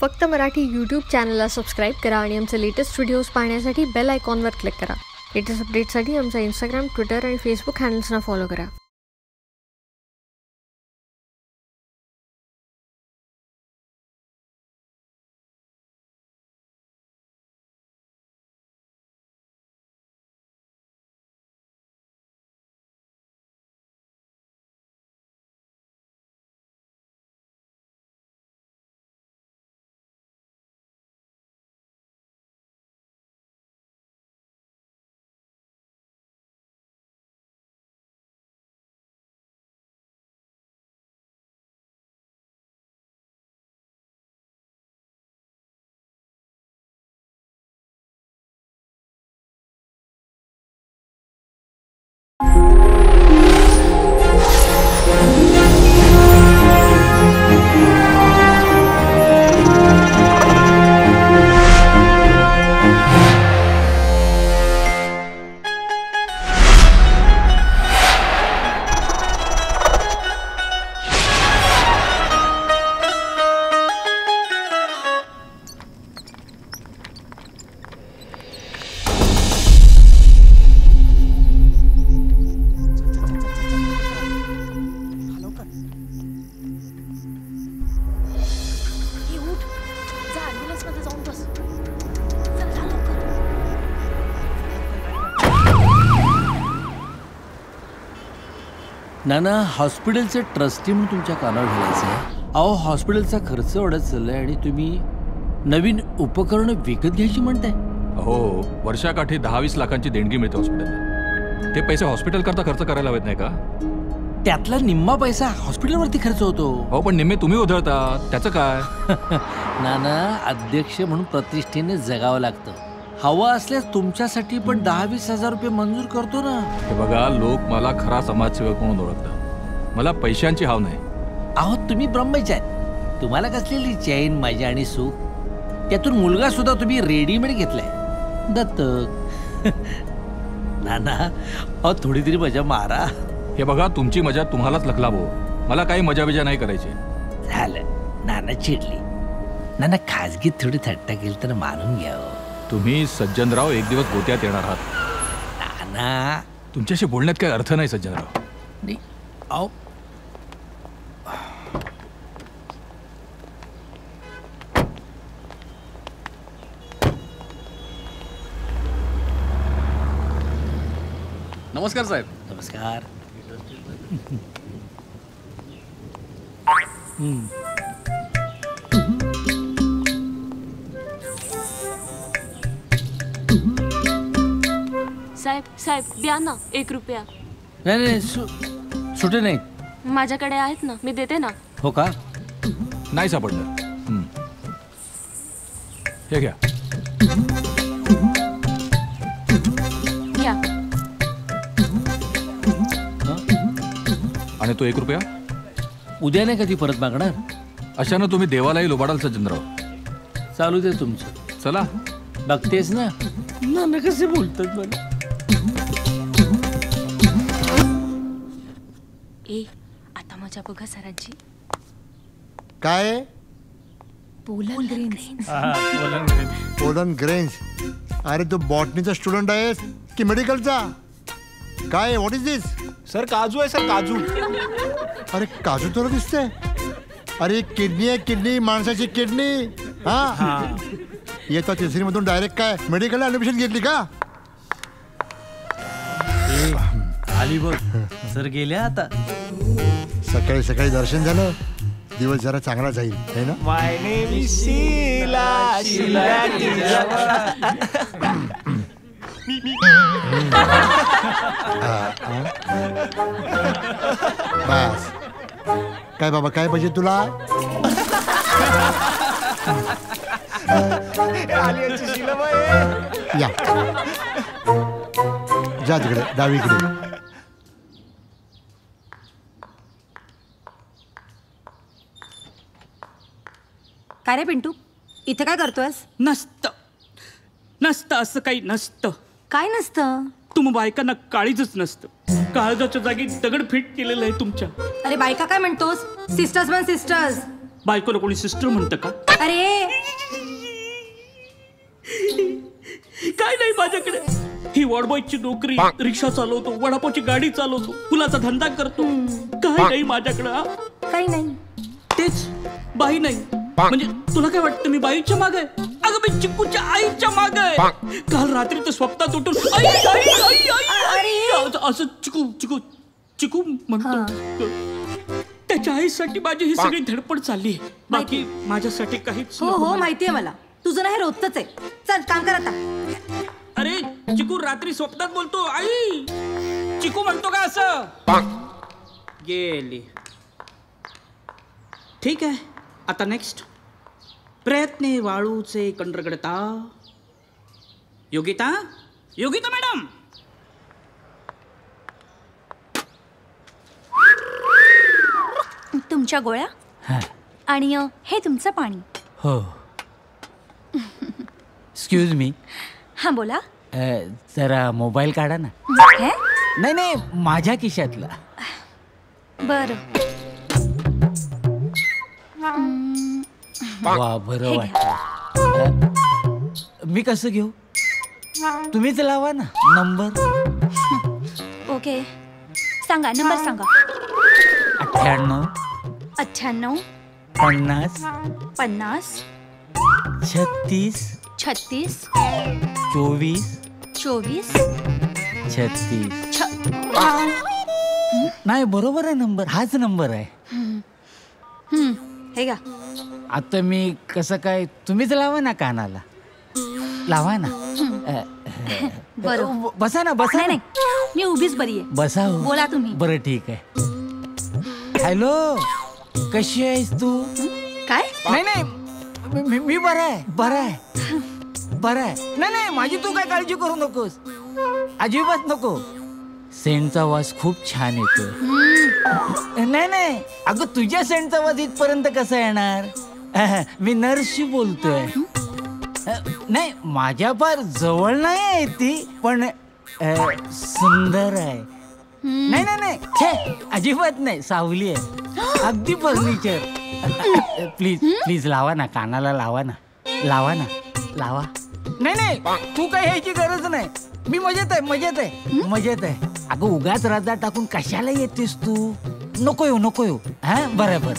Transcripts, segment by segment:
फक्त मराठी यूट्यूब चॅनलला सबस्क्राईब करा आणि आमचे लेटेस्ट व्हिडिओज पाहण्यासाठी बेल आयकॉनवर क्लिक करा. लेटेस्ट अपडेट्ससाठी आमचा इंस्टाग्राम, ट्विटर आणि फेसबुक हँडल्सना फॉलो करा. नाना, हॉस्पिटलचे ट्रस्टी म्हणून तुमच्या कानावर घालायचं आहे. अहो, हॉस्पिटलचा खर्च वाढत चाललाय आणि तुम्ही नवीन उपकरणं विकत घ्यायची म्हणताय. हो, वर्षाकाठी 10-20 लाखांची देणगी मिळते हॉस्पिटलला. ते पैसे हॉस्पिटल करता खर्च करायला हवेत नाही का? त्यातला निम्मा पैसा हॉस्पिटलवरती खर्च होतो. हो, पण निम्मे तुम्ही उधळता, त्याचं काय? नाना, अध्यक्ष म्हणून प्रतिष्ठेने जगावं लागतं. हवा असल्यास तुमच्यासाठी पण 10-20 हजार रुपये मंजूर करतो ना. हे बघा, लोक मला खरा समाजसेवक म्हणून ओळखतात. मला पैशांची हाव नाही. अहो, तुम्ही ब्रह्मचारी. तुम्हाला कसलेली चैन, मजा आणि सुख. त्यातून मुलगा सुद्धा तुम्ही रेडीमेड घेतलाय, दत्तक. नाना, अहो, थोडी तरी मजा मारा. हे बघा, तुमची मजा तुम्हालाच लखलावो. मला काही मजा बिजा नाही करायची. झालं, नाना चिडली. नाना, खाजगीत थोडी थट्टा केली तर मानून घ्यावं. तुम्ही सज्जनराव एक दिवस गोत्यात येणार आहात. नाना, तुमच्याशी बोलण्यात काही अर्थ नाही सज्जनराव. नाही, अहो, नमस्कार साहेब. नमस्कार. साहेब साहेब द्या ना 1 रुपया. नाही नाही, सुटे नाही. माझ्याकडे आहेत ना, मी देते ना. हो का? नाही सापडणार. हे घ्या. घ्या. आणि तो 1 रुपया उद्या नाही कधी परत मागणार. अशानं तुम्ही देवालाही लोबाडाल सज्जनराव. चालू दे तुमचं. चला. बघतेस ना नाना कसे बोलतात मला. आता मजा बघा सरांची. काय? Pollen grains. Pollen grains. अरे, तू बॉटनीचा स्टुडंट आहेस की मेडिकलचा? काय, व्हॉट इज दिस? सर, काजू आहे सर, काजू. अरे, काजू तुला दिसते? अरे, किडनी आहे, किडनी, माणसाची किडनी. हा, येता 3री मधून डायरेक्ट काय मेडिकलला ऍडमिशन घेतली का? आली बघ सर, गेल्या आता. सकाळी सकाळी दर्शन झालं, दिवस जरा चांगला जाईल, है ना? माय नेम इज शीला. बस. काय बाबा, काय पाहिजे तुला? या, जा तिकडे डावीकडे. काय रे पिंटू, इथे काय करतोयस? नसतं नसतं असं काही नसतं. काय नसतं? तुम्हा बायकांना काळीजच नसतं. काळजाच्या जागी दगड फिट केलेलं आहे तुमच्या. अरे बायका काय म्हणतोस? सिस्टर्स मन सिस्टर्स. बायकोला कोणी सिस्टर म्हणतं का? अरे काय नाही माझ्याकडे. ही वॉर्डबॉयची नोकरी, रिक्षा चालवतो, वडापावची गाडी चालवतो, फुलाचा धंदा करतो. काय नाही माझ्याकडे. काही नाही. तेच बाई नाही. म्हणजे तुला काय वाटतं मी बाईच्या माग आहे? अगं मी चिकूच्या आईच्या माग आहे. काल रात्री तर स्वप्नात उठून आई आई आई आई असं चिकू चिकू चिकू म्हणतो. त्याच्या आईसाठी माझी ही सगळी धडपड चालली. बाकी माझ्यासाठी काहीच. हो माहितीये मला. तुझं नाही रोजच आहे. चल काम कर आता. अरे चिकू रात्री स्वप्नात बोलतो आई. चिकू म्हणतो का असं? गेली. ठीक आहे. आता नेक्स्ट. प्रयत्ने वाळूचे कंडरगडता. योगिता योगिता मॅडम. तुमच्या गोळ्या आणि हे तुमचं पाणी. हो. Excuse me. हा बोला. जरा मोबाईल काढा ना. हे? नाही नाही माझ्या खिशातला. बरं. वा बरं वाटतं. मी कसं घेऊ? तुम्हीच लावा ना नंबर. ओके सांगा नंबर सांगा. 98 98 50 50 36 36 24 24 36. नाही बरोबर आहे नंबर. हाच नंबर आहे. हे का? आता मी कसं काय? तुम्हीच लावा ना कानाला. लावा ना. बरं बसा ना बसा. नाही नाही मी उभीच बरी आहे. बसा. बोला तुम्ही. बरं ठीक आहे. हॅलो कशी आहेस तू? काय? नाही नाही मी बरं आहे बरं आहे बरं आहे. नाही नाही माझी तू काय काळजी करू नकोस. अजिबात नको. सेंटचा वास खूप छान येतो. नाही नाही अगं तुझ्या सेंटचा वास इथपर्यंत कसा येणार? मी नर्सशी बोलतोय. नाही माझ्या फार जवळ नाही आहे ती पण सुंदर आहे. नाही नाही नाही छे अजिबात नाही. सावली आहे अगदी फर्निचर. प्लीज प्लीज लावा ना कानाला. लावा ना लावा ना लावा. नाही नाही तू काही ह्याची गरज नाही. मी मजेत आहे मजेत आहे मजेत आहे. अगं उगाच रजा टाकून कशाला येतेस तू? नको येऊ नको येऊ. हा बरोबर.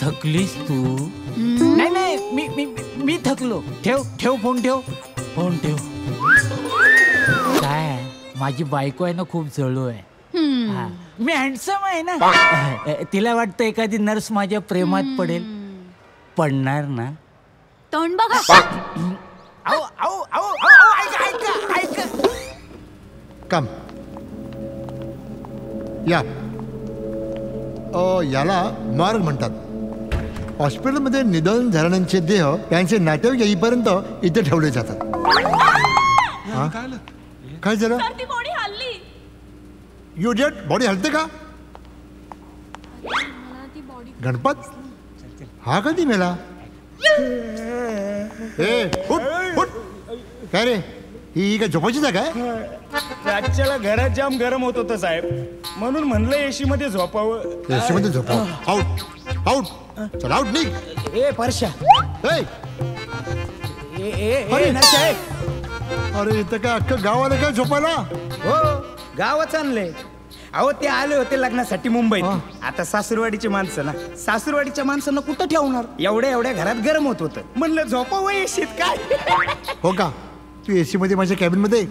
थकलीस तू? नाही नाही मी मी मी थकलो. ठेव ठेव फोन ठेव फोन ठेव. काय माझी बायको आहे ना खूप जळू आहे. मी हँडसम आहे ना. तिला वाटतं एखादी नर्स माझ्या प्रेमात पडेल. पडणार ना? तोंड बघा. आओ आओ आओ आओ ऐका ऐका ऐका. कम या. याला मॉर्ग म्हणतात. हॉस्पिटलमध्ये निधन झालेल्यांचे देह त्यांचे नातेवाईक येईपर्यंत इथे ठेवले जातात. काय झालं? बॉडी हल्ली. यू डेट बॉडी हलते का? गणपत हा कधी मेला? उठ उठ. काय रे ही काय झोपायची जागा आहे? राज्याला घरात जाम गरम होत होतं साहेब, म्हणून म्हणलं एसी मध्ये झोपावं. एसी मध्ये झोपावं. Out out. चल आउट निघ. ए परशा. अरे इथं काय अख्खं गाव आलं काय झोपायला? हो गावच आणलंय. अहो ते आले होते लग्नासाठी मुंबईत. आता सासूरवाडीची माणसं ना, सासूरवाडीच्या माणसांना कुठं ठेवणार? एवढ्या एवढ्या घरात गरम होत होतं. म्हणलं झोपावं एसीत. काय हो का? तू एसी मध्ये माझ्या कॅबिन मध्ये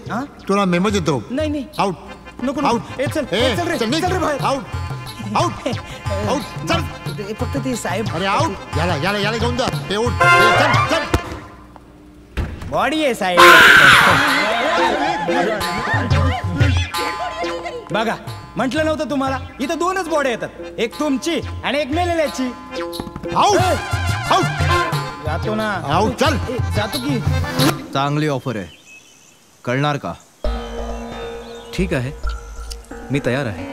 तुला मेमो देतो. नाही नाही आउट नको आउट. ए चल चल रे चल रे बाहेर. Out out out. चल फक्त ते साहेब. अरे आउट. याला याला याला घेऊन जा. हे उठ. चल चल. बॉडी आहे साहेब. बघा म्हटलं नव्हतं तुम्हाला इथं दोनच बॉडी येतात, एक तुमची आणि एक मेलेल्याची. Out out. जातो ना. आउट. चल जातो की. चांगली ऑफर आहे, कळणार का? ठीक आहे मी तयार आहे.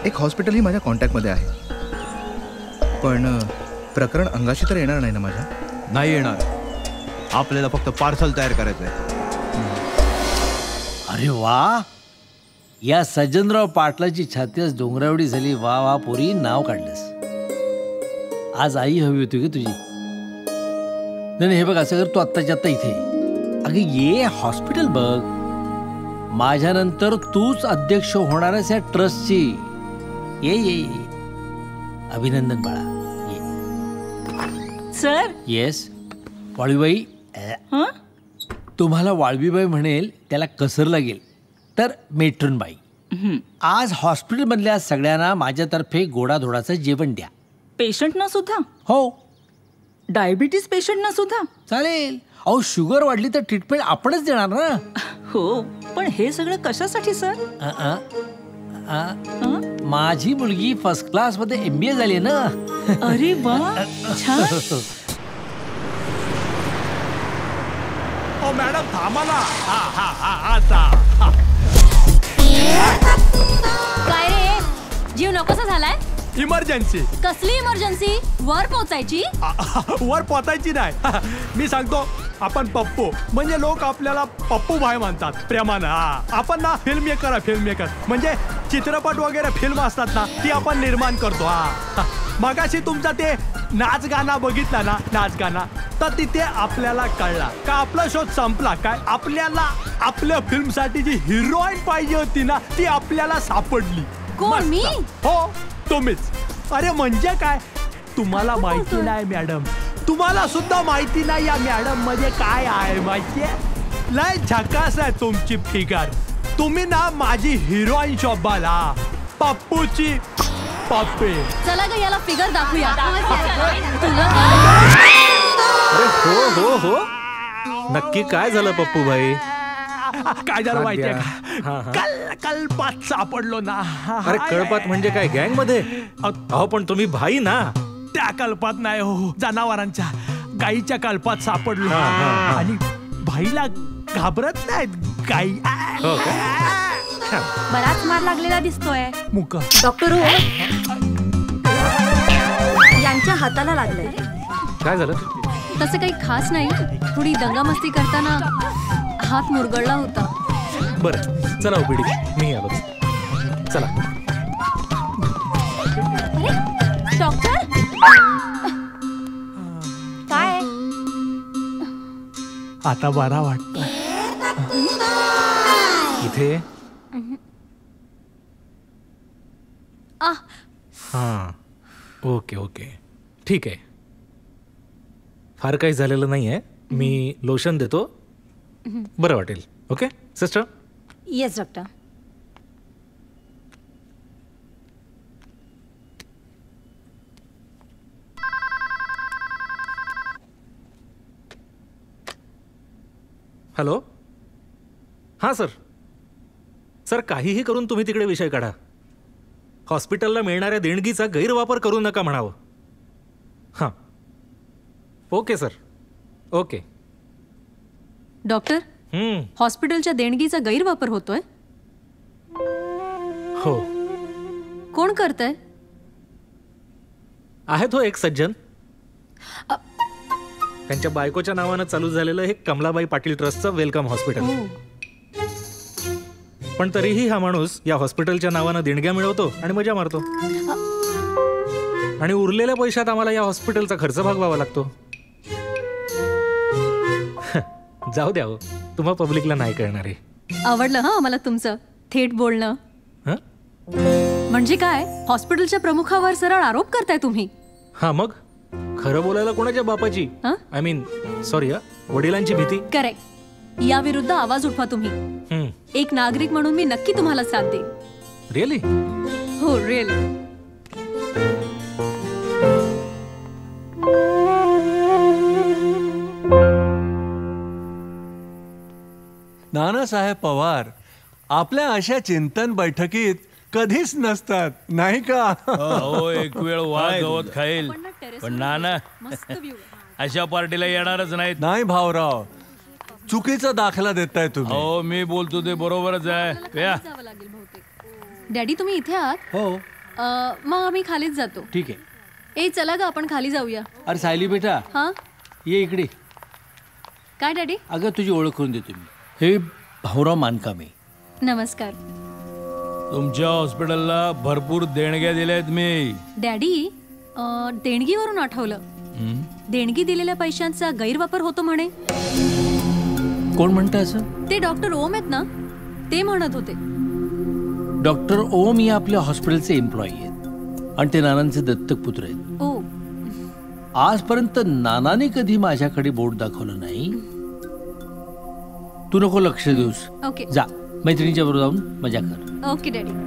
एक हॉस्पिटलही माझ्या कॉन्टॅक्टमध्ये आहे, पण प्रकरण अंगाशी तर येणार नाही ना माझ्या? नाही येणार. आपल्याला फक्त पार्सल तयार करायचं आहे. अरे वा, या सज्जनराव पाटलाची छाती डोंगरावडी झाली. वा वा पोरी, नाव काढलंस. आज आई हवी होती का तुझी? नाही हे बघ, असं कर, तू आत्ताच्या आत्ता इथे अगं ये, हॉस्पिटल बघ. माझ्यानंतर तूच अध्यक्ष होणार आहेस या ट्रस्टची. ये ये ये. अभिनंदन बाळा, ये. सर. येस वाळवीबाई. तुम्हाला वाळवीबाई म्हणेल त्याला कसर लागेल तर मेट्रोनबाई. आज हॉस्पिटलमधल्या सगळ्यांना माझ्यातर्फे गोडाधोडाचं जेवण द्या. पेशंटना सुद्धा? हो. डायबिटीज पेशंटना सुद्धा चालेल. अहो शुगर वाढली तर ट्रीटमेंट आपणच देणार ना. हो, पण हे सगळं कशासाठी सर? माझी मुलगी फर्स्ट क्लास मध्ये MBA झाली ना. अरे वा, छान. ओ मॅडम थांबा ना. काय रे, जीव नकोसा झालाय? इमर्जन्सी. कसली इमर्जन्सी? वर पोचायची? वर पोचायची नाही. मी सांगतो, आपण पप्पू म्हणजे लोक आपल्याला पप्पू भाई म्हणतात प्रेमानं. आपण ना फिल्म मेकर म्हणजे चित्रपट वगैरे फिल्म असतात ना, ती आपण निर्माण करतो. मगाशी तुमचा ते नाच गाणं बघितला ना, नाच गाणं, तर तिथे आपल्याला कळला का आपला शोध संपला. काय आपल्याला आपल्या फिल्मसाठी जी हिरोईन पाहिजे होती ना, ती आपल्याला सापडली. कोण? मी? हो, तुम्हीच. अरे म्हणजे काय, तुम्हाला माहिती नाही मॅडम, तुम्हाला सुद्धा माहिती नाही या मॅडम मध्ये काय आहे माहितीये. लय झकास आहे तुमची फिगर. तुम्ही ना माझी हिरोईन शोभाला, पप्पूची पप्पे. चला ग याला फिगर दाखवूया. अरे हो हो, नक्की काय झालं पप्पू भाई? काय झालं माहितीये का, कल्पात सापडलो ना. अरे कळपात म्हणजे काय, गँग मध्ये? अहो पण तुम्ही भाई ना. त्या कल्पात नाही हो, जनावरांच्या गाईच्या कल्पात सापडलो. आणि भाईला घाबरत नाहीत गाई. बराच मार लागलेला दिसतोय. मुका डॉक्टर हो, यांच्या हाताला लागलंय. काय झालं? तसं काही खास नाही, थोडी दंगामस्ती करताना हात मुरगळला होता. बरं चला ओपीडी, मी आलो. चला. डॉक्टर काय? आता बरा वाटतोय. इथे हां, ओके ओके, ठीक आहे. फार काही झालेलं नाही आहे. मी लोशन देतो, बरं वाटेल. Okay sister? Yes doctor. Hello. हां सर, काहीही करून तुम्ही तिकडे विषय काढा. हॉस्पिटलला मिळणाऱ्या देणगीचा गैरवापर करू नका म्हणावं. हां ओके सर, ओके. डॉक्टर, हॉस्पिटलच्या देणगीचा गैरवापर होतोय? हो. कोण करतंय? आहे तो एक सज्जन. त्यांच्या बायकोच्या नावानं चालू झालेलं हे कमलाबाई पाटील ट्रस्टचं वेलकम हॉस्पिटल. पण तरीही हा माणूस या हॉस्पिटलच्या नावानं देणग्या मिळवतो आणि मजा मारतो. आणि उरलेल्या पैशात आम्हाला या हॉस्पिटलचा खर्च भागवावा लागतो. जाऊ द्या हो, तुम्हा पब्लिकला नाही कळणार आहे. आवडलं हा आम्हाला तुमचं थेट बोलणं. म्हणजे काय, हॉस्पिटलच्या प्रमुखावर सरळ आरोप करताय तुम्ही? हा मग खरं बोलायला कोणाच्या बापाची, आय मीन सॉरी, वडिलांची भीती. करेक्ट. या विरुद्ध आवाज उठवा तुम्ही. एक नागरिक म्हणून मी नक्की तुम्हाला साथ देईन. रिअली? हो रिअली. नानासाहेब पवार आपल्या अशा चिंतन बैठकीत कधीच नसतात, नाही का? हो, एक वेळ वाळ गवत खाईल, पण नाना अशा पार्टीला येणारच नाहीत. नाही भाऊराव, चुकीचा दाखला देताय तुम्ही. हो, मी बोलतो ते बरोबरच आहे. या डॅडी तुम्ही इथे आहात? हो. मग आम्ही खालीच जातो. ठीक आहे. ए चला ग आपण खाली जाऊया. अरे सायली बेटा, हा ये इकडे. काय डॅडी? अगं तुझी ओळख करून देतो मी. हे भाऊराव मानकामे. नमस्कार. तुमच्या हॉस्पिटलला भरपूर देणग्या दिल्यात मी. डॅडी देणगीवरून आठवलं. देणगी दिलेल्या पैशांचा गैरवापर होतो म्हणे. कोण म्हणतं असं? ते डॉक्टर ओम आहेत ना, ते म्हणत होते. डॉक्टर ओम हे आपल्या हॉस्पिटलचे एम्प्लॉई आहेत आणि ते नानांचे दत्तक पुत्र आहेत. ओ, आजपर्यंत नानाने कधी माझ्याकडे बोट दाखवलं नाही. तू नको लक्ष देऊस. ओके. जा मैत्रिणीच्या बरोबर जाऊन मजा कर. Okay daddy.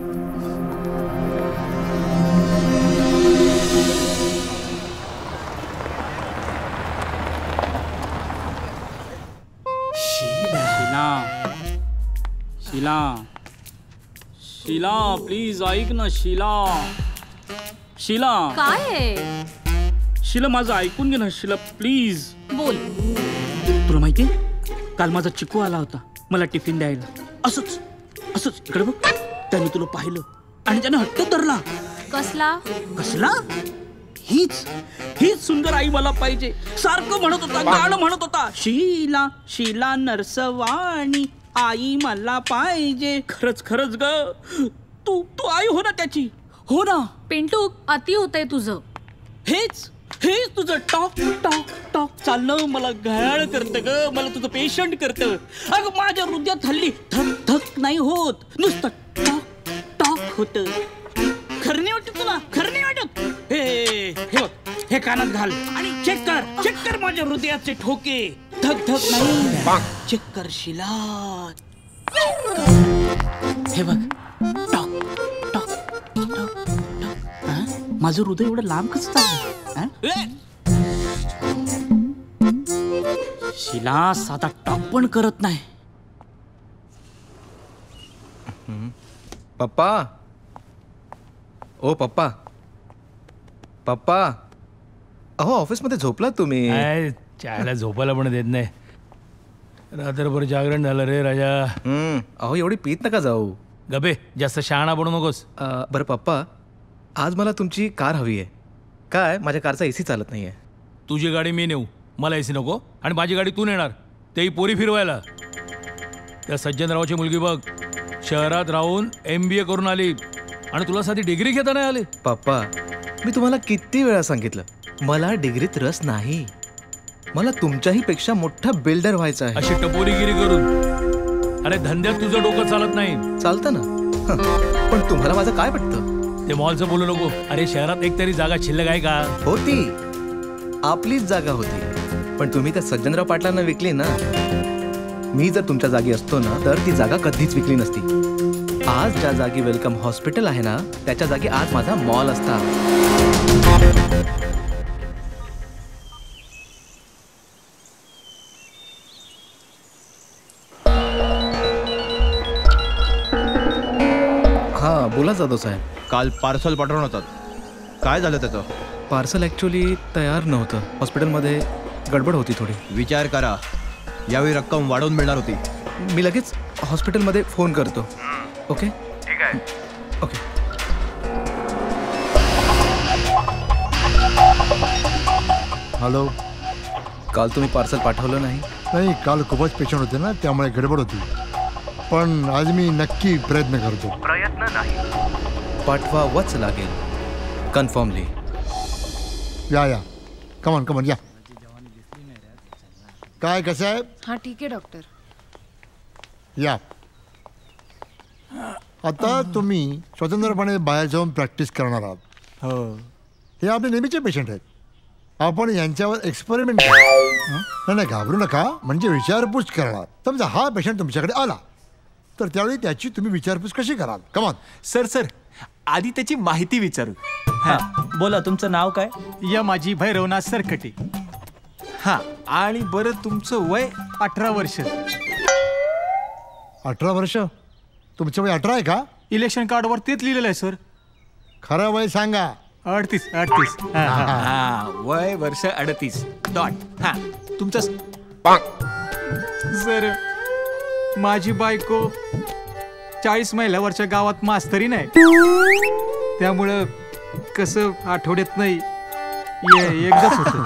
Sheela, Sheela please ऐक ना. शीला, शीला काय आहे? शीला माझं ऐकून घे ना. शीला प्लीज बोल. तुला माहितीये काल माझा चिकू आला होता मला टिफिन द्यायला. असंच असंच इकडे बघ. त्याने तुला पाहिलं आणि त्याने हट्ट धरला. कसला? कसला? हीच हीच सुंदर आई मला पाहिजे. सारखं म्हणत होता, गाणं म्हणत होता. शीला शीला नरसवाणी आई मला पाहिजे. खरंच खरंच ग, तू तू आई हो ना त्याची. हो ना. पिंटू, अति होतंय तुझं. हेच हेच तुझं टॉक टॉक टॉक चालणं मला घायाळ करतं ग. मला तुझं पेशंट करतं. अगं माझ्या हृदयात हल्ली धक धक नाही होत, नुसतं टॉक टॉक होतं. खरं नाही वाटत तुला? खरं नाही वाटत? हे बघ, हे कानात घाल आणि चेक कर माझ्या हृदयाचे ठोके. धक धक नाही, चेक कर शीला. हे बघ, टॉक टॉक टॉक टॉक. माझं हृदय एवढं लांब कसं चाललं? शीला साधा टॉक पण करत नाही. पप्पा, ओ पप्पा, पप्पा, अहो ऑफिसमध्ये झोपलात तुम्ही? चायला झोपायला पण देत नाही. रात्रभर जागरण झालं रे राजा. अहो एवढी पीत नका जाऊ. गबे, जास्त शहाणा पडू नकोस. बरं पप्पा, आज मला तुमची कार हवी आहे. काय माझ्या कारचा एसी चालत नाहीये. तुझी गाडी मी नेऊ, मला एसी नको. आणि माझी गाडी तू नेणार, तेही पोरी फिरवायला. त्या सज्जनरावची मुलगी बघ, शहरात राहून MBA करून आली आणि तुला साधी डिग्री घेता नाही आली. पप्पा, मी तुम्हाला किती वेळा सांगितलं मला डिग्रीत रस नाही. मला तुमच्याही पेक्षा मोठा बिल्डर व्हायचा आहे. अशी टपोरीगिरी करून अरे धंद्यात तुझं डोकं चालत नाही. चालतं ना, पण तुम्हाला माझं काय पटतं? ते मॉलचं बोलू नको. अरे शहरात एक तरी जागा शिल्लक आहे का? होती, आपलीच जागा होती, पण तुम्ही त्या सज्जनराव पाटलांना विकली ना. मी जर तुमच्या जागी असतो ना तर ती जागा कधीच विकली नसती. आज ज्या जागी वेलकम हॉस्पिटल आहे ना त्याच्या जागी आज माझा मॉल असता. हा बोला जाधव साहेब. काल पार्सल पाठवून होतात, काय झालं त्याचं? पार्सल ॲक्च्युली तयार नव्हतं. हॉस्पिटलमध्ये गडबड होती थोडी. विचार करा, यावेळी रक्कम वाढवून मिळणार होती. मी लगेच हॉस्पिटलमध्ये फोन करतो. ओके ठीक आहे. ओके. हॅलो. काल तुम्ही पार्सल पाठवलं नाही? नाही, काल खूपच पेशंट होते ना, त्यामुळे गडबड होती. पण आज मी नक्की प्रयत्न करतो. प्रयत्न नाही, पाठवावंच लागेल. कन्फर्मली. या कमन या. काय कसं आहे? हाँ ठीक आहे डॉक्टर. या. आता तुम्ही स्वतंत्रपणे बाहेर जाऊन प्रॅक्टिस करणार आहात. हो, हे आपले नेहमीचे पेशंट आहेत. आपण यांच्यावर एक्सपेरिमेंट करू. नाही घाबरू नका, म्हणजे विचारपूस करणार. समजा हा पेशंट तुमच्याकडे आला तर त्यावेळी त्याची तुम्ही विचारपूस कशी कराल? कमान. सर आधी त्याची माहिती विचारू. बोला, तुमचं नाव काय? या माझी भैरवनाथ सरकटे. हा, आणि बरं तुमचं वय 18 वर्ष. 18 वर्ष? तुमचं वय 18 आहे का? इलेक्शन कार्डवर तेच लिहिलेलं आहे सर. खरं वय सांगा. 38. वय वर्ष 38. डॉट. हा, तुमचं सर माझी बायको 40 महिन्यावरच्या गावात मास्तरी नाही, त्यामुळं कसं आठवड्यात नाही एकदाच होतं.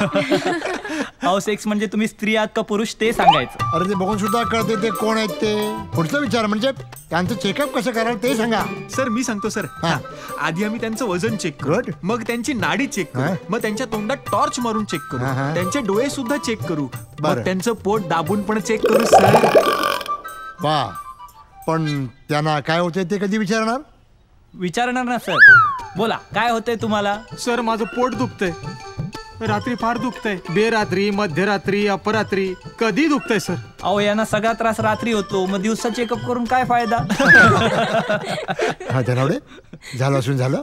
अहो सेक्स म्हणजे तुम्ही स्त्री आहात का पुरुष ते सांगायचं. अरे ते बघून सुद्धा कळते ते कोण आहेत ते. पुढचा विचार म्हणजे त्यांचं चेकअप कसं कराल ते सांगा. सर मी सांगतो सर. आधी आम्ही त्यांचं वजन चेक करू, मग त्यांची नाडी चेक करू, मग त्यांच्या तोंडात टॉर्च मारून चेक करू, त्यांचे डोळे सुद्धा चेक करू, मग त्यांचं पोट दाबून पण चेक करू सर. वा, पण त्यांना काय होते ते कधी विचारणार? विचारणार ना सर. बोला काय होतंय तुम्हाला? सर माझं पोट दुखतंय, रात्री फार दुखतंय, बेरात्री, मध्यरात्री, अपरात्री, कधी दुखतंय सर. अहो यांना सगळा त्रास रात्री होतो, मग दिवसा चेकअप करून काय फायदा. हा धनावडे, झालं असून झालं.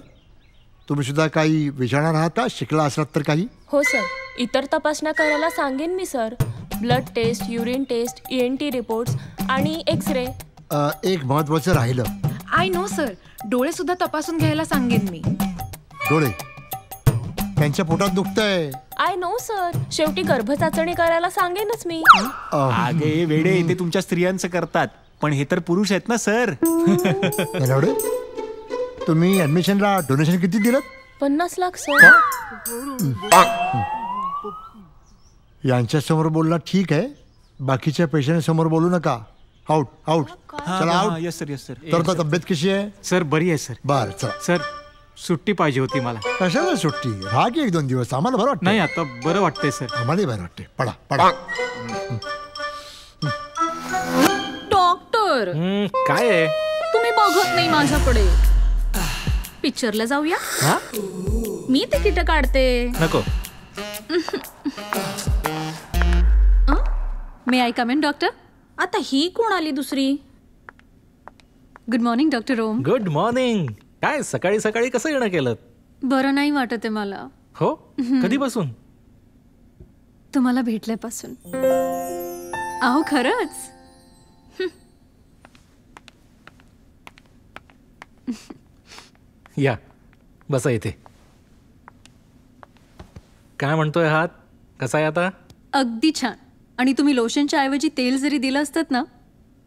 तुम्ही सुद्धा काही विचारणार आहात का? शिकला असलात तर काही? हो सर, इतर तपासण्या करायला सांगेन मी sir. Blood test, urine test, ENT reports आणि एक्सरे. एक महत्वाचं राहिलं. आय नो सर, डोळे सुद्धा तपासून घ्यायला सांगेन मी. डोळे? त्यांच्या पोटात दुखतंय. आय नो सर, शेवटी गर्भचाचणी करायला सांगेनच मी. आगे वेडे, ते तुमच्या स्त्रियांचं करतात, पण हे तर पुरुष आहेत ना सर. धनावडे, तुम्ही ऍडमिशनला डोनेशन किती दिलं? 50 लाख सर. यांच्या समोर बोलला ठीक आहे, बाकीच्या पेशंट बोलू नका. Out out. चला out. Yes sir, yes sir. तर तब्येत कशी आहे? सर बरी आहे सर. बर चला. सर सुट्टी पाहिजे होती मला. कशाला सुट्टी? राहा की 1-2 दिवस. आम्हाला बरं वाटतं. नाही आता बरं वाटतंय सर. आम्हालाही बरं वाटते. पडा पडा. डॉक्टर काय आहे? तुम्ही बघत नाही माझ्याकडे. पिक्चरला जाऊया? मी तिकीट काढते. नको. May I come in doctor? आता ही कोण आली दुसरी? Good morning doctor Om. Good morning. काय सकाळी सकाळी कसं येणं केलं? बरं नाही वाटत आहे मला. हो, कधीपासून? तुम्हाला भेटल्यापासून. अहो खरंच. या बसा इथे. काय म्हणतोय हात? कसा आहे आता? अगदी छान. आणि तुम्ही लोशनच्या ऐवजी तेल जरी दिलं असतं ना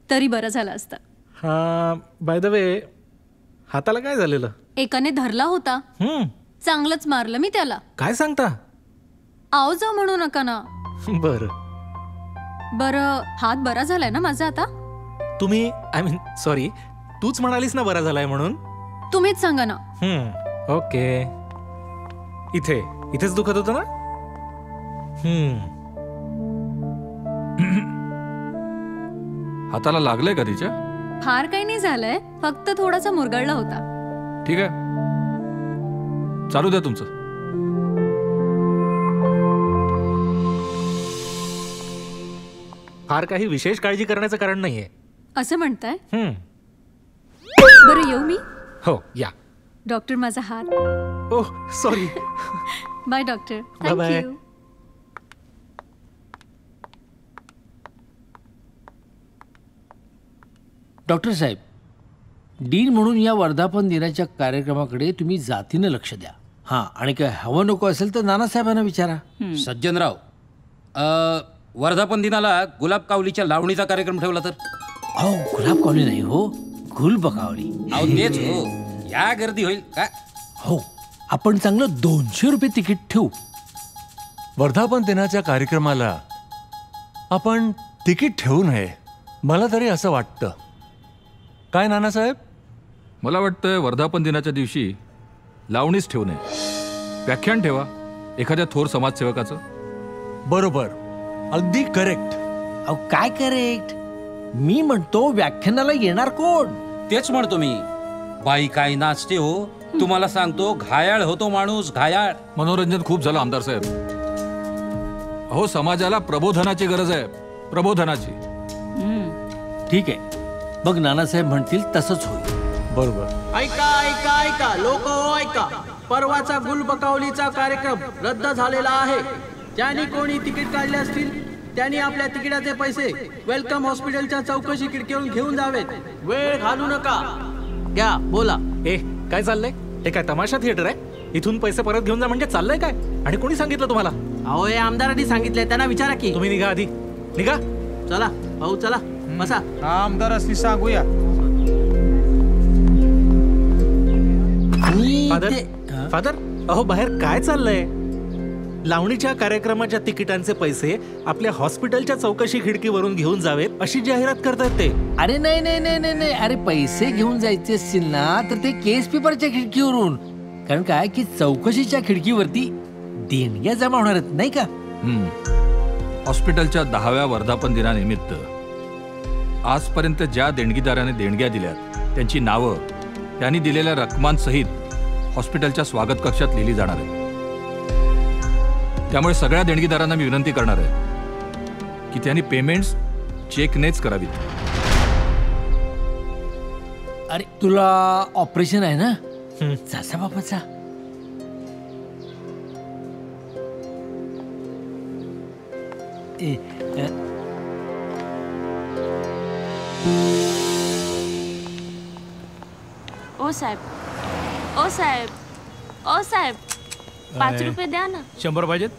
तरी बरं झालं असतं. हा, बाय द वे हाताला काय झालेलं? एकाने धरला होता. चांगलंच मारलं मी त्याला. काय सांगता? आव जाऊ म्हणू नका ना. बर बर, हात बरा झालाय ना माझा आता? तुम्ही आय मीन सॉरी, तूच म्हणालीस ना बरा झालाय म्हणून. तुम्हीच सांगा ना. ओके. इथेच दुखत होतं ना? हाताला लागलंय का तिच्या? फार काही नाही झालंय, फक्त थोडासा मुरगळला होता. ठीक आहे, चालू द्या तुमचं. फार काही विशेष काळजी करण्याचं कारण नाहीये. असं म्हणताय? बरं येऊ मी? हो या. डॉक्टर माझा हात. Oh sorry. Bye doctor. Bye. Thank you. Doctor साहेब, डीन म्हणून या वर्धापन दिनाच्या कार्यक्रमाकडे तुम्ही जातीनं लक्ष द्या. हां, आणि काय हवं नको असेल तर नानासाहेबांना विचारा. सज्जनराव, वर्धापन दिनाला गुलाब कावलीच्या लावणीचा कार्यक्रम ठेवला तर? हो, गुलाब कावली नाही हो, गुलबकावली. अहो तेच हो, या गर्दी होईल का? हो, आपण चांगलं 200 रुपये तिकीट ठेवू. वर्धापन दिनाच्या कार्यक्रमाला आपण तिकीट ठेवू नये, मला तरी असं वाटतं. काय नानासाहेब? मला वाटतं वर्धापन दिनाच्या दिवशी लावणीच ठेवू नये, व्याख्यान ठेवा एखाद्या थोर समाजसेवकाचं. बरोबर, अगदी करेक्ट. अहो काय करेक्ट? मी म्हणतो व्याख्यानाला येणार कोण? तेच म्हणतो मी. बाई काय नाचते हो, तुम्हाला सांगतो घायाळ होतो माणूस, घायाळ. मनोरंजन खूप झालं आमदार साहेब. अहो समाजाला प्रबोधनाची गरज आहे, प्रबोधनाची. ठीक आहे, मग नानासाहेब म्हणतील तसंच होईल. बरोबर. ऐका ऐका ऐका लोक हो ऐका, परवाचा गुलबकावलीचा कार्यक्रम रद्द झालेला आहे. ज्यांनी कोणी तिकीट काढले असतील त्यांनी आपल्या तिकिटाचे पैसे वेलकम हॉस्पिटलच्या चौकशी खिडकीवरून घेऊन जावेत. वेळ घालू नका. घ्या बोला. काय चाललंय? हे काय तमाशा थिएटर आहे? इथून पैसे परत घेऊन जा म्हणजे चाललंय काय? आणि कोणी सांगितलं तुम्हाला? अहो हे आमदारांनी सांगितलंय, त्यांना विचारा की. तुम्ही निघा आधी, निघा. चला भाऊ चला बसा. आमदारांनी सांगूया. फादर, फादर, अहो बाहेर काय चाललंय? लावणीच्या कार्यक्रमाच्या तिकिटांचे पैसे आपल्या हॉस्पिटलच्या चौकशी खिडकीवरून घेऊन जावेत अशी जाहिरात करतात ते. अरे नाही नाही नाही नाही नाही, अरे पैसे घेऊन जायचे असतील ना तर ते केस पेपरच्या खिडकीवरून. कारण काय की चौकशीच्या खिडकीवरती देणग्या जमा होणार आहेत नाही का. हॉस्पिटलच्या 10व्या वर्धापन दिनानिमित्त आजपर्यंत ज्या देणगीदाराने देणग्या दिल्यात त्यांची नावं त्यांनी दिलेल्या रकमांसहित हॉस्पिटलच्या स्वागत कक्षात लिहिली जाणार आहे. त्यामुळे सगळ्या देणगीदारांना मी विनंती करणार आहे की त्यांनी पेमेंट्स चेकनेच करावीत. अरे तुला ऑपरेशन आहे ना, जा बाबा जा. ओ साहेब, ओ साहेब, ओ साहेब, 5 रुपये द्या ना. 100 पाहिजेत.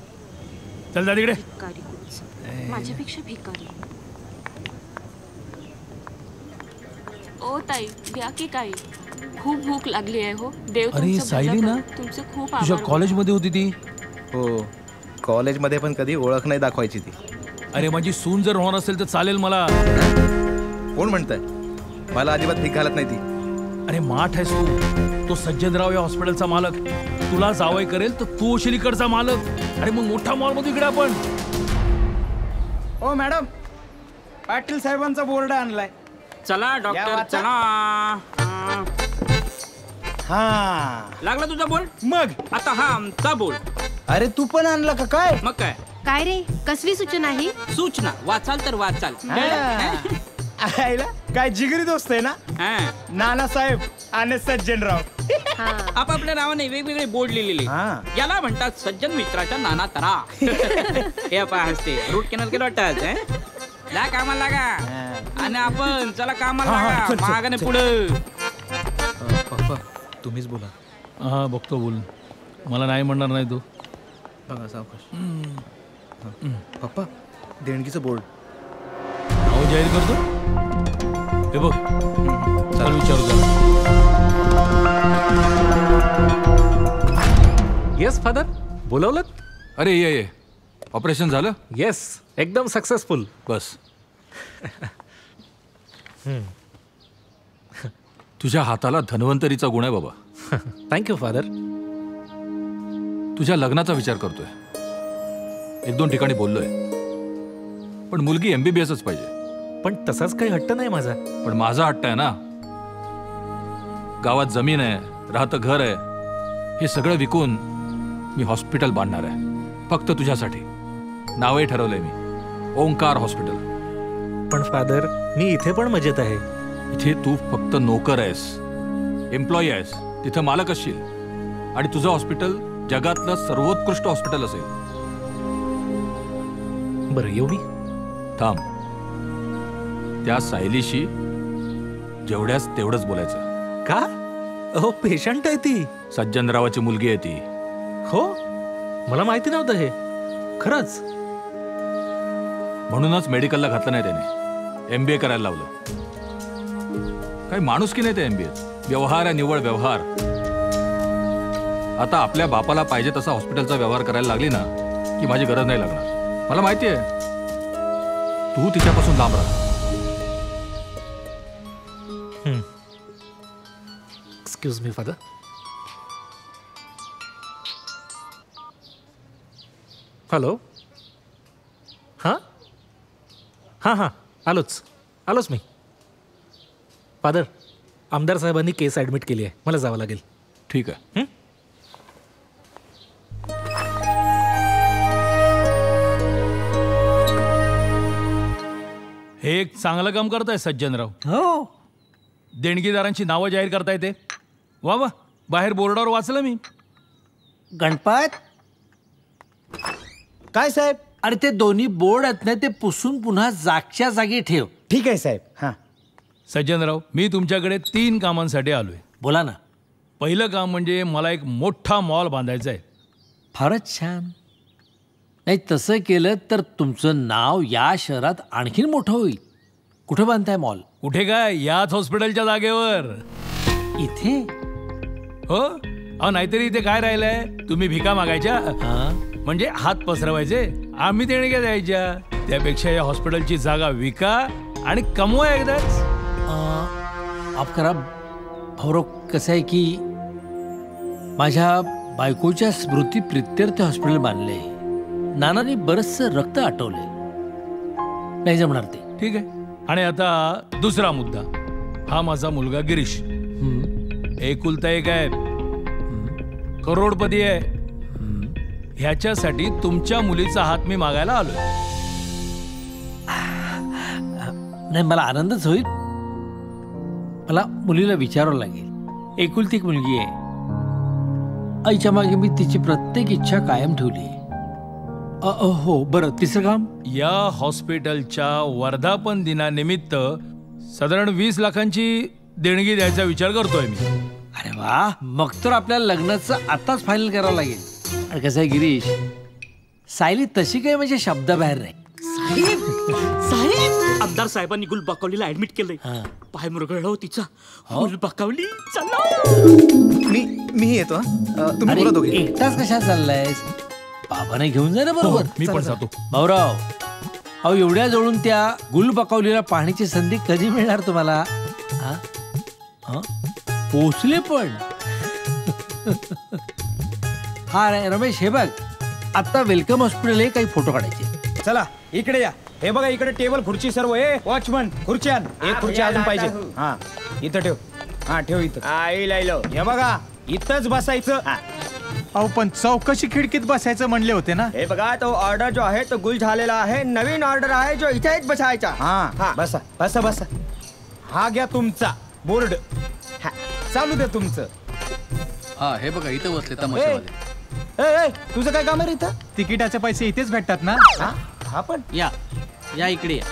चल जा तिकडे. माझ्यापेक्षा भिकारी. ओ ताई द्या की काही, खूप भूक लागली आहे हो. देव तुमचं सायली ना, तुमचे खूप तुझ्या आभार. कॉलेजमध्ये होती ती. हो, कॉलेजमध्ये पण कधी ओळख नाही दाखवायची ती. अरे माझी सून जर होणार असेल तर चालेल मला. कोण म्हणतंय? मला अजिबात भीक घालत नाही ती. अरे माठ आहेस तू. तो सज्जनराव या हॉस्पिटलचा मालक तुला जावई करेल तर तू होशील इकडचा मालक. अरे मग मोठा मॉल मध्ये इकडे आपण. ओ मॅडम, पाटील साहेबांचा बोर्ड आणलाय. चला डॉक्टर चला. हा लागला तुझा बोल. मग आता हा आमचा बोल. अरे तू पण आणला का काय? मग काय काय रे, कसली सूचना ही? सूचना वाचाल तर वाचाल. आयला काय जिगरी दोस्त आहे ना. नानासाहेब आणि सज्जनराव. आपापल्या नावाने वेगवेगळे बोर्ड लिहिलेले. याला म्हणतात सज्जन मित्राच्या नाना तरा. हे पहा हसते. रूट कॅनल केलं वाटत. ला कामाला लागा आणि आपण चला कामाला लागा. मागाने पुढे. पप्पा तुम्हीच बोला. हा बघतो बोल. मला नाही म्हणणार नाही तू. बघा सावकाश. पप्पा देणगीचं बोर्ड नाव जाहीर करतो. हे बघ चल विचारू जरा. येस फादर, बोलवलं? अरे ये ऑपरेशन झालं? येस, एकदम सक्सेसफुल. बस. तुझ्या हाताला धन्वंतरीचा गुण आहे बाबा. Thank you father. तुझ्या लग्नाचा विचार करतोय. 1-2 ठिकाणी बोललोय, पण मुलगी MBBSच पाहिजे. पण तसाच काही हट्ट नाही माझा. पण माझा हट्ट आहे ना. गावात जमीन आहे, राहतं घर आहे, हे सगळं विकून मी हॉस्पिटल बांधणार आहे फक्त तुझ्यासाठी. नावही ठरवलंय मी, ओंकार हॉस्पिटल. पण फादर मी इथे पण मजेत आहे. इथे तू फक्त नोकर आहेस, एम्प्लॉई आहेस. तिथं मालक असशील आणि तुझं हॉस्पिटल जगातलं सर्वोत्कृष्ट हॉस्पिटल असेल. बरं येऊ मी? थांब. त्या सायलीशी जेवढ्याच तेवढंच बोलायचं. का? हो पेशंट आहे ती. सज्जनरावाची मुलगी आहे ती. हो, मला माहिती नव्हतं हे. खरंच? म्हणूनच मेडिकलला घातलं नाही त्याने. MBA करायला लावलं. काही माणूस की नाही ते MBA. व्यवहार आहे, निव्वळ व्यवहार. आता आपल्या बापाला पाहिजे तसा हॉस्पिटलचा व्यवहार करायला लागली ना की माझी गरज नाही लागणार. मला माहिती आहे तू तिच्यापासून लांब राहा. Excuse me father. हॅलो. हां हां हां आलोच मी. फादर आमदार साहेबांनी केस ॲडमिट केली आहे, मला जावं लागेल. ठीक आहे. हे एक चांगलं काम करताय सज्जनराव. हो, देणगीदारांची नावं जाहीर करता येते. वा वा, बाहेर बोर्डावर वाचलं मी. गणपत काय साहेब? अरे ते दोन्ही बोर्ड आहेत ना, ते पुसून पुन्हा जागच्या जागी ठेव. ठीक आहे साहेब. हा सज्जनराव, मी तुमच्याकडे 3 कामांसाठी आलोय. बोला ना. पहिलं काम म्हणजे मला एक मोठा मॉल बांधायचा आहे. फारच छान. नाही तसं केलं तर तुमचं नाव या शहरात आणखीन मोठं होईल. कुठं बांधताय मॉल? कुठे काय, याच हॉस्पिटलच्या जागेवर. इथे? हो. नाहीतरी इथे काय राहिलंय? तुम्ही भिका मागायच्या. म्हणजे हात पसरवायचे, आम्ही देणग्या द्यायच्या. त्यापेक्षा या हॉस्पिटलची जागा विका आणि कमवा एकदाच. आप करा भाऊराव, कसं आहे की माझ्या बायकोच्या स्मृती प्रित्यर्थ हॉस्पिटल बांधले. नानांनी बरचसं रक्त आटवले, नाही जमणार ते. ठीक आहे. आणि आता दुसरा मुद्दा. हा माझा मुलगा गिरीश एकुलता एक आहे, करोडपती आहे. ह्याच्यासाठी तुमच्या मुलीचा हात मी मागायला आलोय. नाही, मला आनंदच होईल. मला मुलीला विचारावं लागेल. एकुलती एक मुलगी आहे. आईच्या मागे मी तिची प्रत्येक इच्छा कायम ठेवली. हो बरं, तिसरं काम. या हॉस्पिटलच्या वर्धापन दिनानिमित्त साधारण 20 लाखांची देणगी द्यायचा विचार करतोय मी. अरे वा, मग तर आपल्याला लग्नाचं आताच फायनल करावं लागेल. आणि कसं आहे गिरीश, सायली तशी काही म्हणजे शब्दाबाहेर नाही. साहेब, आमदार साहेबांनी गुलबाकावलीला ऍडमिट केलंय. पाय मुरगळला तिचा. गुलबाकावली चला. मी येतो. तुम्ही बोला दोघे. एकटाच कशा चाललायस? बाबाने घेऊन जा ना बरोबर. मी पण जातो. भाऊराव, अहो एवढ्या जवळून त्या गुलबाकावलीला पाहण्याची संधी कधी मिळणार तुम्हाला? पोचले पण. हा रमेश, हे बघ, आता वेलकम हॉस्पिटल आहे, काही फोटो काढायचे. चला इकडे या. हे बघा इकडे टेबल खुर्ची सर्व. वॉचमन खुर्ची आण. एक खुर्ची अजून पाहिजे. हा इथं ठेव. हा ठेव इथं. हे बघा इथंच बसायचं. अहो पण चौकशी खिडकीत बसायचं म्हणले होते ना. हे बघा, तो ऑर्डर जो आहे तो गुल झालेला आहे. नवीन ऑर्डर आहे जो इथेच बसायचा. हा बसा बसा बसा. हा घ्या तुमचा बोर्ड. चालू दे तुमचं. हा हे बघा, इथं बसले तमाशामध्ये. तुझं काय काम आहे इथं? तिकिटाचे पैसे इथेच भेटतात ना. हा पण या इकडे या.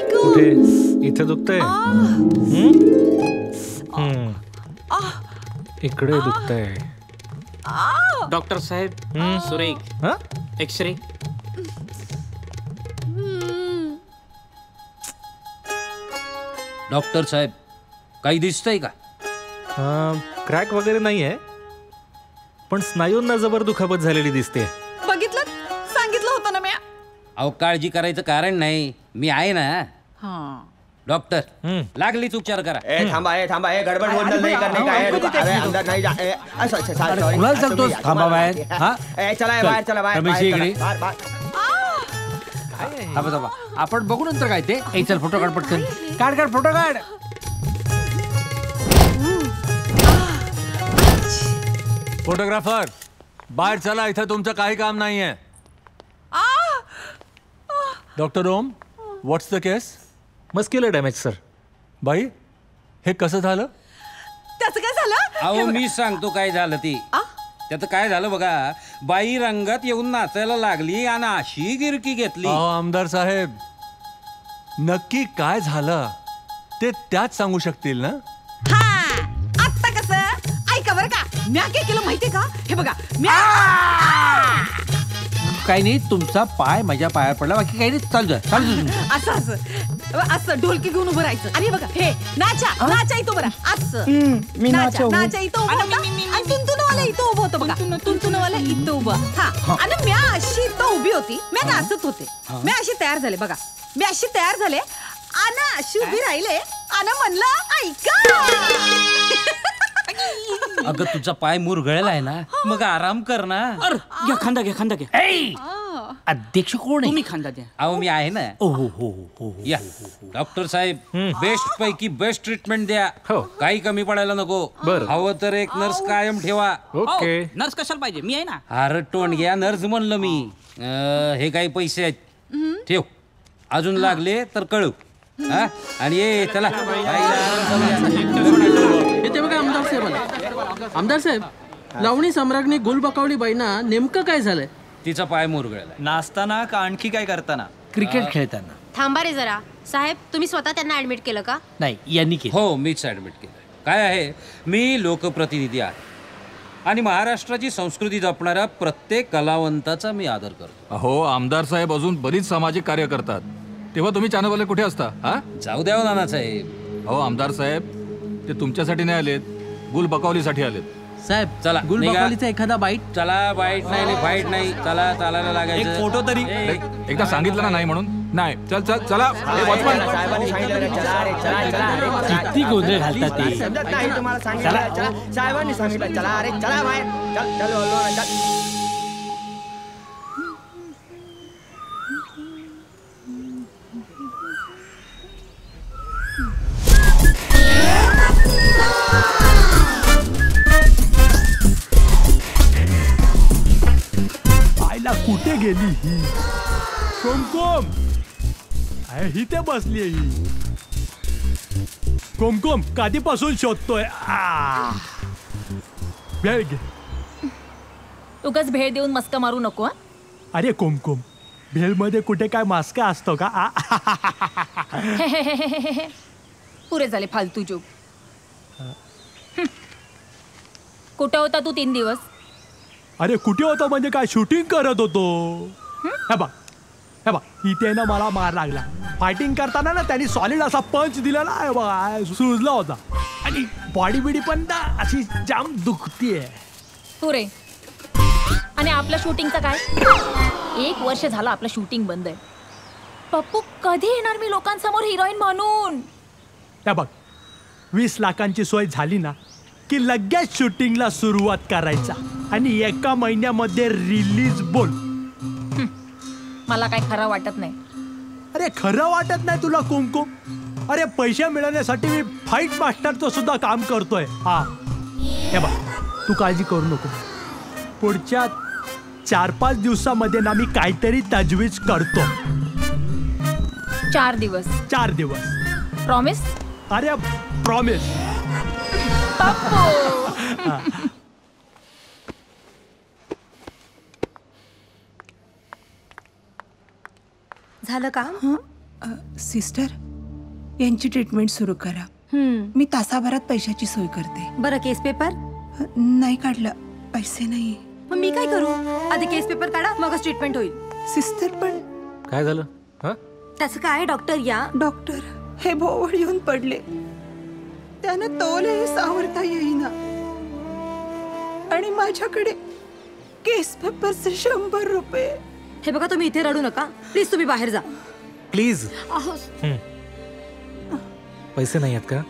कुठे? इथं दुखतंय. इकडे दुखतंय. डॉक्टर साहेब, सुरेख. एक्सरे. डॉक्टर साहेब, काही दिसतंय का? क्रॅक वगैरे नाहीये, पण स्नायूंना जबर दुखापत झालेली दिसते. बघितलं, सांगितलं होतं ना मी. अहो काळजी करायचं कारण नाही, मी आहे ना. डॉक्टर, लागलीच उपचार करा. थांबा गडबड बोलणं नाही करणे काय. अंदर नाही जा. कुणाला सांगतोस थांबा बाहेर? चला बाहेर, चला बाहेर. थांबा, आपण बघू नंतर काय ते. चल फोटो काढ पटकन. काढ फोटो काढ. फोटोग्राफर बाहेर चला, इथं तुमचं काही काम नाहीये. Doctor Om, what's the case? Muscular damage sir. बाई, हे कसं झालं? त्याचं काय झालं? अहो मी सांगतो काय झालं ती. त्याचं काय झालं बघा, बाई रंगात येऊन नाचायला लागली आणि अशी गिरकी घेतली. आमदार साहेब, नक्की काय झालं ते त्याच सांगू शकतील ना. आता कसं ऐका बरं का, म्या काय केलं माहितीये का? हे बघा, काही नाही, तुमचा पाय माझ्या पायावर पडला, बाकी काही नाही. चालू असं असं असं ढोलकी घेऊन उभं राहायचं. आणि बघा हे नाचा इथं बरं असं. मी नाचा इथं उभं होतं आणि तुंतुनवाला इथं उभं होतं बघा. तुंतुनवाला इथं उभं. हा आणि म्या अशी इथं उभी होती. म्या नाचत होते. म्या अशी तयार झाले बघा. मी अशी तयार झाले आणि अशी उभी राहिले आणि म्हणलं ऐका. अगं तुझा पाय मुरगळला आहे ना, मग आराम कर ना. घ्या खांदा घ्या. अध्यक्ष कोण आहे? तुम्ही खांदा द्या. अहो मी आहे ना. या डॉक्टर साहेब, बेस्ट पैकी बेस्ट ट्रीटमेंट द्या. काही कमी पडायला नको. हवं तर एक नर्स कायम ठेवा. ओके. नर्स कशाला पाहिजे, मी आहे ना. अरे टोंडग्या, नर्स म्हणलं मी. हे काही पैसे आहेत, ठेव. अजून लागले तर कळू. आणि ये चला. येते बघा आमदार साहेब. आमदार साहेब, लावणी सम्राज्ञी गुलबकावली बाईंना नेमकं काय झालंय? तिचा पाय मुरगळला. नाचताना का आणखी काय करताना? क्रिकेट खेळताना. थांबा रे जरा. साहेब, तुम्ही स्वतः त्यांना ऍडमिट केलं का? नाही, यांनी केलं. हो, मीच ऍडमिट केलं. काय आहे, मी लोकप्रतिनिधी आहे आणि महाराष्ट्राची संस्कृती जपणाऱ्या प्रत्येक कलावंताचा मी आदर करतो. हो आमदार साहेब, अजून बरीच सामाजिक कार्य करतात, तेव्हा तुम्ही चॅनलवाले कुठे असता? जाऊ द्या नाना साहेब. हो आमदार साहेब, ते तुमच्यासाठी नाही आलेत, गुलबकावलीसाठी आलेत. साहेब चला गुलबाकावलीचा एखादा बाईट. चला बाईट नाही फाईट नाही, चला चालायला लागायचं. एक फोटो तरी. एकदा सांगितलं ना नाही म्हणून नाही. चल चल चला. किती गोंधळ घालतात ते. समजत नाही तुम्हाला सांगितलं. चला साहेबांनी सांगितलं चला. अरे चला बाहेर. चल चल बोललो ना, चल. आईला कुठे गेली ही कोमकोम? ही ते बसली ही कोमकोम कधीपासून शोधतोय. भेळ घे. उगाच भेळ देऊन मस्का मारू नको हं? अरे कोमकोम, भेळमध्ये कुठे काय मास्का असतो का? पुरे झाले फालतू जोक. कुठं होता तू 3 दिवस? अरे कुठे होतो म्हणजे काय शूटिंग करत होतो. हे बघ इथे ना मला मार लागला. फायटिंग करताना ना त्यांनी सॉलिड असा पंच दिला ना, हे बघा सुजला होता. आणि बॉडी बिडी पण ना अशी जाम दुखतीये. पुरे. आणि आपलं शूटिंगचं काय? 1 वर्ष झालं आपलं शूटिंग बंद आहे. पप्पू कधी येणार मी लोकांसमोर हिरोईन म्हणून? हे बघ 20 लाखांची सोय झाली ना की लगेच शूटिंगला सुरुवात करायचा आणि 1 महिन्यामध्ये रिलीज बोल. मला काय खरं वाटत नाही. अरे खरं वाटत नाही तुला कुमकुम? अरे पैसे मिळवण्यासाठी मी फाईट मास्टरचं सुद्धा काम करतोय. हा हे बघ तू काळजी करू नको. पुढच्या 4-5 दिवसामध्ये ना मी काहीतरी तजवीज करतो. 4 दिवस? 4 दिवस. प्रॉमिस? अरे प्रॉमिस. झालं का? सिस्टर यांची ट्रीटमेंट सुरू करा. मी तासाभरात पैशाची सोय करते. बरं केस पेपर? नाही काढलं, पैसे नाही. मग मी काय करू? आधी केस पेपर काढा मगच ट्रीटमेंट होईल. सिस्टर पण काय झालं? त्याचं काय डॉक्टर या? डॉक्टर हे भोवळ येऊन पडले. त्यानं तोलही सावरता येईना आणि माझ्याकडे केस पेपरचे 100 रुपये. हे बघा तुम्ही इथे रडू नका प्लीज. तुम्ही बाहेर जा प्लीज. पैसे नाही आहेत का?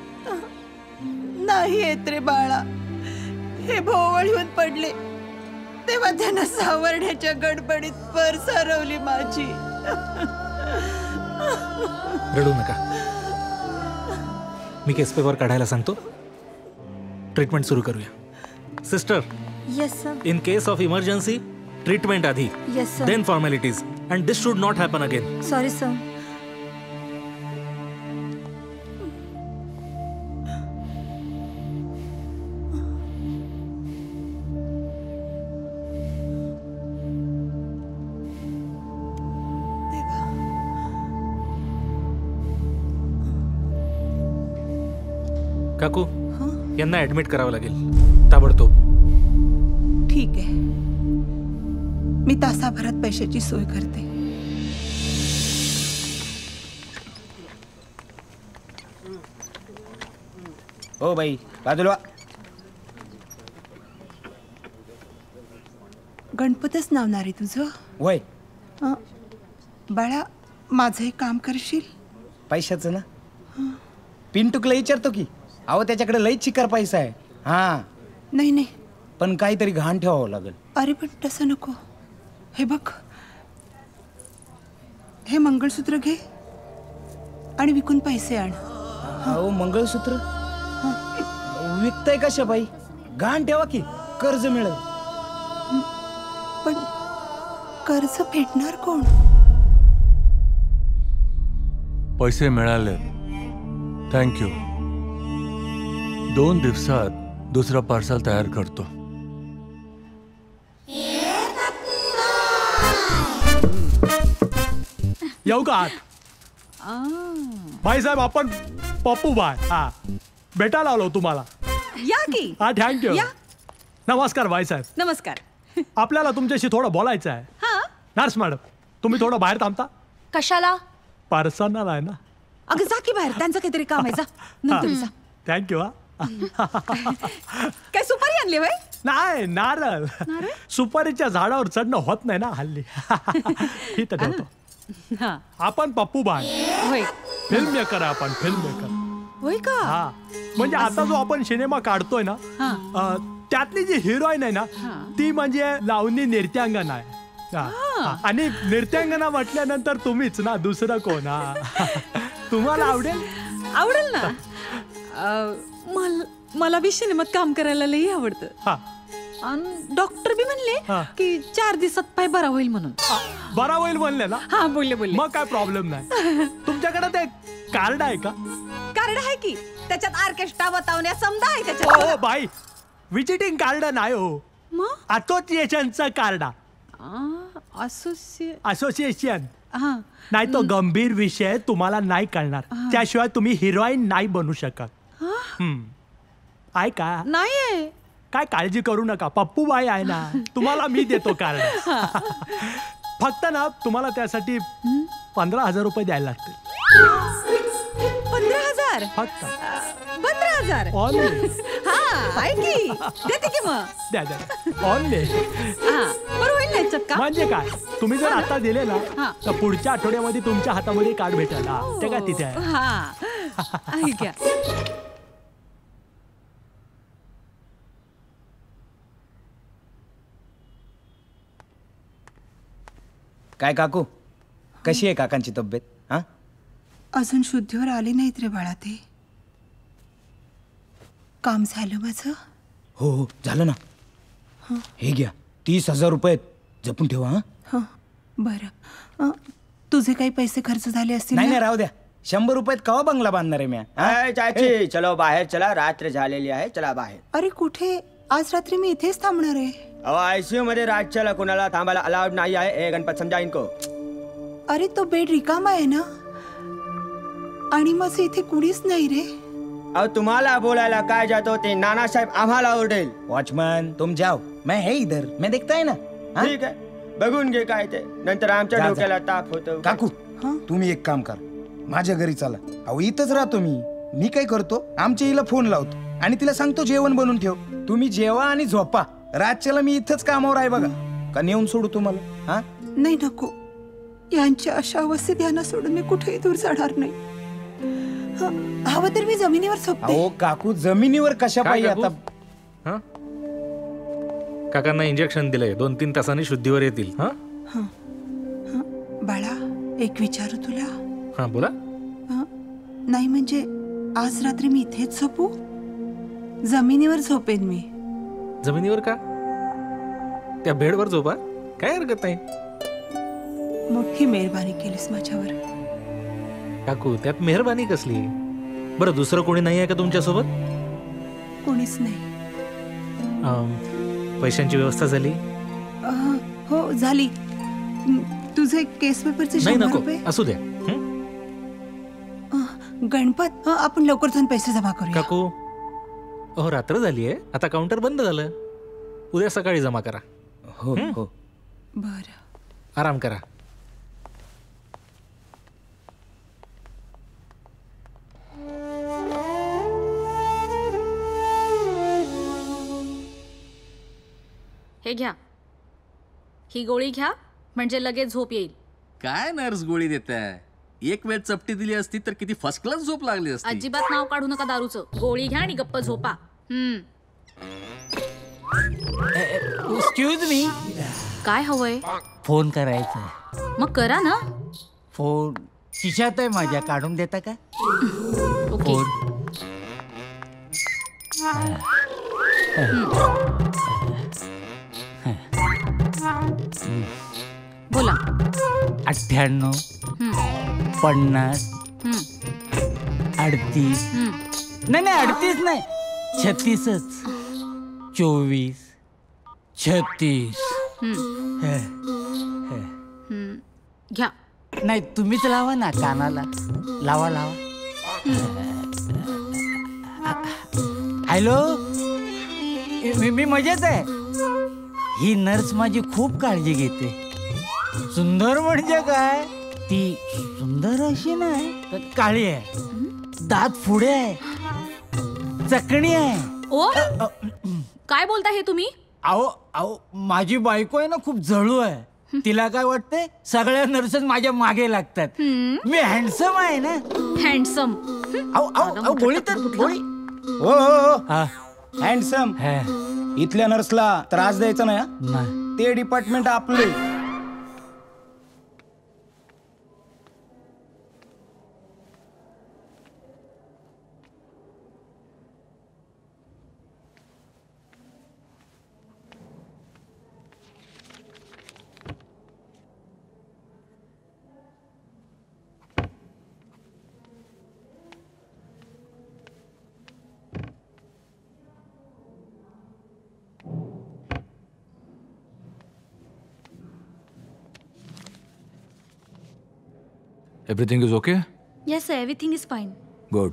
नाही येत रे बाळा. हे भोवळ येऊन पडले तेव्हा त्यांना सावरण्याच्या गडबडीत पर्स हरवली माझी. रडू नका. मी केस पेपर काढायला सांगतो. ट्रीटमेंट सुरू करूया. Sister. Yes sir. In case of emergency treatment आधी. Yes sir. Then formalities and this should not happen again. Sorry sir. काकू यांना ऍडमिट करावं लागेल ताबडतोब. ठीक आहे, मी तासाभरात पैशाची सोय करते. हो बाई बाजूला. गणपतच नावणार आहे तुझं? वय बाळा माझं एक काम करशील? पैशाचं ना? पिंटूकला विचारतो की. अहो त्याच्याकडे लई चिकार पैसा आहे. हा नाही नाही पण काहीतरी घाण ठेवावं लागेल. अरे पण तसं नको. हे बघ हे मंगळसूत्र घे आणि विकून पैसे आण. अहो मंगळसूत्र विकताय कशा बाई? घाण ठेवा की कर्ज मिळेल. पण कर्ज फेडणार कोण? पैसे मिळाले, थँक्यू. 2 दिवसात दुसरा पार्सल तयार करतो. येऊ का आत? भाईसाहेब आपण पप्पू बाय. हा भेटायला आलो तुम्हाला. या की. हा थँक्यू. या. नमस्कार भाईसाहेब. नमस्कार. आपल्याला तुमच्याशी थोडं बोलायचं आहे. हा नर्स मॅडम तुम्ही थोडं बाहेर थांबता? कशाला? पर्सनल आहे ना. अगं जा की बाहेर त्यांचं काहीतरी काम आहे. जा नंतर जा. थँक्यू. हा काय सुपारी आणली बाई? नाही, नारळ. सुपारीच्या झाडावर चढणं होत नाही ना हल्ली. ही तर ठेवतो. आपण पप्पू बाळ होय, फिल्म मेकर आहे आपण, फिल्म मेकर. होय का? हा, म्हणजे आता जो आपण सिनेमा काढतोय ना, त्यातली जी हिरोईन आहे ना, ती म्हणजे लावणी नृत्यांगना आहे. आणि नृत्यांगना म्हटल्यानंतर तुम्हीच ना, दुसरं कोण? तुम्हाला आवडेल? आवडेल ना. मला बी सिनेमात काम करायला लई आवडतं. आणि डॉक्टर बी म्हणले की 4 दिवसात पाय बरा होईल म्हणून. बरा होईल म्हणले ना? हा, बोलले. मग काय प्रॉब्लेम नाही. तुमच्याकडे ते कार्ड आहे का? कार्ड आहे की, त्याच्यात ऑर्केस्ट्रा बतावण्या समजा आहे त्याच्यात. बाई, विजिटिंग कार्ड नाही हो, असोसिएशनचं कार्ड. असोसिएशन नाही तो गंभीर विषय, तुम्हाला नाही कळणार. त्याशिवाय तुम्ही हिरोईन नाही बनू शकत. आहे का? नाही. काय काळजी करू नका, पप्पू बाई आहे ना, तुम्हाला मी देतो कार्ड. फक्त ना तुम्हाला त्यासाठी 15,000 रुपये द्यायला लागतील. 15,000 फक्त? 15,000. हा, आहे की, देते की मग. द्या ऑनले. बरं होईल ना याच्यात का? म्हणजे काय, तुम्ही जर आता दिले ना, तर पुढच्या आठवड्यामध्ये तुमच्या हातामध्ये कार्ड भेटेल. ते काय तिथे आहे. आहे क्या? काय काकू, कशी आहे काकांची तब्येत? हा, अजून शुद्धीवर आले नाहीत रे बाळा. ते काम झालं माझं? हो, झालं ना. हे घ्या, 30,000 रुपये जपून ठेवा. हा, बरं. तुझे काही पैसे खर्च झाले असतील? नाही, राहू द्या. 100 रुपयात कवा बंगला बांधणार आहे मी? चाची, चलो बाहेर चला, रात्र झालेली आहे, चला बाहेर. अरे कुठे? आज रात्री मी इथेच थांबणार आहे. ICU मध्ये रातच्याला कोणाला थांबायला अलाउड नाही आहे. गणपत समजा इनको. अरे तो बेड रिकामा आहे ना, आणि माझं इथे कुणीच नाही रे. तुम्हाला बोलायला काय जातो ते नानासाहेब आम्हाला ओरडेल. वॉचमन तुम जाओ, मैं है इधर, मैं देखता है ना. ठीक आहे, बघून घे काय ते, नंतर आमच्या डोक्याला ताप होतो. काकू, तुम्ही एक काम कर, माझ्या घरी चला. अहो इथंच राहतो मी काय करतो, आमच्या हिला फोन लावतो आणि तिला सांगतो जेवण बनवून ठेव. तुम्ही जेवा आणि झोपा. रातच्याला मी इथंच कामावर आहे बघा. का नेऊन सोडू तुम्हाला? हा, नाही, नको. यांच्या अशा अवस्थेत यांना सोडून मी कुठेही दूर जाणार नाही. हवं तर मी जमिनीवर झोपते. अहो काकू, जमिनीवर कशा पाहिजे आता? काकांना इंजेक्शन दिलंय, 2-3 तासांनी शुद्धीवर येतील. बाळा, एक विचारू तुला? हा, बोला. नाही म्हणजे आज रात्री मी इथेच झोपू? जमिनीवर झोपेन मी. जमिनीवर का? त्या बेडवर झोपा, काय हरकत नाही. मोठी मेहरबानी केलीस माझ्यावर. काकू, त्यात मेहरबानी कसली? बरं, दुसरं कोणी नाही आहे का तुमच्यासोबत? कोणीच नाही. पैशांची व्यवस्था झाली? हो, झाली. तुझे केस पेपरचे 100 रुपये असू द्या. गणपत, आपण लवकर जाऊन पैसे जमा करूया. काकू, हो, रात्र झाली आहे, आता काउंटर बंद झालं. उद्या सकाळी जमा करा. हो. बरं, आराम करा. हे घ्या, ही गोळी घ्या, म्हणजे लगेच झोप येईल. काय नर्स गोळी देताय? एक वेळ चपटी दिली असती तर किती फर्स्ट क्लास झोप लागली असती. अजिबात नाव काढू नका दारूचं. गोळी घ्या आणि गप्प झोपा. एक्सक्यूज मी, काय हवंय? फोन करायचा. मग करा ना. फोन खिशात आहे माझ्या, काढून देता का? फोन. बोला. 98 50 38. नाही 38 नाही, 36च. 24 36. घ्या. नाही, तुम्हीच लावा ना कानाला. लावा. हॅलो, मी मजेत आहे. ही नर्स माझी खूप काळजी घेते. सुंदर म्हणजे काय, ती सुंदर अशी नाही तर काळी आहे, दात पुढे आहे, चकणी आहे. ओ काय बोलता हे तुम्ही? अहो अहो माझी बायको आहे ना खूप जळू आहे. तिला काय वाटते सगळ्या नर्सेस माझ्या मागे लागतात. मी हँडसम आहे ना. हँडसम? गोळी तर गोळी. हो हँडसम. इथल्या नर्सला त्रास द्यायचा नाही हा? ते डिपार्टमेंट आपले. Everything is okay? Yes, sir. Everything is fine. Good.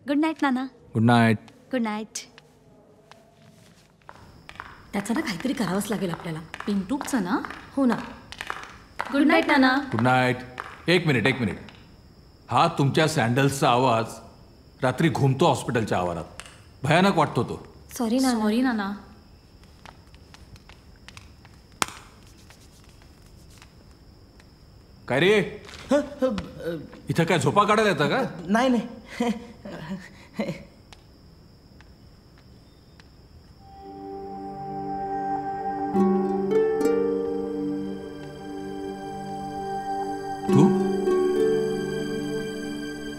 Good night, Nana. Good night. Good night. त्याचं ना काहीतरी करावंच लागेल आपल्याला. पिंटूचं ना? हो ना. गुड नाईट, नाना. Good night. एक मिनिट. हा तुमच्या सँडल्सचा आवाज रात्री घुमतो हॉस्पिटलच्या आवारात. भयानक वाटतो तो. सॉरी नाना. काय रे इथं काय झोपा काढायला येतं का? नाही. तू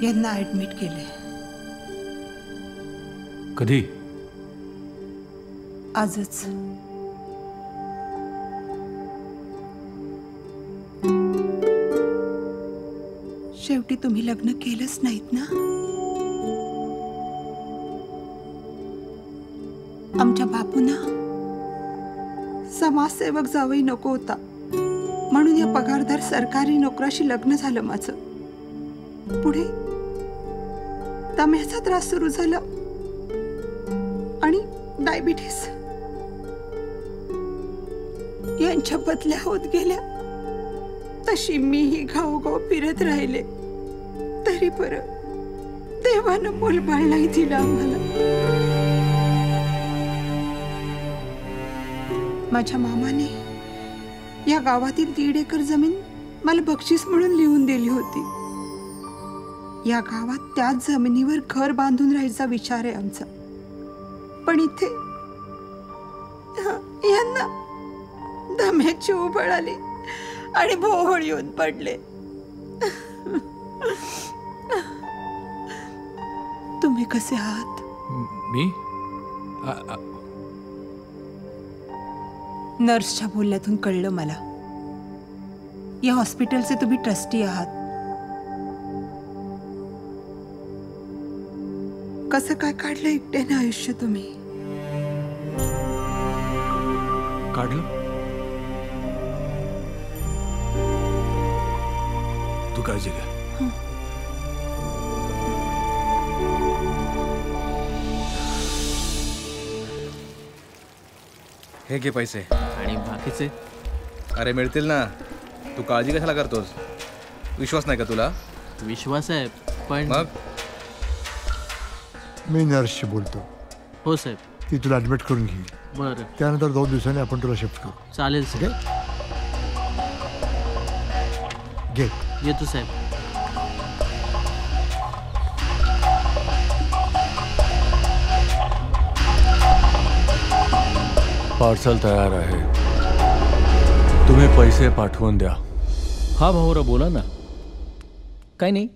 यांना ऍडमिट केले. कधी? आजच. शेवटी तुम्ही लग्न केलंच नाहीत ना? आमच्या बापूंना समाजसेवक जावई नको होता म्हणून या पगारदार सरकारी नोकराशी लग्न झालं माझं. पुढे दम्याचा त्रास सुरू झाला आणि डायबिटीस यांच्या बदल्या होत गेल्या. तशी मीही गावोगाव फिरत राहिले तरी बरं देवानं मुलबाळ नाही दिला आम्हाला. माझ्या मामाने या गावातील 1.5 एकर जमीन मला बक्षीस म्हणून लिहून दिली होती. या गावात त्याच जमिनीवर घर बांधून राहायचा विचार आहे आमचा. पण इथे यांना दम्याची उबळ आली आणि भोवळ येऊन पडले. तुम्ही कसे आहात? मी नर्सच्या बोलण्यातून कळलं मला. या हॉस्पिटलचे तुम्ही ट्रस्टी आहात. कसं काय काढलं एकट्याने आयुष्य तुम्ही? काढलं? तू काळजी घ्या. हे घे पैसे. आणि बाकीचे? अरे मिळतील ना. तू काळजी कशाला करतोस? विश्वास नाही का तुला? विश्वास आहे पण मग मी नर्सशी बोलतो. हो साहेब. ती तुला ॲडमिट करून घेईल. बरं. त्यानंतर 2 दिवसांनी आपण तुला शिफ्ट करू. चालेल साहेब. घे. येतो साहेब. पार्सल तयार आहे. तुम्ही पैसे पाठवून द्या. हा भाऊरा बोला ना. काय नाही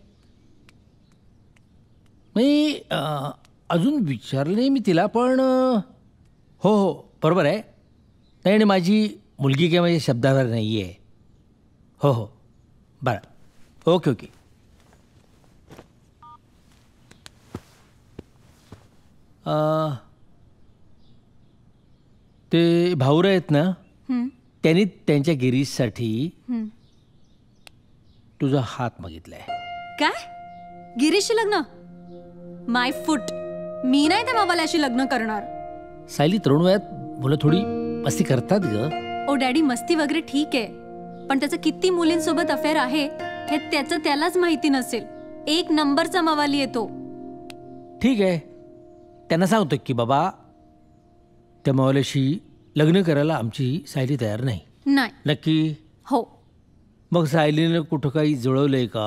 मी अजून विचारलं नाही मी तिला पण हो बरोबर आहे. नाही आणि माझी मुलगी काय माझ्या शब्दावर नाही आहे. हो बरं ओके. ते भाऊरा आहेत ना त्यांनी त्यांच्या गिरीशसाठी तुझा हात मागितलाय. काय? गिरीशशी लग्न? माय फुट. मी नाही त्या मावाल्याशी लग्न करणार. सायली तरुण वयात मुलं थोडी मस्ती करतात ग. ओ डॅडी मस्ती वगैरे ठीक आहे पण त्याचं किती मुलींसोबत अफेअर आहे हे त्याचं त्यालाच माहिती नसेल. 1 नंबरचा मवाली येतो. ठीक आहे त्यांना सांगतो की बाबा त्या मावल्याशी लग्न करायला आमची सायली तयार नाही. नाही. नक्की? हो. मग सायलीनं कुठं काही जुळवलंय का?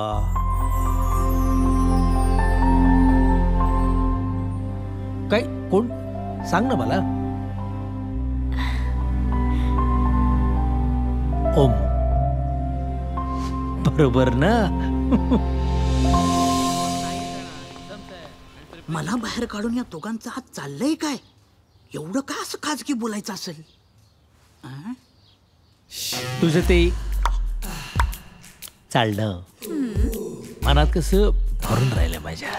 काय कोण सांग ना मला. ओम बरोबर ना. मला बाहेर काढून या दोघांचा हात चाललंय काय? एवढं का असं खाजगी बोलायचं असेल? तुझं ते चालणं मनात कसं भरून राहिलं माझ्या.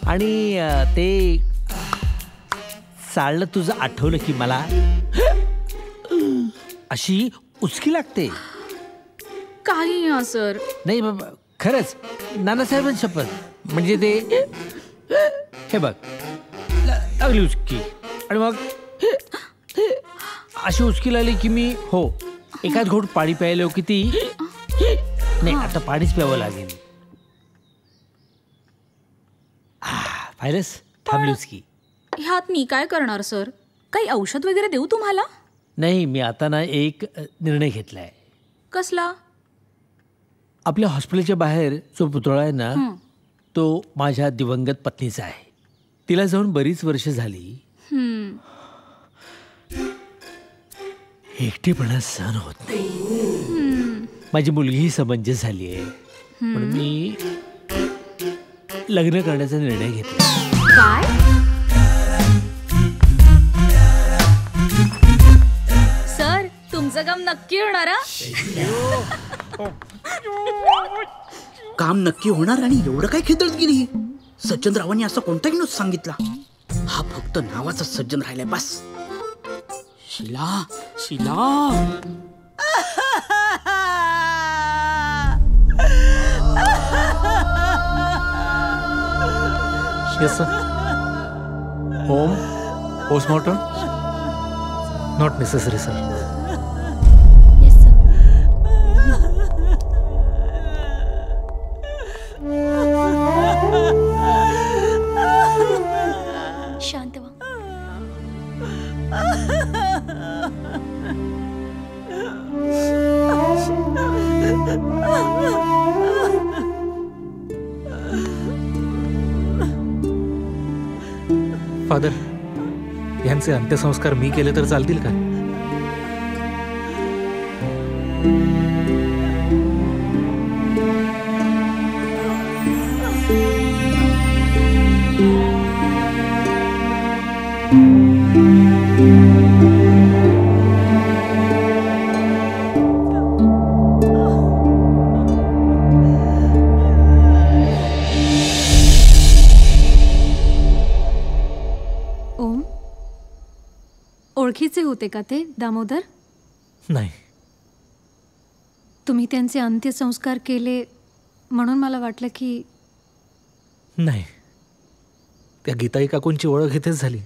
आणि ते चालणं तुझं आठवलं की मला अशी उचकी लागते. काही ना सर. नाही बाबा खरंच नानासाहेबांची शपथ. म्हणजे ते हे बघ लागली उचकी आणि मग अशी उचकी लागली की मी हो एकाच घोट पाणी प्यायलो की ती नाही आता पाणीच प्यावं लागेल. पाहिलंस थांबली उचकी. ह्यात मी काय करणार सर? काही औषध वगैरे देऊ तुम्हाला? नाही मी आता ना एक निर्णय घेतलाय. कसला? आपल्या हॉस्पिटलच्या बाहेर जो पुतळा आहे ना तो माझ्या दिवंगत पत्नीचा आहे. तिला जाऊन बरीच वर्ष झाली. एकटेपणा सहन होत नाही. माझी मुलगीही समंजस झाली आहे म्हणून मी लग्न करण्याचा निर्णय घेतला. काय? सर तुमचं काम नक्की होणार हा? काम नक्की होणार आणि एवढं काय खिदळत गेली? सज्जनरावांनी असा कोणताही न्यूज सांगितला? हा फक्त नावाचा सज्जन राहिलाय बस. Shila Shila yes sir. Home postmortem not necessary sir. शांत व्हा. फादर यांचे अंत्यसंस्कार मी केले तर चालतील का? ओम ओळखीचे होते का ते दामोदर? नाही. तुम्ही त्यांचे अंत्यसंस्कार केले म्हणून मला वाटलं की नाही. त्या गीताई काकूंची ओळख इथेच झाली.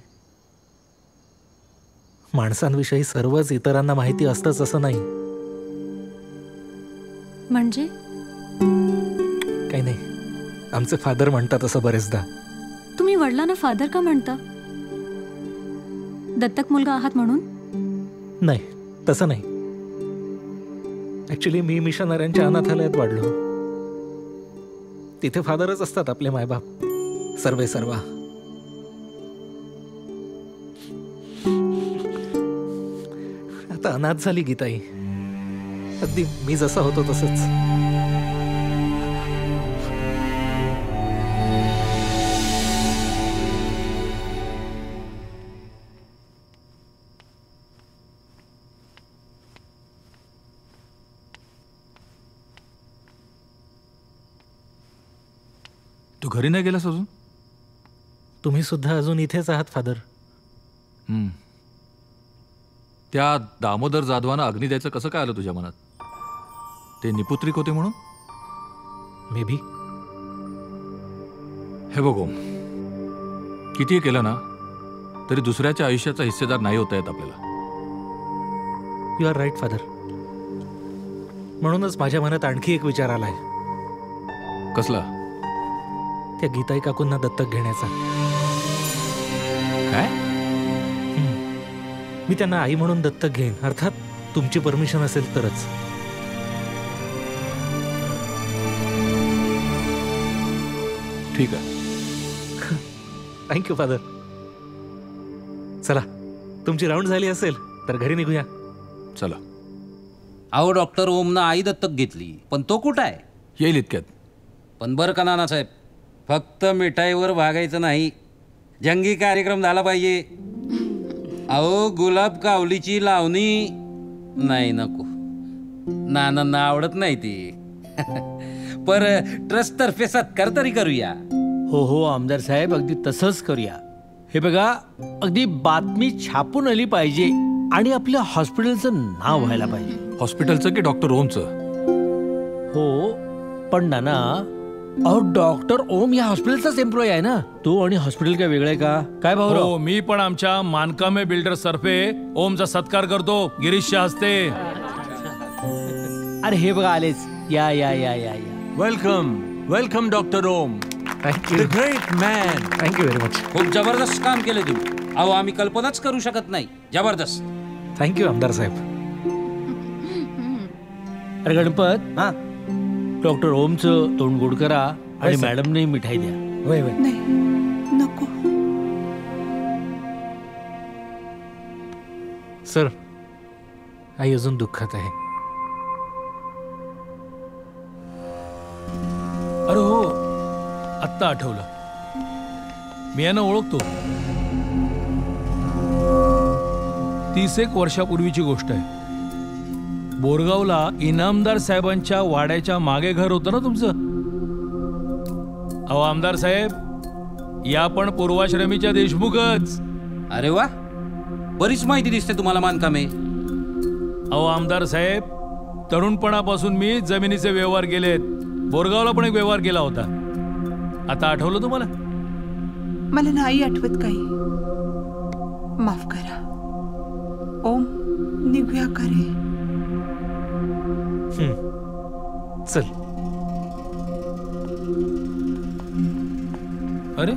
माणसांविषयी सर्वच इतरांना माहिती असतंच असं नाही. म्हणजे काही नाही. आमचे फादर म्हणतात असं बरेचदा. तुम्ही वडिलांना फादर का म्हणता? दत्तक मुलगा आहात म्हणून? नाही तसं नाही. ऍक्च्युली मी मिशनऱ्यांच्या अनाथालयात वाढलो. तिथे फादरच असतात आपले मायबाप सर्वे सर्वा. आता अनाथ झाली गीताई. अगदी मी जसा होतो तसंच. तू घरी नाही गेलास अजून? तुम्ही सुद्धा अजून इथेच आहात फादर. त्या दामोदर जाधवांना अग्नी द्यायचं कसं काय आलं तुझ्या मनात? ते निपुत्रिक होते म्हणून? May be. हे बघो, कितीही केलं ना तरी दुसऱ्याच्या आयुष्याचा हिस्सेदार नाही होता येत आपल्याला. You are right father. म्हणूनच माझ्या मनात आणखी एक विचार आलाय. कसला? त्या गीताई काकूंना दत्तक घेण्याचा. मी त्यांना आई म्हणून दत्तक घेईन, अर्थात तुमची परमिशन असेल तरच. ठीक आहे. Thank you father. चला, तुमची राऊंड झाली असेल तर घरी निघूया. चला. अहो डॉक्टर ओमनं आई दत्तक घेतली, पण तो कुठं आहे? येईल इतक्यात. पण बरं का नानासाहेब, फक्त मिठाईवर भागायचं नाही, जंगी कार्यक्रम झाला पाहिजे. अहो गुलाब कावलीची लावणी नाही, नको, नानांना आवडत नाही ती. पर ट्रस्ट तर्फे सत्कार तरी करूया. हो हो आमदार साहेब, अगदी तसंच करूया. हे बघा, अगदी बातमी छापून आली पाहिजे आणि आपल्या हॉस्पिटलचं नाव व्हायला पाहिजे. हॉस्पिटलचं की डॉक्टर ओमचं? हो, पण नाना, अहो डॉक्टर ओम या हॉस्पिटलचाच एम्प्लॉय आहे ना. तो आणि हॉस्पिटल काय वेगळं आहे का? काय भाऊ? हो, मी पण आमच्या मानकामे बिल्डर्स तर्फे ओमचा सत्कार करतो गिरीशच्या हस्ते. अरे हे बघा आलेच. या या या या या. Welcome welcome doctor Om. Thank you. The great man. Thank you very much. खूप जबरदस्त काम केलं तुम्ही. अहो आम्ही कल्पनाच करू शकत नाही. जबरदस्त. थँक्यू आमदार साहेब. अरे गणपत, डॉक्टर ओमचं तोंड गोड करा आणि मॅडमने मिठाई द्या. वय वय. नाही, नको. सर, आई अजून दुःखात आहे. अरे हो, आत्ता आठवलं, मी यांना ओळखतो. 30 वर्षापूर्वीची गोष्ट आहे. बोरगावला इनामदार साहेबांच्या वाड्याच्या मागे घर होतं ना तुमचं. अहो आमदार साहेब, या पण पूर्वाश्रमीच्या देशमुखच. अरे वा, बरीच माहिती दिसते तुम्हाला मानकामे. अहो आमदार साहेब, तरुणपणापासून मी जमिनीचे व्यवहार केलेत. बोरगावला पण एक व्यवहार केला होता. आता आठवलं तुम्हाला? मला नाही आठवत काही. माफ करा. ओम, निघूया का रे? चल. अरे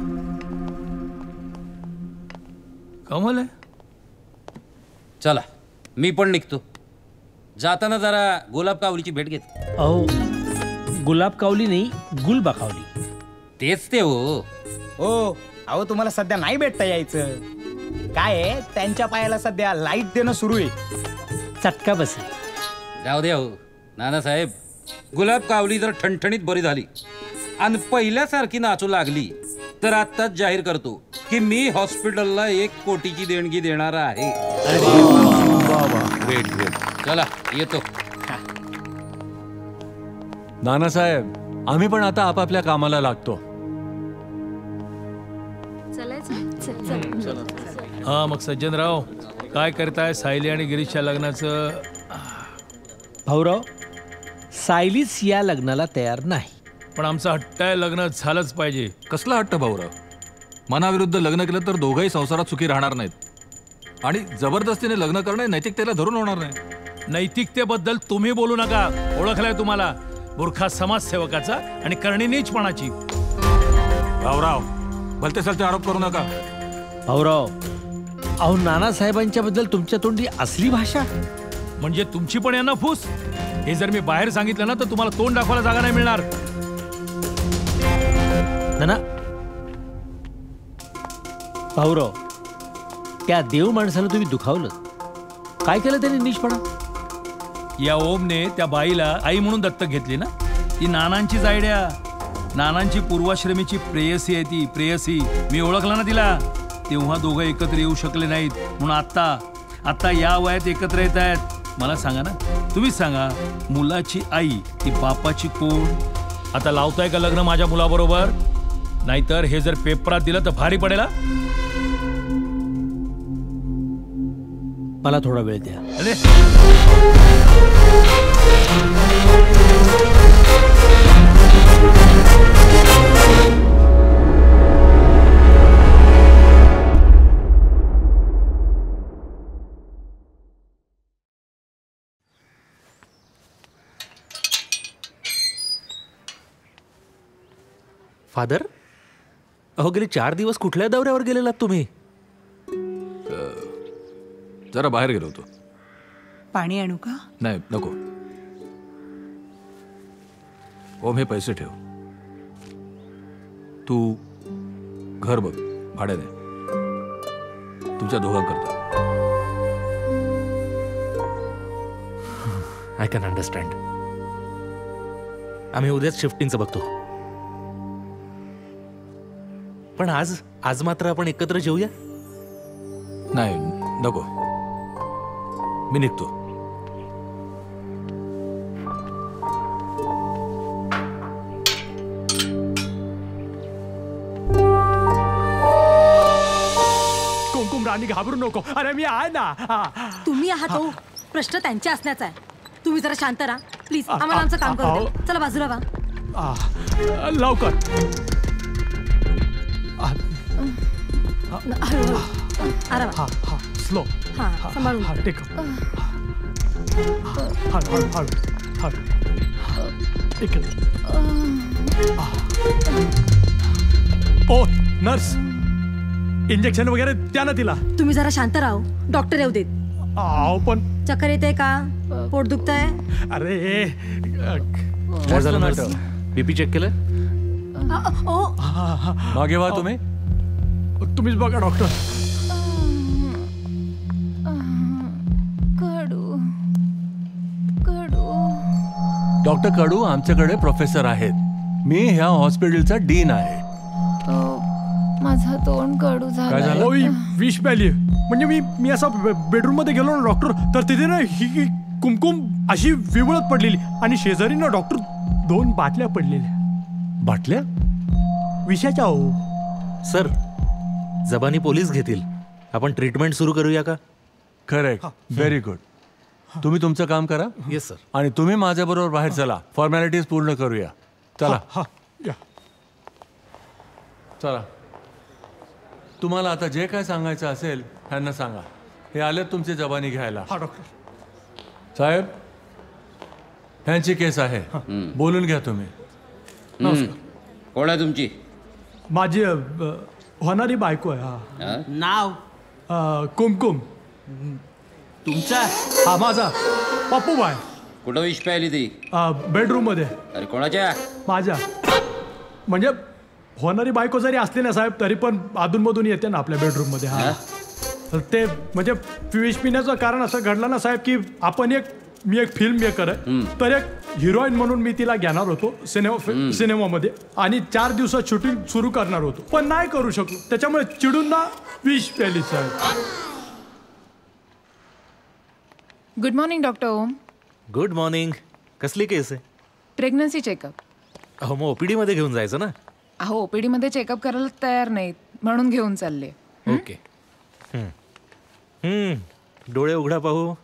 कमाल आहे. चला, मी पण निघतो. जाताना जरा गुलाब कावलीची भेट घेत. अहो गुलाब कावली नाही, गुलबाकावली. तेच ते हो. हो, अहो तुम्हाला सध्या नाही भेटता यायचं. काय आहे, त्यांच्या पायाला सध्या लाईट देणं सुरू आहे. चटका बसेल. जाऊ दे हो नानासाहेब, गुलाब कावली जर ठणठणीत बरी झाली आणि पहिल्यासारखी नाचू लागली तर आत्ताच जाहीर करतो की मी हॉस्पिटलला 1 कोटीची देणगी देणार आहे. भेट भेट. चला येतो. नानासाहेब, आम्ही पण आता आपापल्या कामाला लागतो. हा मग सज्जनराव, काय करताय सायली आणि गिरीशच्या लग्नाचं? भाऊराव, सायलीच या लग्नाला तयार नाही. पण आमचा हट्ट आहे, लग्न झालंच पाहिजे. कसला हट्ट भाऊराव? मनाविरुद्ध लग्न केलं तर दोघंही संसारात सुखी राहणार नाहीत. आणि जबरदस्तीने लग्न करणे नैतिकतेला धरून होणार नाही. नैतिकतेबद्दल तुम्ही बोलू नका. ओळखलाय तुम्हाला, बुरखा समाजसेवकाचा आणि करणी नीचपणाची. भाऊराव, भलते सलते आरोप करू नका. भाऊराव, अहो नानासाहेबांच्या बद्दल तुमच्या तोंडी असली भाषा. म्हणजे तुमची पण यांना फूस. हे जर मी बाहेर सांगितलं ना तर तुम्हाला तोंड दाखवायला जागा नाही मिळणार. नाना, भाऊराव, त्या देव माणसाला तुम्ही दुखावलं. काय केलं त्यांनी नीचपणा? या ओमने त्या बाईला आई म्हणून दत्तक घेतली ना. ती नानांचीच आयडिया. नानांची पूर्वाश्रमीची प्रेयसी आहे ती. प्रेयसी. मी ओळखला ना तिला. तेव्हा दोघं एकत्र येऊ शकले नाहीत म्हणून आता या वयात एकत्र येत आहेत. मला सांगा ना, तुम्हीच सांगा, मुलाची आई ती बापाची कोण? आता लावताय का लग्न माझ्या मुलाबरोबर? नाहीतर हे जर पेपरात दिलं तर भारी पडेल. मला थोडा वेळ द्या. अरे फादर, अहो गेले 4 दिवस कुठल्या दौऱ्यावर गेलेलात तुम्ही? जरा बाहेर गेलो होतो. पाणी आणू का? नाही नको. ओम हे पैसे ठेव. तू घर बघ, भाड्याने. तुमच्या दोघांकरता. I can understand. आम्ही उद्याच शिफ्टिंगचं बघतो. पण आज मात्र आपण एकत्र जेऊया. नाही नको, मी निघतो. कुमकुम राणी घाबरू नको. अरे मी आहे ना. तुम्ही आहात हो, प्रश्न त्यांच्या असण्याचा आहे. तुम्ही जरा शांत राहा प्लीज. आम्हाला आमचं काम करू द्या. चला बाजूला व्हा. लवकर. हळूहळू. आरामात. स्लो. हा सांभाळून. टेक. हळू. इकडे. ओ नर्स, इंजेक्शन वगैरे द्या ना तिला. तुम्ही जरा शांत राहा. डॉक्टर येऊ देत. पण चक्कर येते का? पोट दुखतंय? अरे काय झालं नर्स? बीपी चेक केलं? मागे व्हा तुम्ही. तुम्हीच बघा डॉक्टर. डॉक्टर कडू आमच्याकडे प्रोफेसर आहेत. मी ह्या हॉस्पिटलचा डीन आहे. माझं तोंड कडू काय झालं? ओय, विष प्याली. म्हणजे मी असा बेडरूम मध्ये गेलो ना डॉक्टर, तर तिथे ना ही कुमकुम अशी विवळत पडलेली आणि शेजारी ना डॉक्टर 2 बाटल्या पडलेल्या. बाटल्या? विषाच्या. हो सर, जबानी पोलीस घेतील. आपण ट्रीटमेंट सुरू करूया का? करेक्ट. Very good. तुम्ही तुमचं काम करा. Yes sir. आणि तुम्ही माझ्याबरोबर बाहेर चला. फॉर्मॅलिटीज पूर्ण करूया. चला. चला. तुम्हाला आता जे काय सांगायचं असेल ह्यांना सांगा. हे आलेत तुमची जबानी घ्यायला. साहेब, ह्यांची केस आहे. बोलून घ्या तुम्ही. कोण आहे तुमची? माझी होणारी बायको आहे. नाव? कुमकुम. तुमचा? हा माझा. पप्पू बाय. कुठं विष प्यायली ती? बेडरूम मध्ये. अरे कोणाच्या? माझ्या. म्हणजे होणारी बायको जरी असली ना साहेब, तरी पण अधूनमधून येते ना आपल्या बेडरूम मध्ये. हा ते म्हणजे विष पिण्याचं कारण असं घडलं ना साहेब, की आपण मी एक फिल्म मेकर आहे, तर एक हिरोईन म्हणून मी तिला घेणार होतो सिनेमामध्ये आणि 4 दिवसात शूटिंग सुरू करणार होतो, पण नाही करू शकलो. त्याच्यामुळे चिडून ना विष प्यायली साहेब. Good morning doctor Om. Good morning. कसली केस आहे? Pregnancy checkup. अहो मग ओपीडी मध्ये घेऊन जायचं ना. अहो ओपीडी मध्ये चेकअप करायला तयार नाहीत म्हणून घेऊन चालले. ओके. डोळे उघडा पाहू.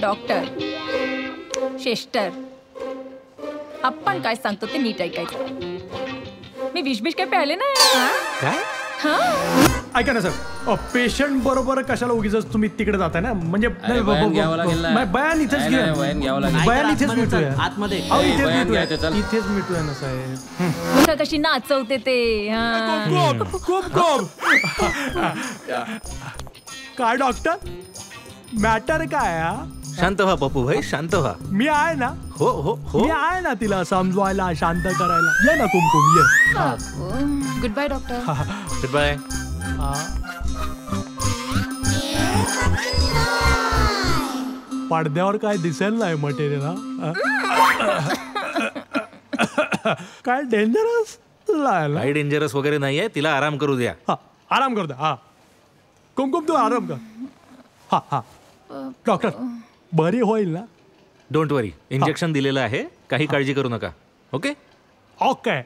डॉक्टर शेस्टर, आपण काय सांगतो ते नीट ऐकायचं. मी विष काय प्यायले नाही. काय? ऐका ना सर, पेशंट बरोबर कशाला उगीच तुम्ही तिकडे जाताय ना. म्हणजे बयान इथेच घ्या. बयान इथेच मिळतोय आतमध्ये. इथेच मिळतोय ना साहेब. कशी नाचवते ते. काय डॉक्टर, मॅटर काय? शांत व्हा पप्पू भाई, शांत व्हा. मी आहे ना. हो हो हो, मी आहे ना तिला समजवायला, शांत करायला. ये ना कुमकुम, ये. Good bye doctor. Good bye. पडद्यावर काय दिसेल नाही मटेरियल. काय डेंजरस? काही डेंजरस वगैरे नाहीये. तिला आराम करू द्या. आराम करू द्या. कुमकुम तू आराम कर. हा डॉक्टर, बरी होईल ना? डोंट वरी, इंजेक्शन दिलेलं आहे, काही काळजी करू नका. Okay okay.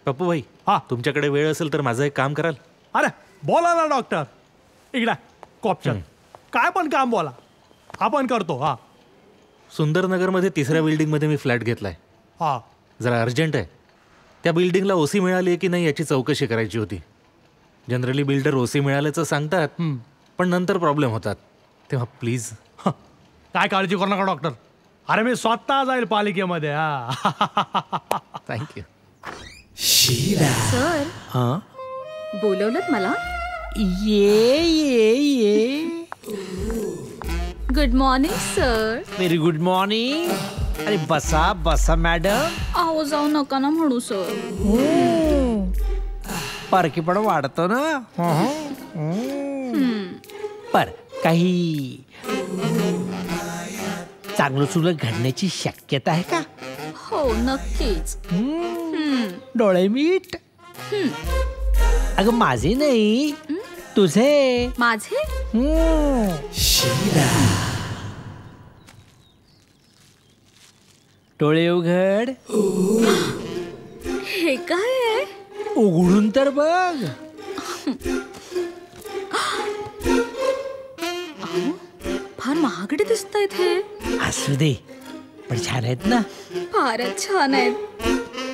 पप्पू भाई, तुमच्याकडे वेळ असेल तर माझं एक काम कराल? अरे बोला ना डॉक्टर. इकडे कॉप्शन, काय पण काम बोला, आपण करतो. सुंदरनगरमध्ये 3ऱ्या बिल्डिंगमध्ये मी फ्लॅट घेतलाय. जरा अर्जंट आहे. त्या बिल्डिंगला ओसी मिळाली की नाही याची चौकशी करायची होती. जनरली बिल्डर ओसी मिळाल्याचं सांगतात, पण नंतर प्रॉब्लेम होतात. तेव्हा प्लीज. काय काळजी करू नका डॉक्टर. अरे मी स्वतः जाईल पालिकेमध्ये. थँक्यू. सर हा बोलवलं मला? ये good morning sir. Very good morning. अरे बसा बसा मॅडम. आहो जाऊ नका ना म्हणू सर. परकीपण वाढतो ना. पर काही चांगलं चुलं घडण्याची शक्यता आहे का? हो नक्कीच. डोळे मीट. अगं माझे नाही तुझे. माझे? डोळे उघड. हे काय आहे? उघडून तर बघ. फार महागडे दिसत आहेत हे. असू दे पण छान आहेत ना. फारच छान आहेत.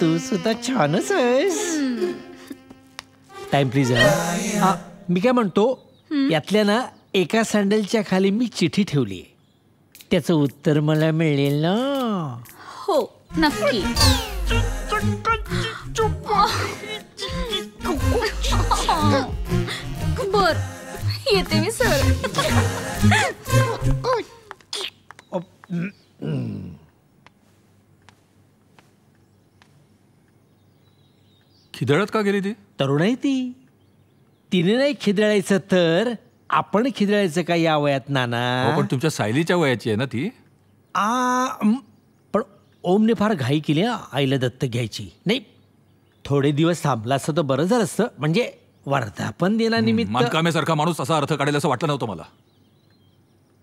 तू सुद्धा छानच आहेस. Time please. मी काय म्हणतो यातल्या ना एका सँडलच्या खाली मी चिठी ठेवली. त्याचं उत्तर मला मिळेल ना? हो नक्की. बर येते मी सर. खिदळत का गेली ती? तरुण आहे ती. तिने नाही खिदळायचं तर आपण खिदळायचं का या वयात नाना? पण तुमच्या सायलीच्या वयाची आहे ना ती. पण ओमने फार घाई केली आईला दत्तक घ्यायची. नाही थोडे दिवस थांबला असतं तर बरं झालं असतं. म्हणजे वर्धापन दिनानिमित्त. मनकामेसारखा माणूस असा अर्थ काढेल असं वाटलं नव्हतं मला.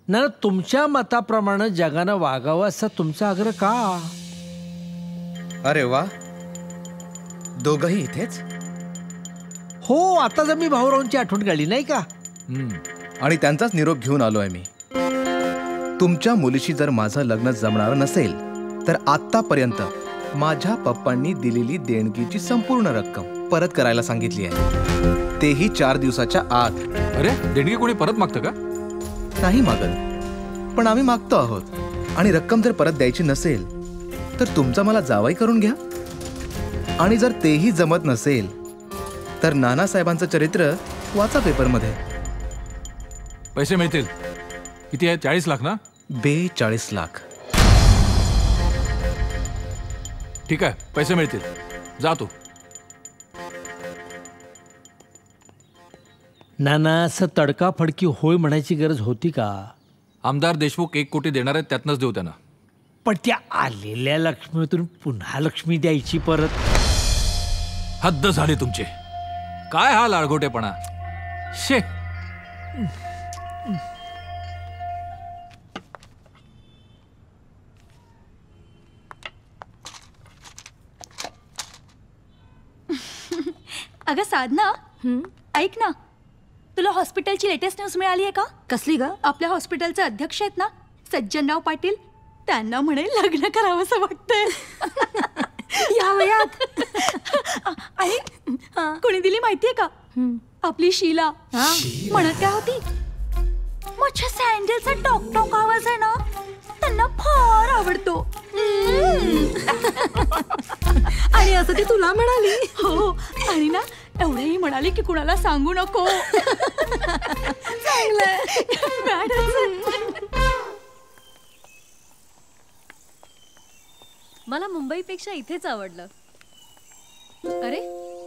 ना तुमच्या मताप्रमाणे जगानं वागावं असा तुमचा आग्रह का? अरे वा, दोघही इथेच? हो, आता जर मी भाऊरावांची आठवण काढली नाही का? आणि त्यांचाच निरोप घेऊन आलोय मी. तुमच्या मुलीशी जर माझं लग्न जमणार नसेल तर आतापर्यंत माझ्या पप्पांनी दिलेली देणगीची संपूर्ण रक्कम परत करायला सांगितली आहे, तेही 4 दिवसाच्या आत. अरे देणगी कोणी परत मागतं का? नाही मागत, पण आम्ही मागतो आहोत. आणि रक्कम जर परत द्यायची नसेल तर तुमचा मला जावाई करून घ्या. आणि जर तेही जमत नसेल तर नानासाहेबांचं चरित्र वाचा पेपरमध्ये. पैसे मिळतील. किती आहे? 40 लाख ना? 42 लाख. ठीक आहे, पैसे मिळतील. जा तू. नाना, असं तडकाफडकी होय म्हणायची गरज होती का? आमदार देशमुख 1 कोटी देणार आहेत, त्यातनंच देऊ त्यांना. पण त्या आलेल्या लक्ष्मीतून पुन्हा लक्ष्मी द्यायची परत? हद्द झाली तुमची. काय हा लाळघोटेपणा. शे. अगं साधना, ऐक ना, तुला हॉस्पिटलची लेटेस्ट न्यूज मिळाली आहे का? कसली ग? आपल्या हॉस्पिटलचे अध्यक्ष आहेत ना सज्जनराव पाटील, त्यांना म्हणे लग्न करावं असं वाटतंय. या वयात. आणि कोणी दिली माहितीये का? आपली शीला. म्हणत काय होती, माझ्या सँडलचा टॉक टॉक आवाज आहे ना, त्यांना फार आवडतो. आणि असं ती तुला म्हणाली? हो, आणि ना एवढंही म्हणाली की कुणाला सांगू नको. मला मुंबईपेक्षा इथेच आवडलं. अरे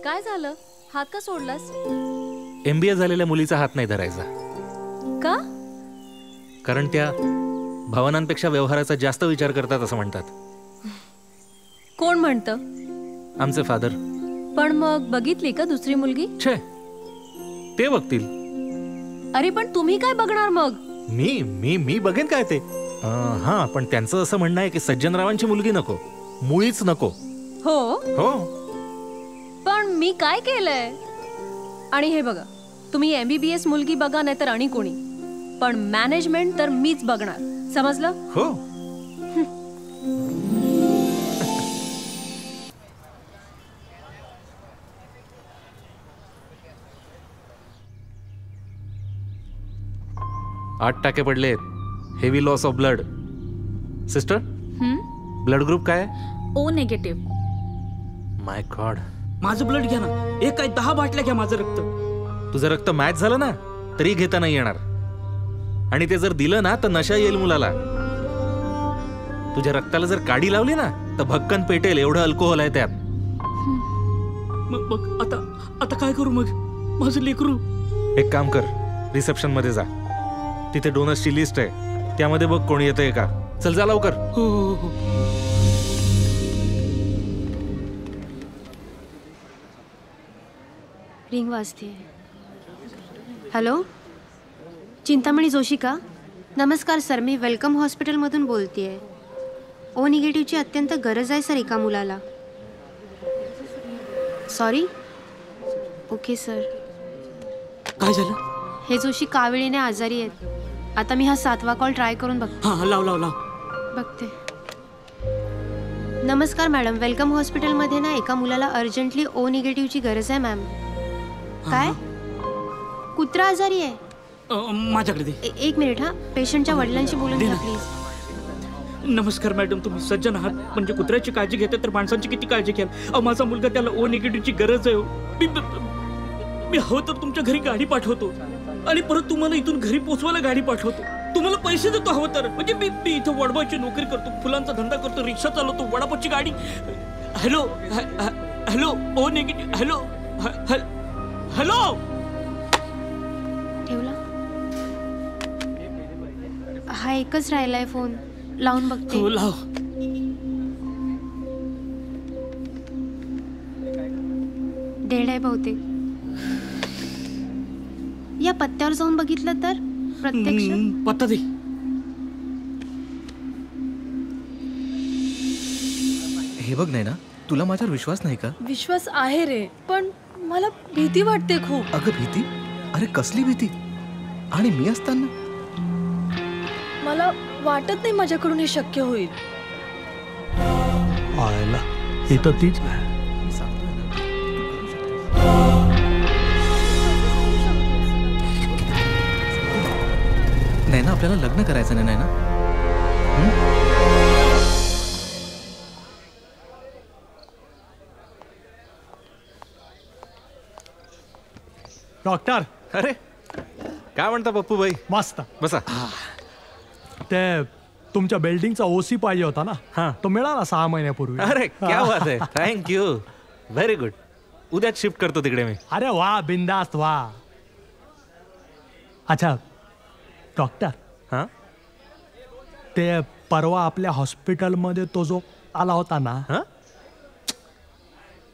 काय झालं, हात का सोडलास? MBA झालेल्या मुलीचा हात नाही धरायचा. का? कारण त्या भावनांपेक्षा व्यवहाराचा जास्त विचार करतात असं म्हणतात. कोण म्हणतं? आमचे फादर. पण मग बघितली का दुसरी मुलगी? छे, ते बघतील. अरे पण तुम्ही काय बघणार मग? मी बघेन काय ते. हा, पण त्यांचं असं म्हणणं आहे की सज्जनरावांची मुलगी नको, मुळीच नको. हो हो. पण मी काय केलंय? आणि हे बघा, तुम्ही MBBS मुलगी बघा नाही तर आणि कोणी, पण मॅनेजमेंट तर मीच बघणार. समजलं? हो. आठ टाके पडलेत. Heavy loss of blood. Sister, blood group काय? O negative. My god. माझं ब्लड घ्या ना. एक काय 10 बाटल्या घ्या माझं रक्त. तुझं रक्त मॅच झालं ना तरी घेता नाही येणार. आणि ते जर दिलं ना तर नशा येईल मुलाला. तुझ्या रक्ताला जर काडी लावली ना तर भक्कन पेटेल, एवढं अल्कोहोल आहे त्यात. मग आता काय करू मग माझं लेकरू? एक काम कर, रिसेप्शन मध्ये जा. तिथे डोनर्सची लिस्ट आहे, त्यामध्ये बघ कोणी येतंय का. चल जा लवकर. हो. रिंग वाजते. हॅलो, चिंतामणी जोशी का? नमस्कार सर, मी वेलकम हॉस्पिटलमधून बोलतेय. ओ निगेटिव्हची अत्यंत गरज आहे सर एका मुलाला. सॉरी. Okay sir. काय झालं? हे जोशी काविळीने आजारी आहेत. आता मी हा 7वा कॉल ट्राय करून बघते. हा लाव. बघते. नमस्कार मॅडम, वेलकम हॉस्पिटलमध्ये ना एका मुलाला अर्जंटली ओ निगेटिव्हची गरज आहे मॅम. काय? कुत्रा आजारी आहे? माझ्याकडे दे. एक मिनिट हा, पेशंटच्या वडिलांशी बोलून घ्या प्लीज. नमस्कार मॅडम, तुम्ही सज्जन आहात. म्हणजे कुत्र्याची काळजी घेते तर माणसांची किती काळजी घ्याल. माझा मुलगा, त्याला ओ निगेटिव्हची गरज आहे. मी हवं तर तुमच्या घरी गाडी पाठवतो आणि परत तुम्हाला इथून घरी पोचवायला गाडी पाठवतो. तुम्हाला पैसे देतो हवं तर. म्हणजे मी इथं वडापावची नोकरी करतो, फुलांचा धंदा करतो, रिक्षा चालवतो, वडापावची गाडी. हॅलो ओ निगेटिव्ह. हॅलो. ठेवला. हा एकच राहिलाय फोन, लावून बघते. हो लाव. डेड आहे बहुतेक. या पत्त्यावर जाऊन बघितलं तर प्रत्यक्ष. पत्ता दे. हे बघ नाही ना, तुला माझ्यावर विश्वास नाही का? विश्वास आहे रे, पण मला भीती वाटते खूप. अगं भीती? अरे कसली भीती? आणि मी असताना? मला वाटत नाही माझ्याकडून हे शक्य होईल. आयला इथं तीच. नाही ना, आपल्याला लग्न करायचं नाही ना. डॉक्टर. अरे काय म्हणता पप्पू भाई? मस्त. बसा. ते तुमच्या बिल्डिंगचा ओसी पाहिजे होता ना, तो मिळाला 6 महिन्यापूर्वी. अरे क्या बात आहे. Thank you, very good. उद्याच शिफ्ट करतो तिकडे मी. अरे वा, बिंदास्त वा. अच्छा डॉक्टर, हां ते परवा आपल्या हॉस्पिटलमध्ये तो जो आला होता ना,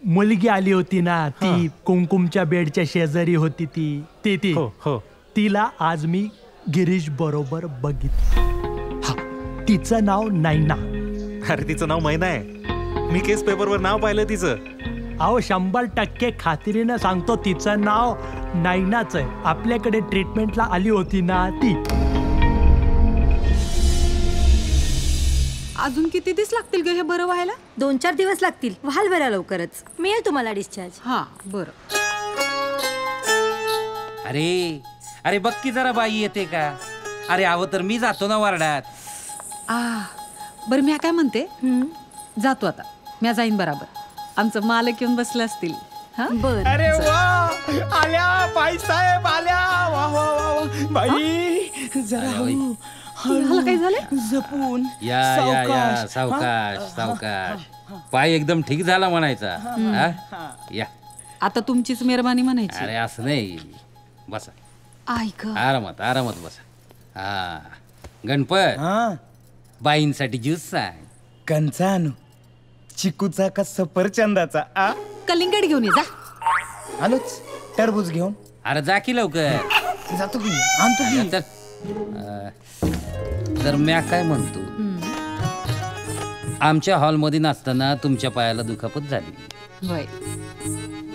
मुलगी आली होती ना, ती कुमकुमच्या बेडच्या शेजारी होती ती. हो. तिला आज मी गिरीश बरोबर बघितलं. तिचं नाव नैना. अरे तिचं नाव मैना आहे. मी केस पेपरवर नाव पाहिलं तिचं. अहो 100% खात्रीनं सांगतो, तिचं नाव नैनाच आहे. आपल्याकडे ट्रीटमेंटला आली होती ना ती. अजून किती दिवस लागतील ग हे बरं व्हायला? 2-4 दिवस लागतील. व्हाल बरं लवकरच. मिळेल तुम्हाला डिस्चार्ज. हा बरं. अरे बघ की जरा बाई येते का. अरे आव तर मी जातो ना वार्डात. बरं मी काय म्हणते, जातो आता. मी जाईन बराबर. आमचं मालक येऊन बसलं असतील. बर. अरे वा, आल्या बाई साहेब आल्या. वा वा वा बाई, जरा ह्याला काय झालं? जपून. या सावकाश. पाय एकदम ठीक झाला म्हणायचा. या आता तुमचीच मेहरबानी म्हणायची. अरे असं नाही, बसा. ऐक आरामात बसा. हा गणपत, बाईंसाठी ज्यूस सांग. कंचा आणू? चिकूचा का सफरचंदाचा? कलिंगड घेऊन ये जा. आलोच. टरबूज घेऊन. अरे जा की लवकर. जातो की, आणतो की. तर म्या काय म्हणतो, आमच्या हॉलमध्ये नसताना तुमच्या पायाला दुखापत झाली.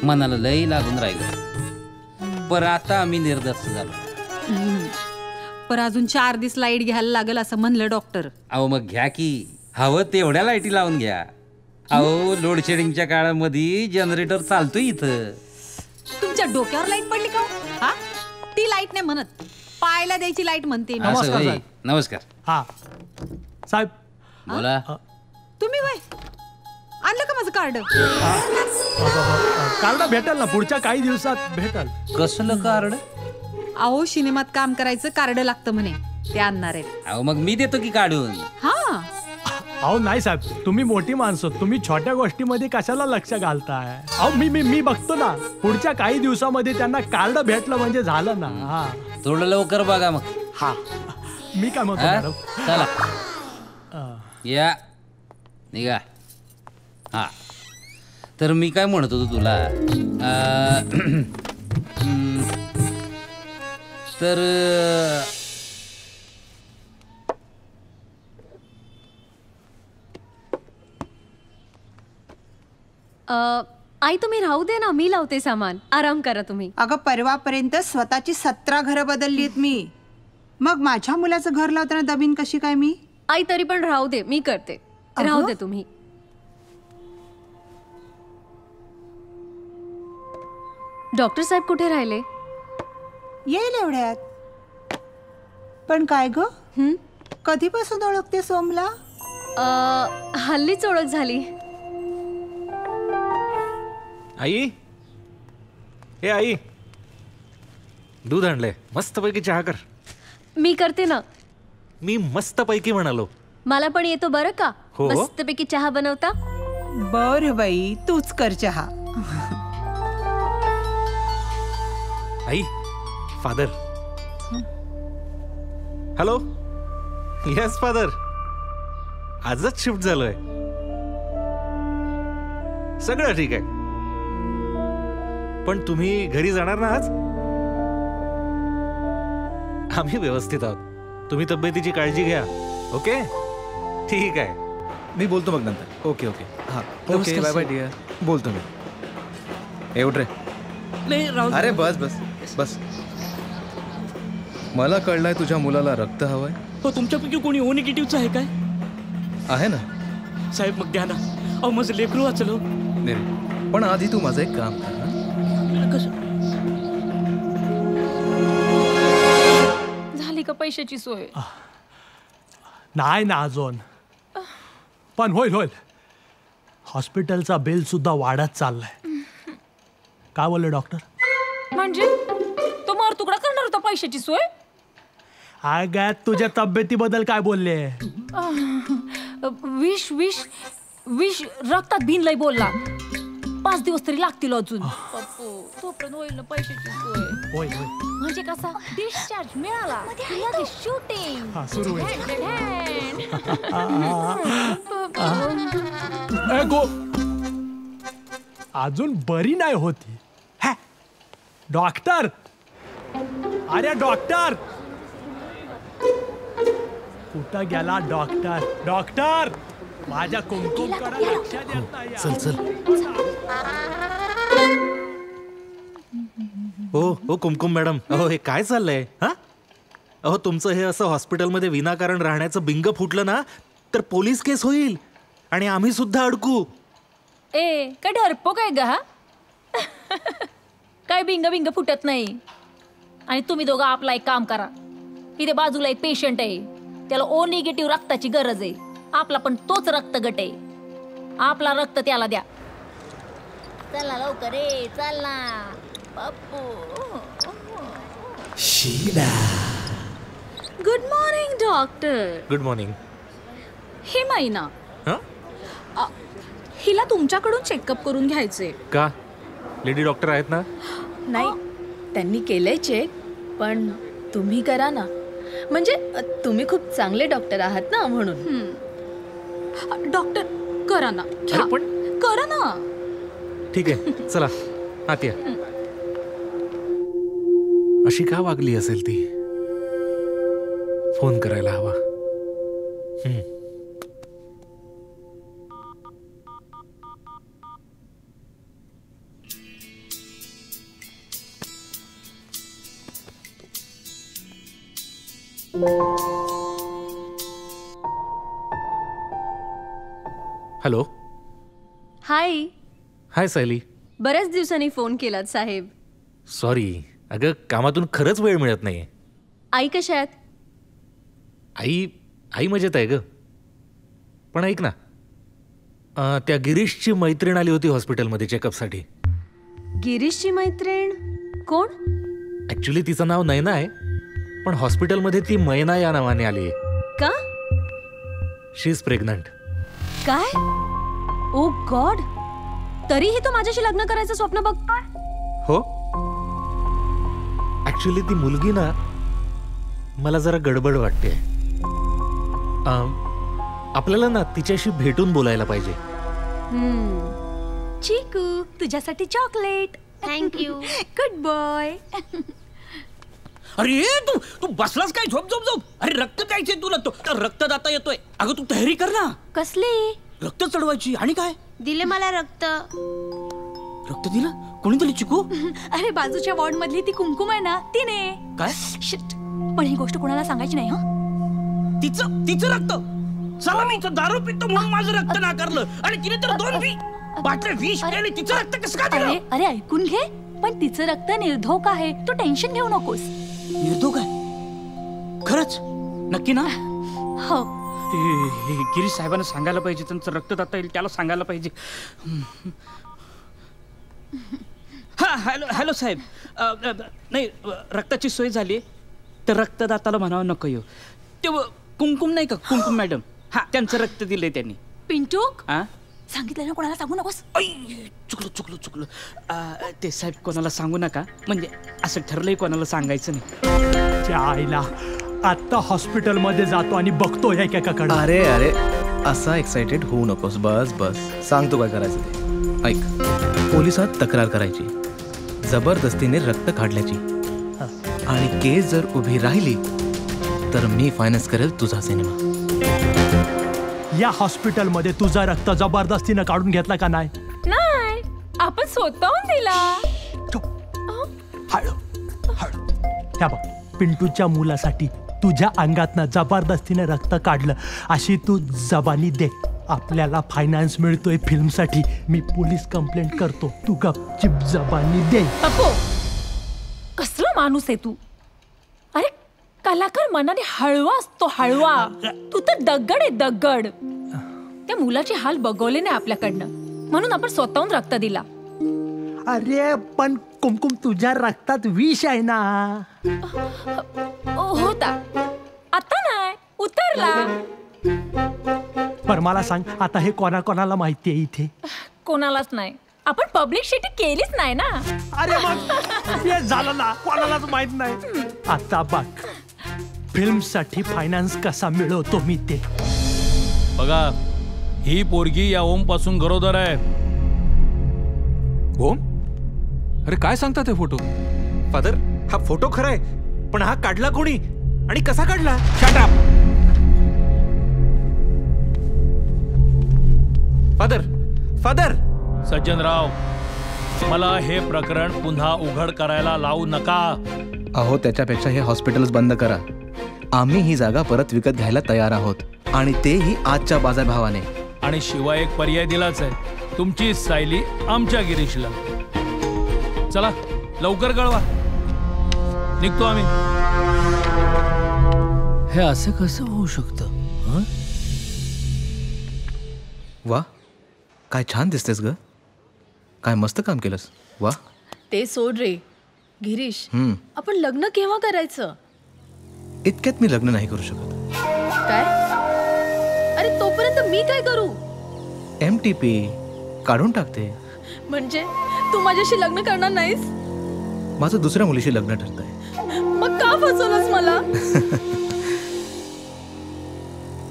मनाला लई लागून राहिलं. पर आता आम्ही निर्दस्त झालो. पर अजून 4 दिवस लाईट घ्यायला लागेल असं म्हणलं डॉक्टर. अहो मग घ्या की, हवं तेवढ्या लाईटी लावून घ्या. अहो लोडशेडिंगच्या काळामध्ये जनरेटर चालतो इथं. तुमच्या डोक्यावर लाईट पडली का? हा, ती लाईट नाही म्हणत, पायाला द्यायची लाईट म्हणते. नमस्कार. हा साहेब बोला. तुम्ही वय आणलं का माझं कार्ड? कार्ड भेटेल ना, पुढच्या काही दिवसात भेटेल. कसलं कार्ड? अहो सिनेमात काम करायचं कार्ड लागतं म्हणे, ते आणणार आहेत. अहो मग मी देतो की काढून. हा अहो नाही साहेब, तुम्ही मोठी माणसं, तुम्ही छोट्या गोष्टीमध्ये कशाला लक्ष घालताय? अहो मी बघतो ना, पुढच्या काही दिवसामध्ये त्यांना कार्ड भेटलं म्हणजे झालं ना. हा थोडं लवकर बघा मग. हा मी काय म्हणतो हा? मॅडम, चला या निघा. हा तर मी काय म्हणत होतो तुला, तर आई तुम्ही राहू दे ना, मी लावते सामान, आराम करा तुम्ही. अगं परवापर्यंत स्वतःची 17 घरं बदललीत मी, मग माझ्या मुलाचं घर लावताना दबीन कशी काय मी? आई तरी पण राहू दे, मी करते. राहू दे तुम्ही. डॉक्टर साहेब कुठे राहिले? येईल एवढ्यात. पण काय ग, कधीपासून ओळखते सोमला? हल्लीच ओळख झाली. आई, हे आई, दूध आणलंय, मस्तपैकी चहा कर. मी करते ना. मी मस्तपैकी म्हणालो. मला पण येतो बरं का, हो? मस्तपैकी चहा बनवता. बर बाई, तूच कर चहा. आई, फादर. हॅलो, येस फादर, आजच शिफ्ट झालोय. सगळं ठीक आहे. पण तुम्ही घरी जाणार ना आज? आम्ही व्यवस्थित आहोत. तुम्ही तब्येतीची काळजी घ्या. ओके, ठीक आहे. मी बोलतो मग नंतर. Okay okay. हां ओके, बाय बाय डिअर. बोलतो मी. एवढ रे. अरे बस बस बस. मला कळलंय तुझ्या मुलाला रक्त हवंय. हो, तुमच्यापैकी कोणी ओ निगेटिव्हचं आहे काय? आहे ना साहेब, मग द्या ना. अहो माझं लेकरू वाचलो. नाही, पण आधी तू माझं एक काम कर. झाली का पैशाची सोय? नाही ना अजून, पण होईल होईल. हॉस्पिटलचा बिल सुद्धा वाढत चाललाय. काय बोलले डॉक्टर? म्हणजे तो मार तुकडा करणार होता पैशाची सोय? काय तुझ्या तब्येतीबद्दल काय बोलले? विष विष विष रक्तात भिनलय बोलला. 5 दिवस तरी लागतील अजून. पप्पू, तोपर्यंत होईल ना पैशाची सोय. होय होय. म्हणजे कसा डिस्चार्ज मिळाला की लगेच शूटिंग सुरू होईल. अजून बरी नाही होती. डॉक्टर, अरे डॉक्टर, कुठं गेला डॉक्टर? डॉक्टर, माझ्या कुमकुमकडे लक्ष देत नाही. चल चल. हो कुमकुम मॅडम, अहो हे काय चाललंय? हा, अहो तुमचं हे असं हॉस्पिटलमध्ये विनाकारण राहण्याचं बिंग फुटलं ना तर पोलीस केस होईल आणि आम्ही सुद्धा अडकू. ए काय डरपो काय ग? हा काय बिंग बिंग फुटत नाही. आणि तुम्ही दोघं आपला एक काम करा. इथे बाजूला एक पेशंट आहे, त्याला ओ निगेटिव्ह रक्ताची गरज आहे. आपला पण तोच रक्त गट आहे. आपला रक्त त्याला द्या. चला लवकर रे, चल ना Pappu. Sheela. Good morning doctor. Good morning. हे महिना हा, हिला तुमच्याकडून चेकअप करून घ्यायचे. का? लेडी डॉक्टर आहेत ना? नाही, त्यांनी केलंय चेक, पण तुम्ही करा ना. म्हणजे तुम्ही खूप चांगले डॉक्टर आहात ना, म्हणून. डॉक्टर करा ना. करा ना. ठीक आहे, चला आत या. अशी का वागली असेल ती? फोन करायला हवा. हॅलो. हाय. हाय सायली. बऱ्याच दिवसांनी फोन केलात साहेब. सॉरी, अगं कामातून खरंच वेळ मिळत नाहीये. आई कशा आहेत? आई मजेत आहे ग. पण ऐक ना, त्या गिरीशची मैत्रीण आली होती हॉस्पिटलमध्ये चेकअपसाठी. गिरीशची मैत्रीण कोण? ऍक्च्युली तिचं नाव नैना आहे, पण हॉस्पिटलमध्ये ती मैना या नावाने आली आहे. का? शी इज प्रेग्नंट. काय? ओ गॉड, तरीही तो माझ्याशी लग्न करायचं स्वप्न बघतोय? हो, ऍक्च्युली ती मुलगी ना मला जरा गडबड वाटते. आपल्याला ना तिच्याशी भेटून बोलायला पाहिजे. चिकू, तुझ्यासाठी चॉकलेट. थँक्यू. Good boy. अरे तू तू बसलास काय? झोप झोप झोप. अरे रक्त द्यायचंय तुला, तो रक्तदाता येतोय. अगं तू तयारी कर ना. कसली? रक्त चढवायची. आणि काय दिले मला रक्त. रक्त दिलं? कोणी दिली चिकू? अरे बाजूच्या वॉर्ड मधली ती कुमकुम आहे ना, तिने. काय? शिट, पण ही गोष्ट कोणाला सांगायची नाही. हं, तिचं रक्त. चला मी दारू पितो म्हणून माझं रक्त नाकारलं आणि तिने तर 2 बाटल्या विष केली. तिचं रक्त कसं काय दिलं? अरे ऐकून घे, पण तिचं रक्त निर्धोक आहे. तू टेन्शन घेऊ नकोस. निर्धोक आहे? खरंच? नक्की ना? हो. गिरीश साहेबांना सांगायला पाहिजे, त्यांचं रक्तदाता येईल त्याला सांगायला पाहिजे. हा, हॅलो साहेब. नाही, रक्ताची सोय झाली तर रक्तदाताला म्हणावं नको येऊ. ते कुमकुम नाही का, कुमकुम मॅडम, हा त्यांचं रक्त दिलंय त्यांनी. पिंटूक, हा, सांगितलं ना कोणाला सांगू नकोस. चुकलो. ते साहेब कोणाला सांगू नका, म्हणजे असं ठरलंय कोणाला सांगायचं नाही. त्या आईला आता हॉस्पिटलमध्ये जातो आणि बघतो एकेकाकडे. अरे असा एक्साइटेड होऊ नकोस. बस सांगतो काय करायचं ते. ऐक, पोलिसात तक्रार करायची, जबरदस्तीने रक्त काढल्याची, आणि केस जर उभी राहिली तर मी फायनान्स करेल तुझा सिनेमा. या हॉस्पिटलमध्ये तुझा रक्त जबरदस्तीनं काढून घेतला का नाही? नाही, आपण स्वतःहून दिला. ह्या बघ, पिंटूच्या मुलासाठी तुझ्या अंगातनं जबरदस्तीने रक्त काढलं अशी तू जबानी दे. आपल्याला फायनान्स मिळतोय फिल्मसाठी. मी पोलीस कंप्लेंट करतो, तू गपचिप जबानी दे. कसला माणूस आहे तू? अरे कलाकार मनाने हळवा असतो, हळवा. तू तर दगड आहे, दगड. त्या मुलाचे हाल बघवले नाही आपल्याकडनं, म्हणून आपण स्वतःहून रक्त दिला. अरे पण कुमकुम, तुझ्या रक्तात विष आहे ना. होता, आता नाही, उतरला. पर मला सांग, आता हे कोणाला माहिती आहे इथे? कोणालाच नाही. आपण पब्लिसिटी केलीच नाही ना. अरे मग हे झालं ना, कोणालाच माहित नाही. आता बघ, फिल्मसाठी फायनान्स कसा मिळवतो मी ते बघा. ही पोरगी या ओम पासून गरोदर आहे. ओम? अरे काय सांगता ते फोटो? फादर, हा फोटो खरा आहे, पण हा काढला कोणी आणि कसा काढला? Shut up. फादर. सज्जनराव, मला हे प्रकरण पुन्हा उघड करायला लावू नका. अहो, त्याच्यापेक्षा हे हॉस्पिटल्स बंद करा. आम्ही ही जागा परत विकत घ्यायला तयार आहोत, आणि तेही आजच्या बाजारभावाने. आणि शिवाय एक पर्याय दिलाच आहे, तुमची सायली आमच्या गिरीशला. चला लवकर कळवा, निघतो आम्ही. हे असं कसं होऊ शकतं? वा, काय छान दिसतेस ग. काय मस्त काम केलंस. वा. ते सोड रे गिरीश, आपण लग्न केव्हा करायचं? इतक्यात मी लग्न नाही करू शकत. काय? अरे तोपर्यंत मी काय करू? MTP काढून टाकते. म्हणजे तू माझ्याशी लग्न करणार नाहीस? माझं दुसऱ्या मुलीशी लग्न ठरतंय. मग का फसवलंस मला?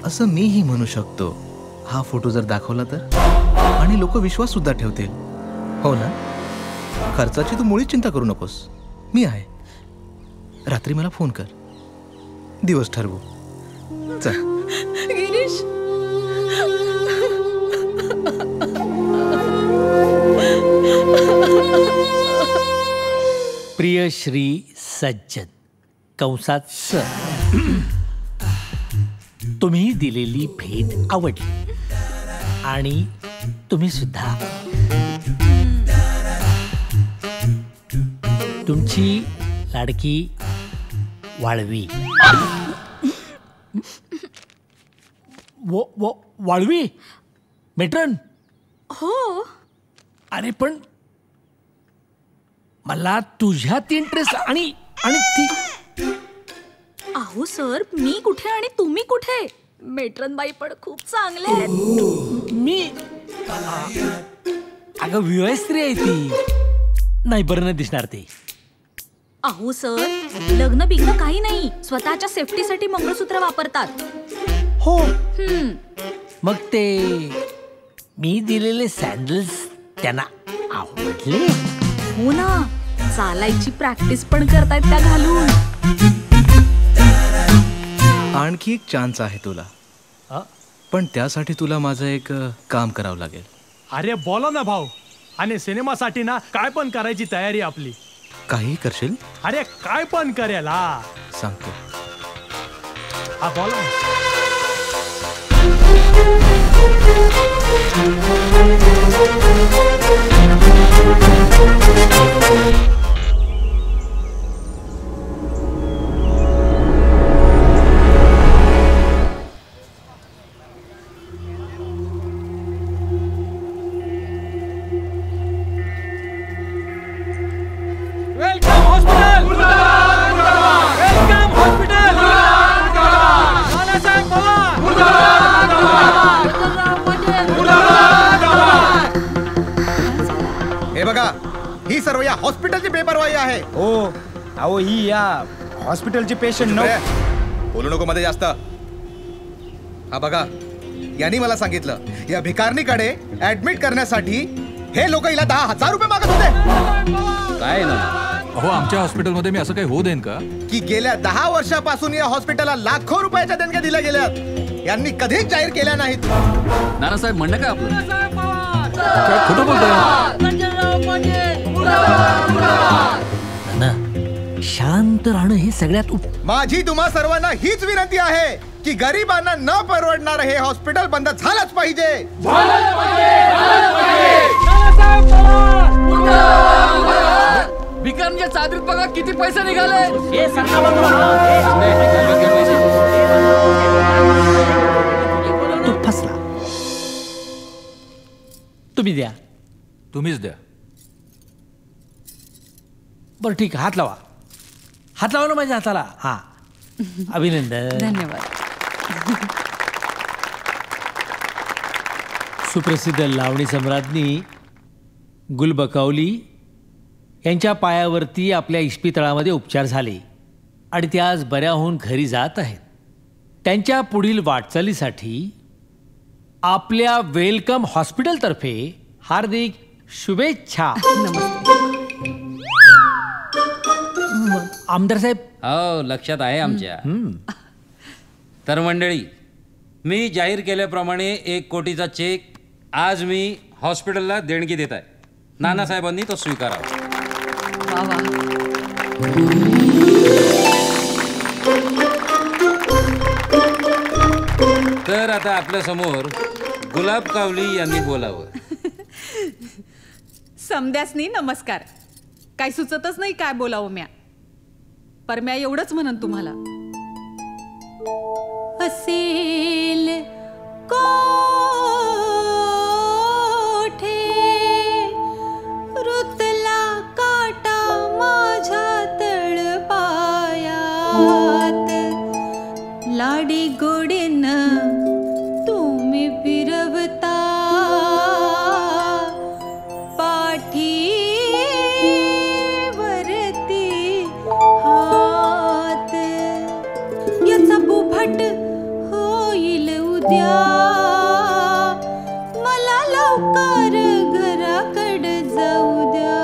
असं मीही म्हणू शकतो. हा फोटो जर दाखवला तर, आणि लोक विश्वास सुद्धा ठेवतील. हो ना? खर्चाची तू मुळीच चिंता करू नकोस, मी आहे. रात्री मला फोन कर, दिवस ठरवू. चल. गिरीश, प्रिय श्री सज्जन कंसात सर, तुम्ही दिलेली भेट आवडली आणि तुम्ही सुद्धा. तुमची लाडकी वाळवी. वाळवी? मेट्रन, हो. अरे पण मला तुझ्यात इंटरेस्ट आणि आणि ती अहो सर, मी कुठे आणि तुम्ही कुठे? मेट्रन बाई पण खूप चांगले आहेत. मी अगं विवाह स्त्री आहे ती. नाही बरं नाही दिसणार ते. अहो सर, लग्न बिग्न काही नाही, स्वतःच्या सेफ्टीसाठी मंगळसूत्र वापरतात. हो. मग ते मी दिलेले सँडल्स त्यांना आवडले. हो ना, चालायची प्रॅक्टिस पण करतायत त्या घालून. आणखी एक चान्स आहे तुला, पण त्यासाठी तुला माझं एक काम करावं लागेल. अरे बोला ना भाऊ. आणि सिनेमासाठी ना काय पण करायची तयारी आपली. काही करशील? अरे काय पण करेल. हा सांगतो. हा बोला ना. हे बघा, ही सर्व या हॉस्पिटलची बेपरवाही आहे. हो. अहो ही या हॉस्पिटलची पेशंट न. बोलू नको मध्ये जास्त. हा बघा, यांनी मला सांगितलं या भिकारनीकडे ऍडमिट करण्यासाठी हे लोक हिला 10,000 रुपये मागत होते. काय ना अहो, आमच्या हॉस्पिटलमध्ये मी असं काही होऊ देईन का? की गेल्या 10 वर्षापासून या हॉस्पिटलला लाखो रुपयाच्या देणग्या दिल्या गेल्यात. यांनी कधीच जाहीर केल्या नाहीत. नानासाहेब म्हणणं काय आपलं? खोटं बोलतोय. शांत राहणं हे सगळ्यात माझी तुम्हा सर्वांना हीच विनंती आहे की गरिबांना न परवडणार हे हॉस्पिटल बंद झालंच पाहिजे. भिकारच्या चादरीत बघा किती पैसे निघाले. तू फसला. तुम्ही द्या. तुम्हीच द्या. बरं ठीक आहे, हात लावा. हात लावा ना माझ्या हाताला. हा, अभिनंदन. धन्यवाद. सुप्रसिद्ध लावणी सम्राज्ञी गुलबकावली यांच्या पायावरती आपल्या इस्पितळामध्ये उपचार झाले आणि त्या आज बऱ्या होऊन घरी जात आहेत. त्यांच्या पुढील वाटचालीसाठी आपल्या वेलकम हॉस्पिटलतर्फे हार्दिक शुभेच्छा. आमदार साहेब. हो, लक्षात आहे आमच्या. तर मंडळी, मी जाहीर केल्याप्रमाणे 1 कोटीचा चेक आज मी हॉस्पिटलला देणगी देत आहे. नानासाहेबांनी तो स्वीकारावा. तर आता आपल्या समोर गुलाब कावली यांनी बोलावं. समद्यासनी नमस्कार. काय सुचतच नाही काय बोलावं म्या. पर म्या एवढंच म्हणन तुम्हाला. असेल कोठे रुतला काटा माझ्या तळपायात, लाडी गोडीन तुम्ही फिरवता पाठीवरती हात. याचा बुभट होईल उद्या, मला लवकर घराकडे जाऊ द्या.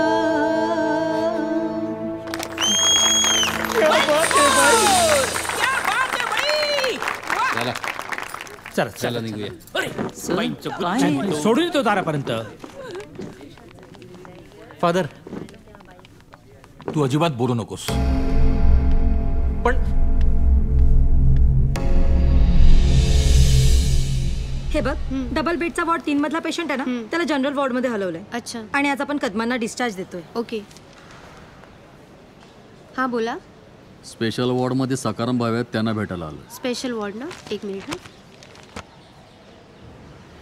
चला चला निघूया. सोडून येतो दारापर्यंत. फादर, तू अजिबात बोलू नकोस. हे बघ, डबल बेडचा वॉर्ड 3 मधला पेशंट आहे ना, त्याला जनरल वॉर्ड मध्ये हलवलंय. अच्छा. आणि आज आपण कदमांना डिस्चार्ज देतोय. ओके. हा बोला. स्पेशल वॉर्डमध्ये सकाराम भाव आहेत, त्यांना भेटायला आलं. स्पेशल वॉर्ड ना, 1 मिनिट. हा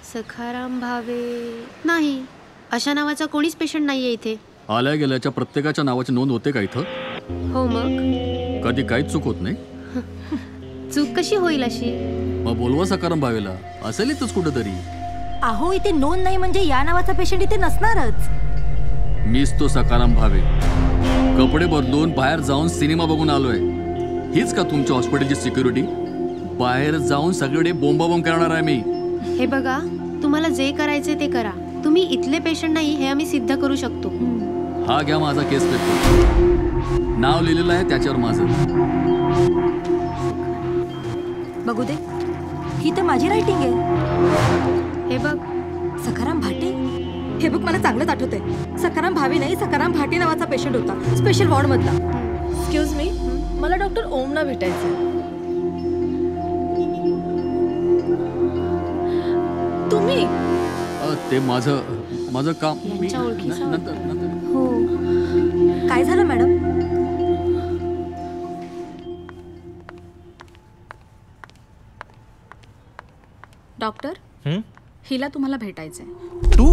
सखाराम भावे नाही, अशा नावाचा कोणीच पेशंट नाहीये इथे. आल्या गेल्याच्या प्रत्येकाच्या नावाची नोंद होते का इथं? हो मग कधी काहीच चूक होत नाही. चूक कशी होईल अशी? मग बोलवा सकाराम भावेला, असेल इथंच कुठंतरी. अहो इथे नोंद नाही म्हणजे या नावाचा पेशंट इथे नसणारच. मीच तो सकाराम भावे. कपडे बदलून बाहेर जाऊन सिनेमा बघून आलोय. हीच का तुमच्या हॉस्पिटलची सिक्युरिटी? बाहेर जाऊन सगळे बोंबाबोंब करणार आहे मी. हे बघा, तुम्हाला जे करायचे ते करा. तुम्ही इथले पेशंट नाही हे आम्ही सिद्ध करू शकतो. हा घ्या माझा केस पेपर, नाव लिहिलेलं आहे त्याच्यावर माझं. बघू दे, ही तर माझी रायटिंग आहे. हे बघ, सखाराम भाटे. हे बघ, मला चांगलंच आठवतंय. सखाराम भावे नाही, सखाराम भाटे नावाचा पेशंट होता, स्पेशल वॉर्ड मधला. एक्सक्यूज मी, मला डॉक्टर ओमना भेटायचं. तुम्ही ते माझं काम. हो, काय झालं मॅडम? डॉक्टर, हिला तुम्हाला भेटायचंय. तू?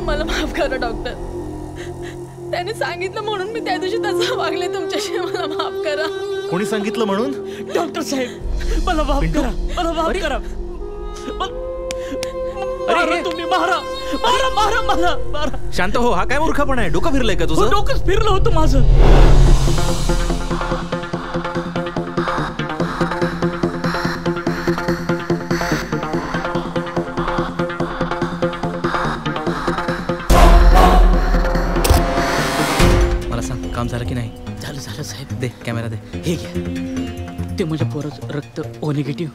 मला माफ करा डॉक्टर. त्याने सांगितलं म्हणून मी त्या दिवशी तसं वागले तुमच्याशी. मला माफ करा. कोणी सांगितलं म्हणून? डॉक्टर साहेब मला माफ करा, मला माफ करा. अरे तुम्ही मारा मारा मारा मला मारा. शांत हो, हा काय मूर्खपणा आहे? डोकं फिरलंय का तुझं? डोकंच फिरलं होतं माझं. मला सांग, काम झालं की नाही? झालं झालं साहेब. दे कॅमेरा दे. हे घ्या. ते माझ्या पोराचं रक्त ओ निगेटिव्ह.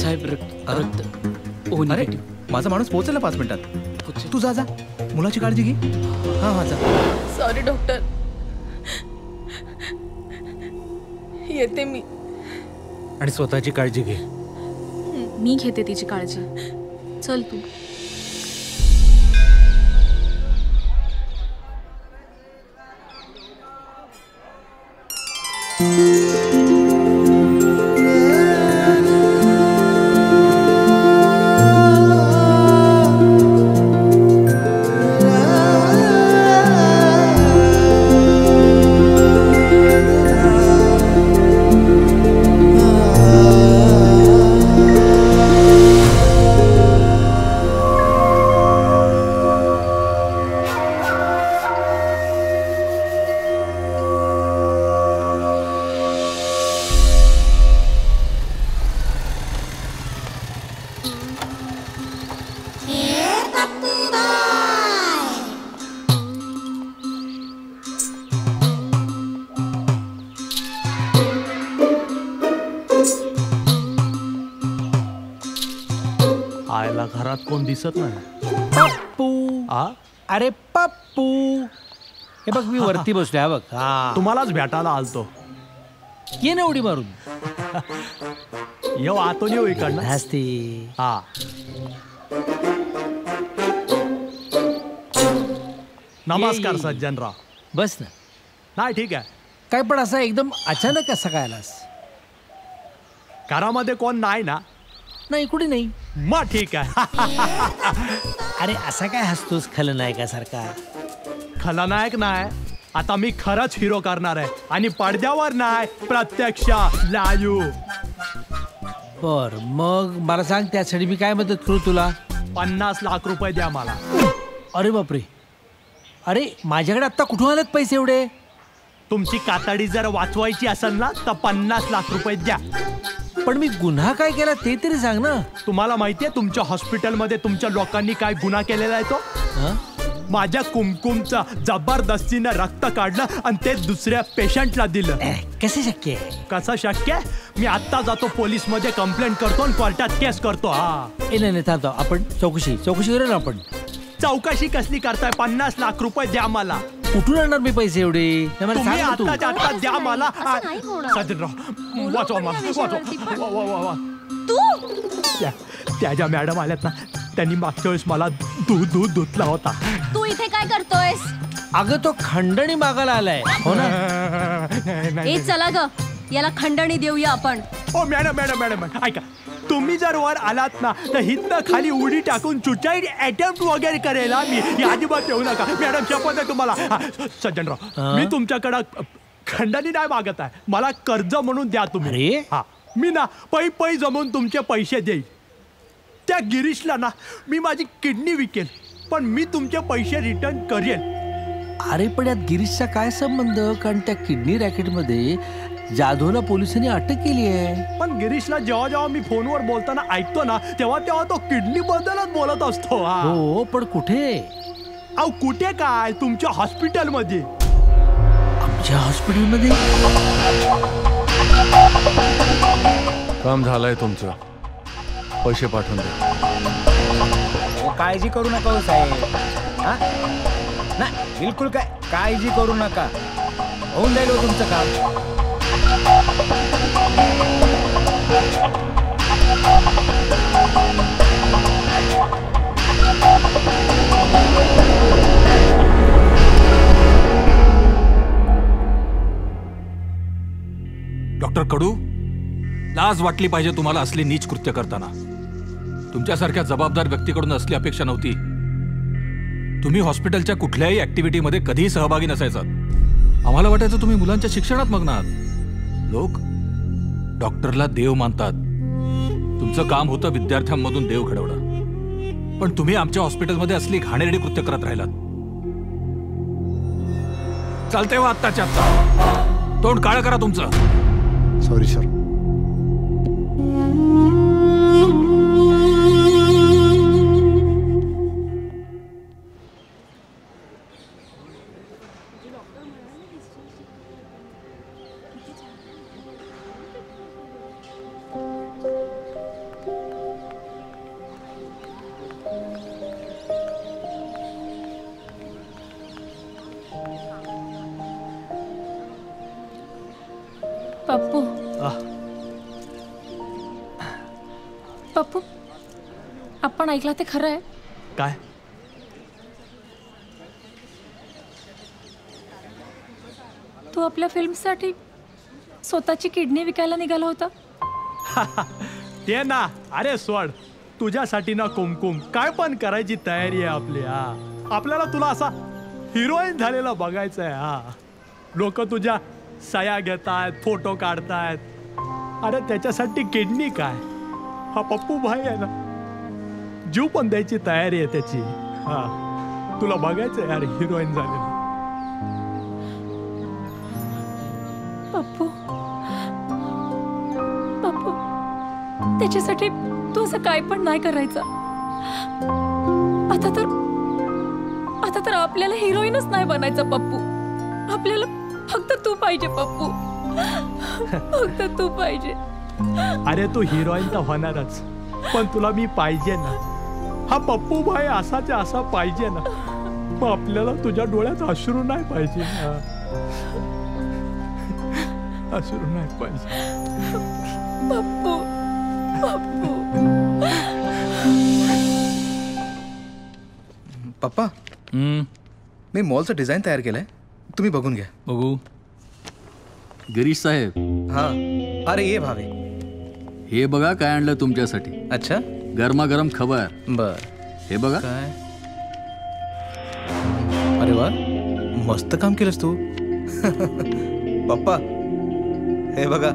साहेब रक्त ओ निगेटिव्ह. माझा माणूस पोहोचेल 5 मिनिटात. तू जा जा, मुलाची काळजी घे. हा हा जा. सॉरी डॉक्टर, येते मी. आणि स्वतःची काळजी घे. मी घेते तिची काळजी. चल तू. आयला घरात कोण दिसत नाही. पप्पू. अरे पप्पू, हे बघ मी वरती बसलोय. हा बघ, तुम्हालाच भेटायला आलतो. ये ना उडी मारून. येऊ आतून येऊ इकडनं. हसते. हा, नमस्कार सज्जनराव. बस ना. नाही ठीक आहे. काय पण असं एकदम अचानक कसा काय आलास? घरामध्ये कोण नाही ना? नाही, कुठे नाही. मग ठीक आहे. अरे असा काय हसतोस खलनायकासारखा? खलनायक नाही, आता मी खरंच हिरो करणार आहे. आणि पडद्यावर नाही, प्रत्यक्ष लाईव्ह. बर, मग मला सांग त्यासाठी मी काय मदत करू तुला? 50 लाख रुपये द्या मला. अरे बापरे, अरे माझ्याकडे आता कुठून आलेत पैसे एवढे? तुमची कातडी जर वाचवायची असेल ना तर 50 लाख रुपये द्या. पण मी गुन्हा काय केला ते तरी सांग ना. तुम्हाला माहितीये तुमच्या हॉस्पिटलमध्ये तुमच्या लोकांनी काय गुन्हा केलेला आहे तो? माझ्या कुमकुमचा जबरदस्तीने रक्त काढलं आणि ते दुसऱ्या पेशंटला दिलं. कसं शक्य आहे? कसं शक्य आहे? मी आत्ता जातो पोलीस मध्ये कंप्लेंट करतो आणि कोर्टात केस करतो. हा, नाही थांब, आपण चौकशी करू ना. आपण चौकशी कसली करताय? 50 लाख रुपये द्या मला. कुठून आणणार मी पैसे एवढे? तुम्ही आता द्या मला. सज्जनराव, वाचवा मला, वाचवा. त्याच्या मॅडम आल्यात ना, त्यांनी मागच्या वेळेस मला दूध धुतला होता. तू इथे काय करतोयस? अगं तो खंडणी मागायला आलाय. हो ना? ए चला ग, याला खंडणी देऊया आपण. ओ मॅडम मॅडम मॅडम ऐका, तुम्ही जर वर आलात ना तर हिथनं खाली उडी टाकून सुसाईड अटेम्प्ट वगैरे करेल मी. अजिबात येऊ नका मॅडम, शपथ आहे तुम्हाला. सज्जनराव, मी तुमच्याकडं खंडणी नाही मागत आहे, मला कर्ज म्हणून द्या तुम्ही. हा, मी ना पै जमून तुमचे पैसे देईल. त्या गिरीशला ना मी माझी किडनी विकेल, पण मी तुमचे पैसे रिटर्न करेल. अरे पण यात गिरीशचा काय संबंध? कारण त्या किडनी रॅकेटमध्ये जाधवला पोलिसांनी अटक केली आहे. पण गिरीशला जेव्हा जेव्हा मी फोनवर बोलताना ऐकतो ना तेव्हा तेव्हा तो किडनी बद्दलच बोलत असतो. हो, पण कुठे? अहो कुठे काय, तुमच्या हॉस्पिटलमध्ये. आमच्या हॉस्पिटलमध्ये? काम झालंय तुमचं, पैसे पाठवून द्या. काळजी करू नका हो साहेब. हा नाही, बिलकुल काय काळजी करू नका, होऊन जाईल हो तुमचं काम. डॉक्टर कडू, लाज वाटली पाहिजे तुम्हाला असली नीच कृत्य करताना. तुमच्यासारख्या जबाबदार व्यक्तीकडून असली अपेक्षा नव्हती. तुम्ही हॉस्पिटलच्या कुठल्याही ऍक्टिव्हिटीमध्ये कधीही सहभागी नसायचात. आम्हाला वाटायचं तुम्ही मुलांच्या शिक्षणात मग्न आहात. लोक डॉक्टरला देव मानतात. तुमचं काम होतं विद्यार्थ्यांमधून देव घडवणं, पण तुम्ही आमच्या हॉस्पिटलमध्ये असली घाणेरडी कृत्य करत राहिलात. चालतंय वा आत्ताच्या आत्ता तोंड काळं करा तुमचं. Sorry sir. पप्पू, पप्पू, आपण ऐकलं ते खरं आहे? काय? तू आपल्या फिल्मसाठी स्वतःची किडनी विकायला निघाला होता? ते ना, अरे सोड, तुझ्यासाठी ना कुमकुम काय पण करायची तयारी आहे आपली. आपल्याला तुला असा हिरोईन झालेला बघायचं आहे. लोक तुझ्या सया घेतात, फोटो काढतायत. अरे त्याच्यासाठी किडनी काय, हा पप्पू भाई आहे ना, जीव पण द्यायची तयारी आहे त्याची. तुला बघायचं यार हिरोईन झालेली. पप्पू, पप्पू, त्याच्यासाठी तू असं काय पण नाही करायचं. आता तर आपल्याला हिरोईनच नाही बनायचं पप्पू. आपल्याला फक्त तू पाहिजे पप्पू, फक्त तू पाहिजे. अरे तू हिरोईन तर होणारच, पण तुला मी पाहिजे ना. हा पप्पू भाई असाच असा पाहिजे ना. मग आपल्याला तुझ्या डोळ्यात अश्रू नाही पाहिजे. अश्रू नाही पाहिजे पप्पू, पप्पू. पप्पा, मी मॉलचं डिझाईन तयार केलंय, तुम्ही बघून घ्या. बघू. गिरीश साहेब. हा, अरे ये भावे. हे बघा काय आणलं तुमच्यासाठी. अच्छा, गरमागरम खबर. बर, हे बघा. काय? अरे वा, मस्त काम केलंस तू. पप्पा, हे बघा,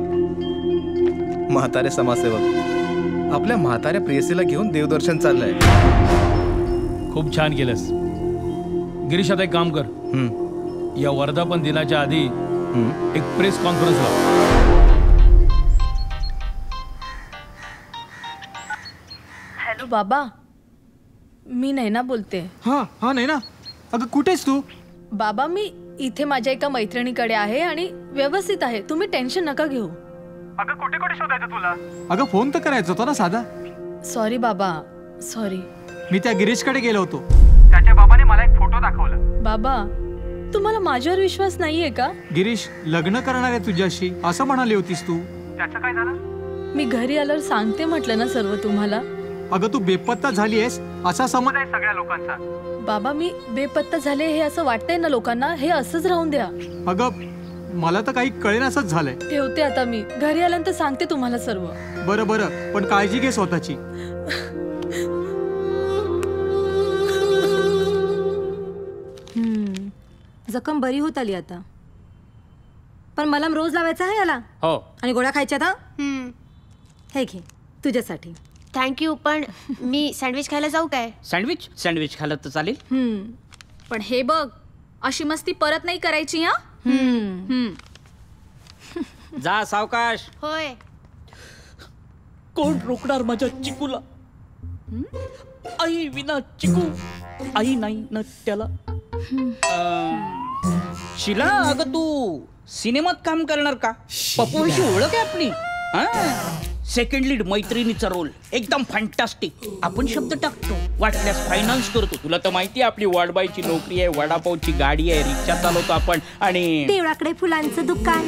म्हातारे समाजसेवक आपल्या म्हाताऱ्या प्रेयसीला घेऊन देवदर्शन चाललंय. खूप छान केलंस गिरीश. आता एक काम कर, या वर्धापन दिनाच्या आधी एक प्रेस कॉन्फरन्स लाव. हॅलो बाबा, मी नैना बोलते. हा नैना, अगं कुठेस तू? बाबा, मी इथे माझ्या एका मैत्रिणीकडे आहे आणि व्यवस्थित आहे, तुम्ही टेन्शन नका घेऊ. अगं कुठे कुठे शोधायचं तुला? अगं फोन तर करायचा होता ना साधा. सॉरी बाबा, सॉरी. मी त्या गिरीशकडे गेलो होतो, त्याच्या बाबाने मला एक फोटो दाखवला. बाबा, तुम्हाला माझ्यावर विश्वास नाहीये का? गिरीश लग्न करणार आहे तुझ्याशी असं म्हणाली होतीस तू. त्याचं काय झालं? मी घरी आल्यावर सांगते म्हटलं ना सर्व तुम्हाला. अगं तू बेपत्ता झालीयस असा समज आहे सगळ्या लोकांचा. बाबा, मी बेपत्ता झाले हे असं वाटतंय ना लोकांना, हे असंच राहून द्या. अगं मला तर काही कळेनासच झालंय. ठेवते आता मी. घरी आल्यानंतर सांगते तुम्हाला सर्व. बरं बरं, पण काळजी घे स्वतःची. जखम बरी होत आली आता, पण मला रोज लावायचा आहे याला. हो. आणि गोळ्या खायच्या आता. हे घे तुझ्यासाठी. थँक्यू. पण मी सँडविच खायला जाऊ काय? सँडविच सँडविच खाल्लं तर चालेल. पण हे बघ, अशी मस्ती परत नाही करायची. हा जा सावकाश. होय. कोण रोखणार माझ्या चिकूला? आई विना चिकू आई नाही ना त्याला. शिला, अगं तू सिनेमात काम करणार का? पप्पूची ओळख आहे आपली. सेकंड लीड मैत्रिणीचा रोल एकदम फॅन्टास्टिक. आपण शब्द टाकतो, वाटल्यास फायनान्स करतो. तुला तर माहिती आहे आपली वाडबाईची नोकरी आहे, वडापावची गाडी आहे, रिक्षा चालवतो आपण. आणि देवळाकडे फुलांचं दुकान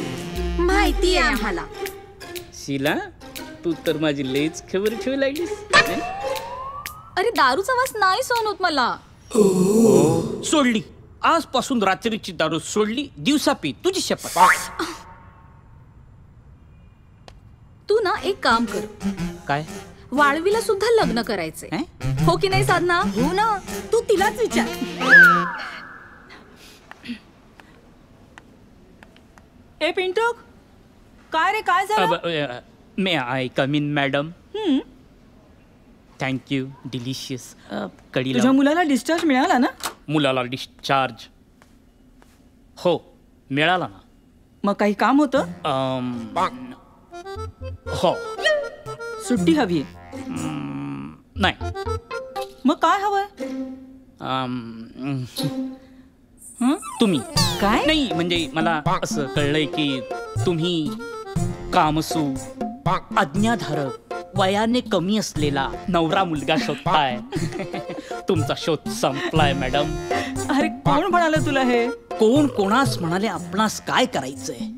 माहिती आहे आम्हाला. शिला, तू तर माझी लईच खबर ठेवू लागलीस. अरे दारूचा वास नाही सहन होत मला. सोडली. आजपासून रात्रीची दारू सोडली, दिवसा पी. तुझी शपथ. तू ना एक काम कर. काय? वाळवीला सुद्धा लग्न करायचंय, हो की नाही साधना? हो ना, तू तिलाच विचार. ए पिंटू, काय रे, काय झालं? May I come in madam? Thank you. Delicious. कडी. तुझ्या मुलाला डिस्चार्ज मिळाला ना? मुलाला डिस्चार्ज हो मिळाला ना. मग काही काम होतं? हो. सुट्टी हवी? नाही. मग काय हवंय? तुम्ही. काय? नाही म्हणजे मला असं कळलंय की तुम्ही कामसू, आज्ञाधारक, वयाने कमी असलेला नवरा मुलगा शोधताय. तुमचा शोध संपलाय मॅडम. अरे कोण म्हणाले तुला हे? कोण कोणास म्हणाले आपणास काय करायचंय?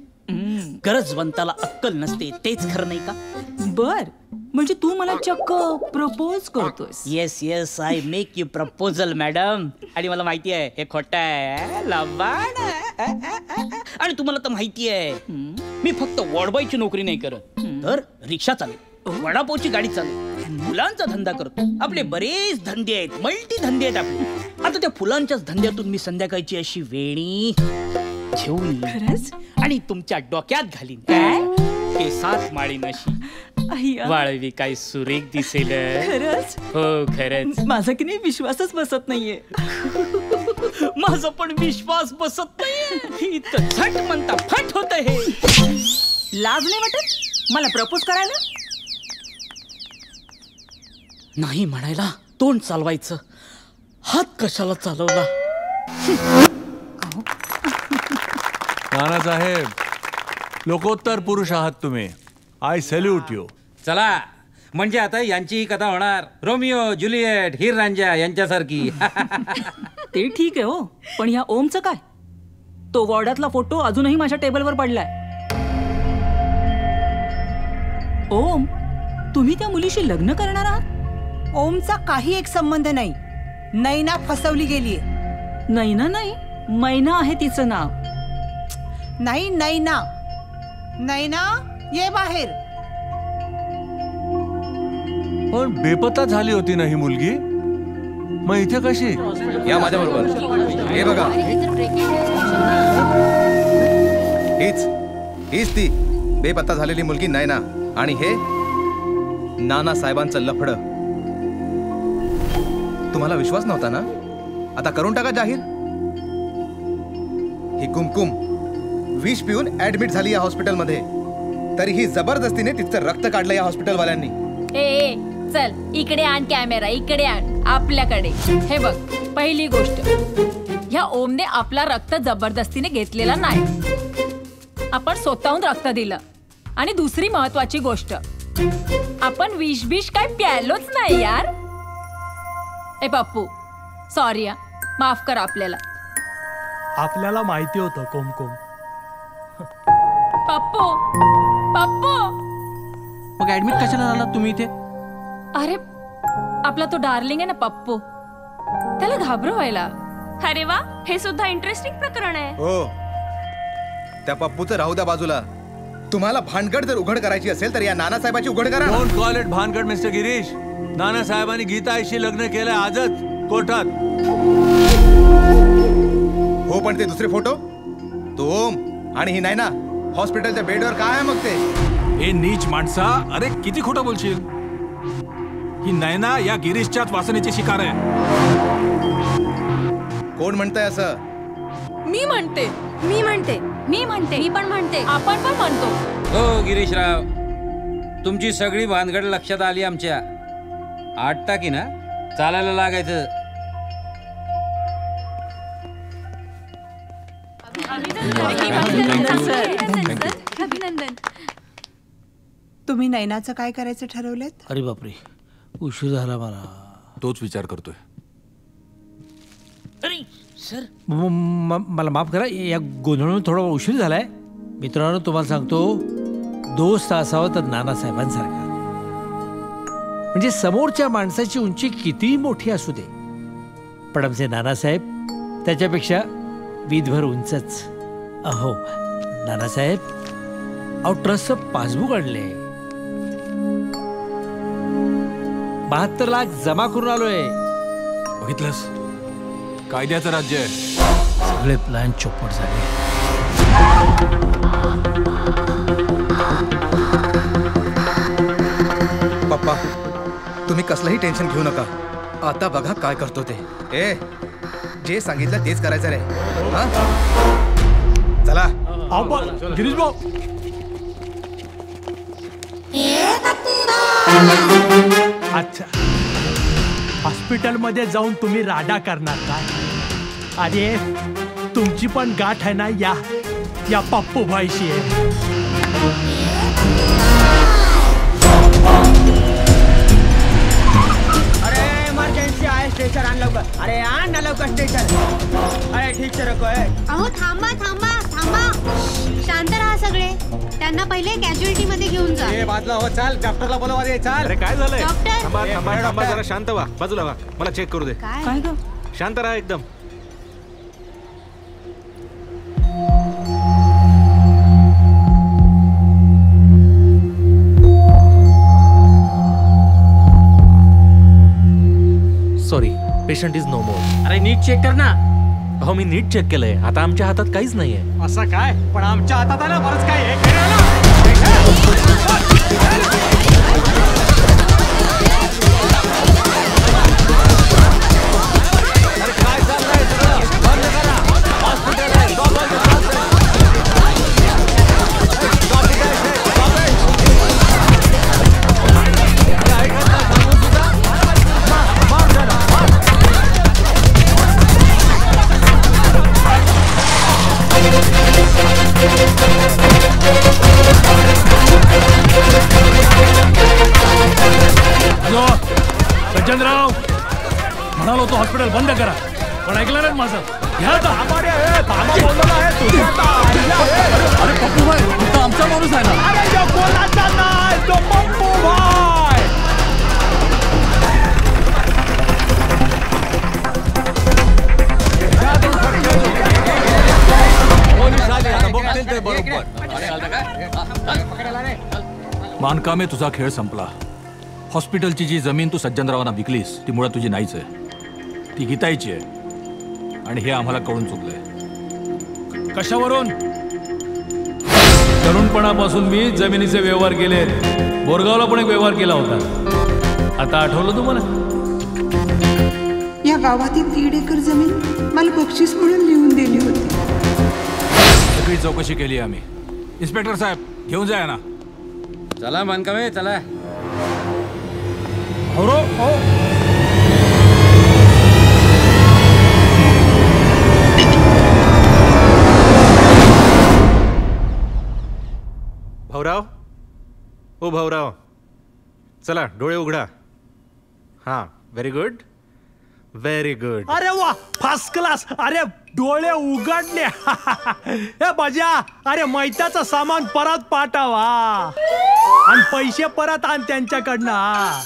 गरजवंताला अक्कल नसते, तेच खरं नाही का? बर, म्हणजे तू मला चक्क प्रपोज करतोयस? Yes yes, I make you proposal madam. आणि मला माहिती आहे हे खोटं आहे, लबाड आहे. आणि तुम्हाला तर माहिती आहे मी फक्त वॉर्डबॉयची नोकरी नाही करत, तर रिक्षा चालू, वडापावची गाडी चालू, फुलांचा धंदा करतो. आपले बरेच धंदे आहेत, मल्टी धंदे आहेत आपले. आता त्या फुलांच्याच धंद्यातून मी संध्याकाळची अशी वेणी घेऊन आणि तुमच्या डोक्यात घालीन. काय? केसात माळीन अशी वाळवी, काय सुरेख दिसेल. खरंच? हो खरंच. माझा की नाही विश्वासच बसत नाहीये. माझा पण विश्वास बसत नाहीये. इतकं झट म्हणता फट होत हे. लाज नाही वाटत मला प्रपोज करायला? नाही म्हणायला तोंड चालवायचं, हात कशाला चालवला? नानासाहेब, लोकोत्तर पुरुष आहात तुम्ही. I salute you. चला, म्हणजे आता यांचीही कथा होणार. रोमिओ ज्युलिएट, हीर रांझा यांच्यासारखी. ते ठीक आहे हो, पण ह्या ओमचं काय? तो वॉर्डातला फोटो अजूनही माझ्या टेबलवर पडलाय. ओम, तुम्ही त्या मुलीशी लग्न करणार आहात? ओमचा काही एक संबंध नाही. नैना फसवली गेलीये. नैना नाही, मैना आहे तिचं नाव. नाही, नैना. नैना, ये बाहेर. पण बेपत्ता झाली होती ना ही मुलगी, मग इथे कशी? या माझ्या बरोबर. हे बघा, हीच ती बेपत्ता झालेली मुलगी नैना. आणि हे नाना साहेबांचं लफडं. तुम्हाला विश्वास नव्हता ना? आता करून टाका जाहीर. ही कुमकुम विष पिऊन ऍडमिट झाली या हॉस्पिटलमध्ये, तरीही जबरदस्तीने तिचं रक्त काढलं या हॉस्पिटलवाल्यांनी. ए चल इकडे आण कॅमेरा, इकडे आण आपल्याकडे. हे बघ, पहिली गोष्ट, ह्या ओमने आपला रक्त जबरदस्तीने घेतलेला नाही, आपण स्वतःहून रक्त दिलं. आणि दुसरी महत्वाची गोष्ट, आपण विष काय प्यायलोच नाही यार. ए पप्पू, सॉरी हा, माफ कर आपल्याला. आपल्याला माहिती होतं कोमकोम. पप्पू, पप्पू. मग ऍडमिट कशाला झाला तुम्ही इथे? अरे आपला तो डार्लिंग आहे ना पप्पू, त्याला घाबरवायला. अरे वा, हे सुद्धा इंटरेस्टिंग प्रकरण आहे. हो, त्या पप्पूचं राहू द्या बाजूला. तुम्हाला भानगड जर उघड करायची असेल तर या नानासाहेबाची उघड करा. डोंट कॉल इट भानगड मिस्टर गिरीश. नानासाहेबांनी गीता आईशी लग्न केलंय आजच कोर्टात. हो पण ते दुसरे फोटो, तो ओम आणि ही नाही ना हॉस्पिटलच्या बेडवर काय आहे मग ते? हे नीच माणसा, अरे किती खोटं बोलशील. ही नैना या गिरीशच्याच वासनेची शिकार आहे. कोण म्हणतंय असं? मी म्हणते. मी म्हणते. मी म्हणते. मी पण म्हणते. आपण पण म्हणतो. हो गिरीशराव, तुमची सगळी भानगड लक्षात आली आमच्या. 8 टाकी ना, चालायला लागायचं. अभिनंदन. तुम्ही नैनाचं काय करायचं ठरवलेत? अरे बापरे, उशीर झाला मला. तोच विचार करतोय. अरे सर, मला माफ करा, या गोंधळून थोडा उशीर झालाय. मित्रांनो, तुम्हाला सांगतो, दोस्त असावा तर नानासाहेबांसारखा. म्हणजे समोरच्या माणसाची उंची कितीही मोठी असू दे, पण आमचे नानासाहेब त्याच्यापेक्षा वीदभर उंचच. अहो नानासाहेब, अहो ट्रस्टचं पासबुक आणले. 72 लाख जमा करून आलोय. बघितलंस, कायद्याचं राज्य आहे. सगळे प्लॅन चौपट झाले. पप्पा, तुम्ही कसलंही टेन्शन घेऊ नका. आता बघा काय करतो ते. ए, जे सांगितलं तेच करायचं रे. हा? चला. गिरीश भाऊ, अच्छा, हॉस्पिटलमध्ये जाऊन तुम्ही राडा करणार काय? अरे तुमची पण गाठ आहे ना या पप्पू भाईशी आहे. अरे इमर्जन्सी आहे, स्ट्रेचर आण लवकर. अरे आण ना लवकर स्ट्रेचर. अरे ठीक से रखो. अहो थांबा थांबा थांबा, शांत राहा सगळे. त्यांना पहिले कॅज्युअलिटी मध्ये घेऊन जा. बाजूला हो, चाल डॉक्टरला बोलवा दे. चाल. अरे काय झालंय? डॉक्टर. थांबा थांबा थांबा, जरा शांत व्हा. बाजूला व्हा, मला चेक करू दे. काय ग? शांत राहा एकदम. सॉरी, पेशंट इज नो मोर. अरे नीट चेक कर ना. अहो मी नीट चेक केलंय. आता आमच्या हातात काहीच नाहीये. असं काय? पण आमच्या हातात आहे ना बरंच काय आहे. हॅलो सज्जनराव, म्हणालो तो हॉस्पिटल बंद करा, पण ऐकलं नाही माझं. घ्या आता. अरे पप्पू भाई, तो आमचा माणूस आहे ना. अरे यो कोणाचा नाही, तो पप्पू भाई. पोलीस आले, आता बघतील ते बरोबर. मानकामे, तुझा खेळ संपला. हॉस्पिटलची जी जमीन तू सज्जनरावांना विकलीस ती मुळात तुझी नाहीच आहे, ती गीताईची आहे. आणि हे आम्हाला कळून चुकलंय. कशावरून? तरुणपणापासून मी जमिनीचे व्यवहार केले. बोरगावला पण एक व्यवहार केला होता. आता आठवलं तुम्हाला? या गावातील 1.5 एकर जमीन मला बक्षीस म्हणून लिहून दिली होती. सगळी चौकशी केली आम्ही. इन्स्पेक्टर साहेब, घेऊन जाय ना. चला मानकामे, चला. भाऊराव, ओ भाऊराव, चला डोळे उघडा. हां, व्हेरी गुड, व्हेरी गुड. अरे वा, फर्स्ट क्लास. अरे डोळे उघडले. हे बजा, अरे मैत्याचं सामान परत पाठवा आणि पैसे परत आण त्यांच्याकडनं.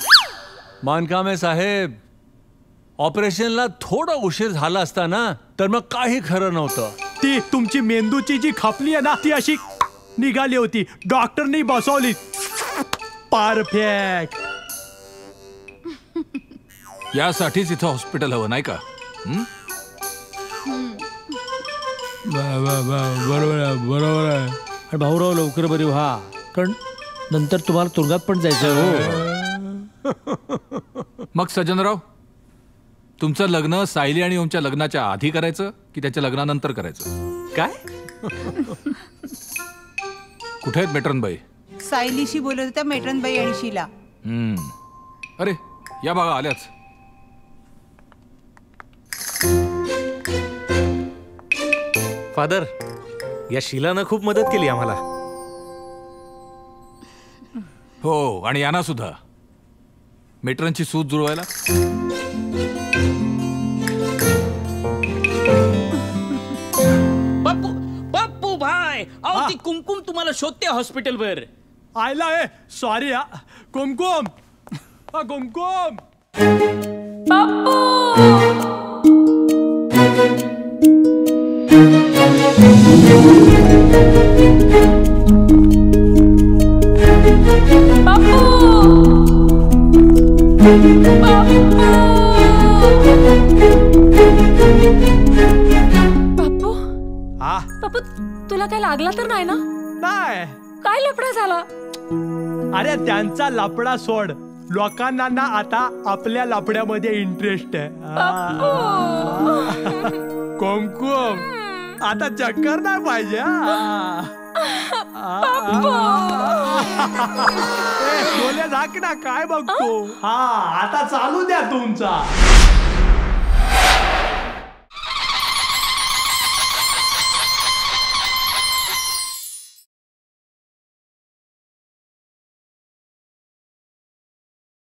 मानकामे साहेब, ऑपरेशनला थोडा उशीर झाला असता ना तर मग काही खरं नव्हतं. ती तुमची मेंदूची जी खपली आहे ना ती अशी निघाली होती, डॉक्टरनी बसवली. परफेक्ट. यासाठीच इथं हॉस्पिटल हवं नाही का? बरोबर आहे, बरोबर आहे. आणि भाऊराव लवकर बरी व्हा, कारण नंतर तुम्हाला तुरुंगात पण जायचं हो. मग सज्जनराव, तुमचं लग्न सायली आणि ओमच्या लग्नाच्या आधी करायचं की त्याच्या लग्नानंतर करायचं? काय? कुठे आहेत मेट्रनबाई? सायलीशी बोलत होत्या मेट्रनबाई आणि शीला. अरे या बघा आल्याच. फादर, या शीलानं खूप मदत केली आम्हाला. हो, आणि यांना सुद्धा मेट्रनची सूज जुळवायला. पप्पू भाई, अहो ती कुमकुम तुम्हाला शोधते हॉस्पिटलवर. आयला ए सॉरी हा कुमकुम. कुमकुम बापू हा बापू, तुला काय लागला तर नाही ना? नाही. काय लफडा झाला? अरे त्यांचा लफडा सोड, लोकांना ना आता आपल्या लफड्यामध्ये इंटरेस्ट आहे. कुमकुम आता चक्कर नाही पाहिजे. बोले झाक ना, काय बघतो. हा आता चालू द्या तुमचा.